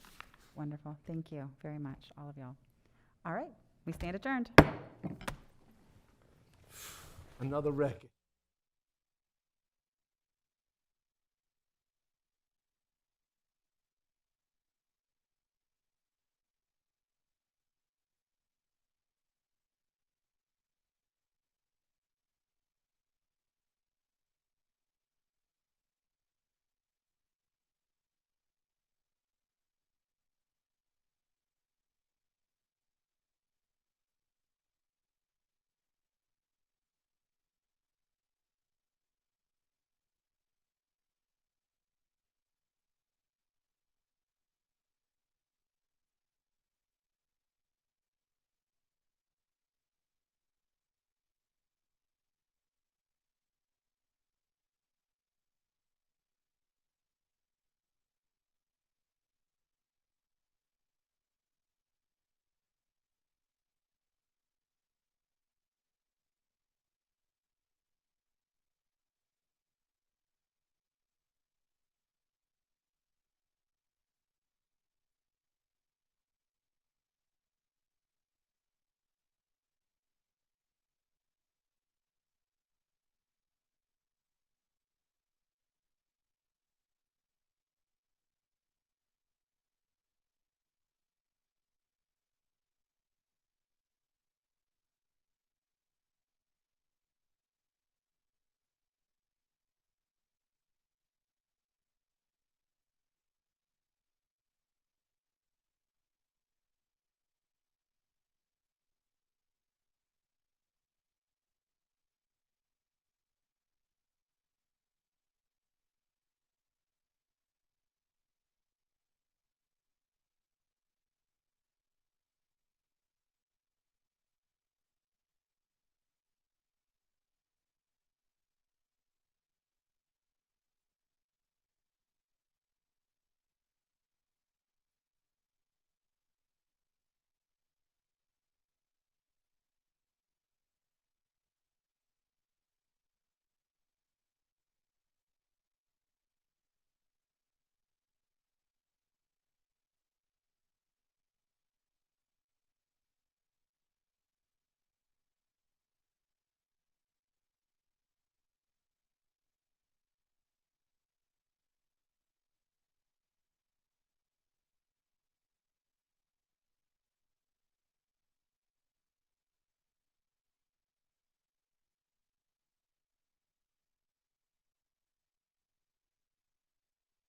wonderful. Thank you very much, all of y'all. All right, we stand adjourned. Another record.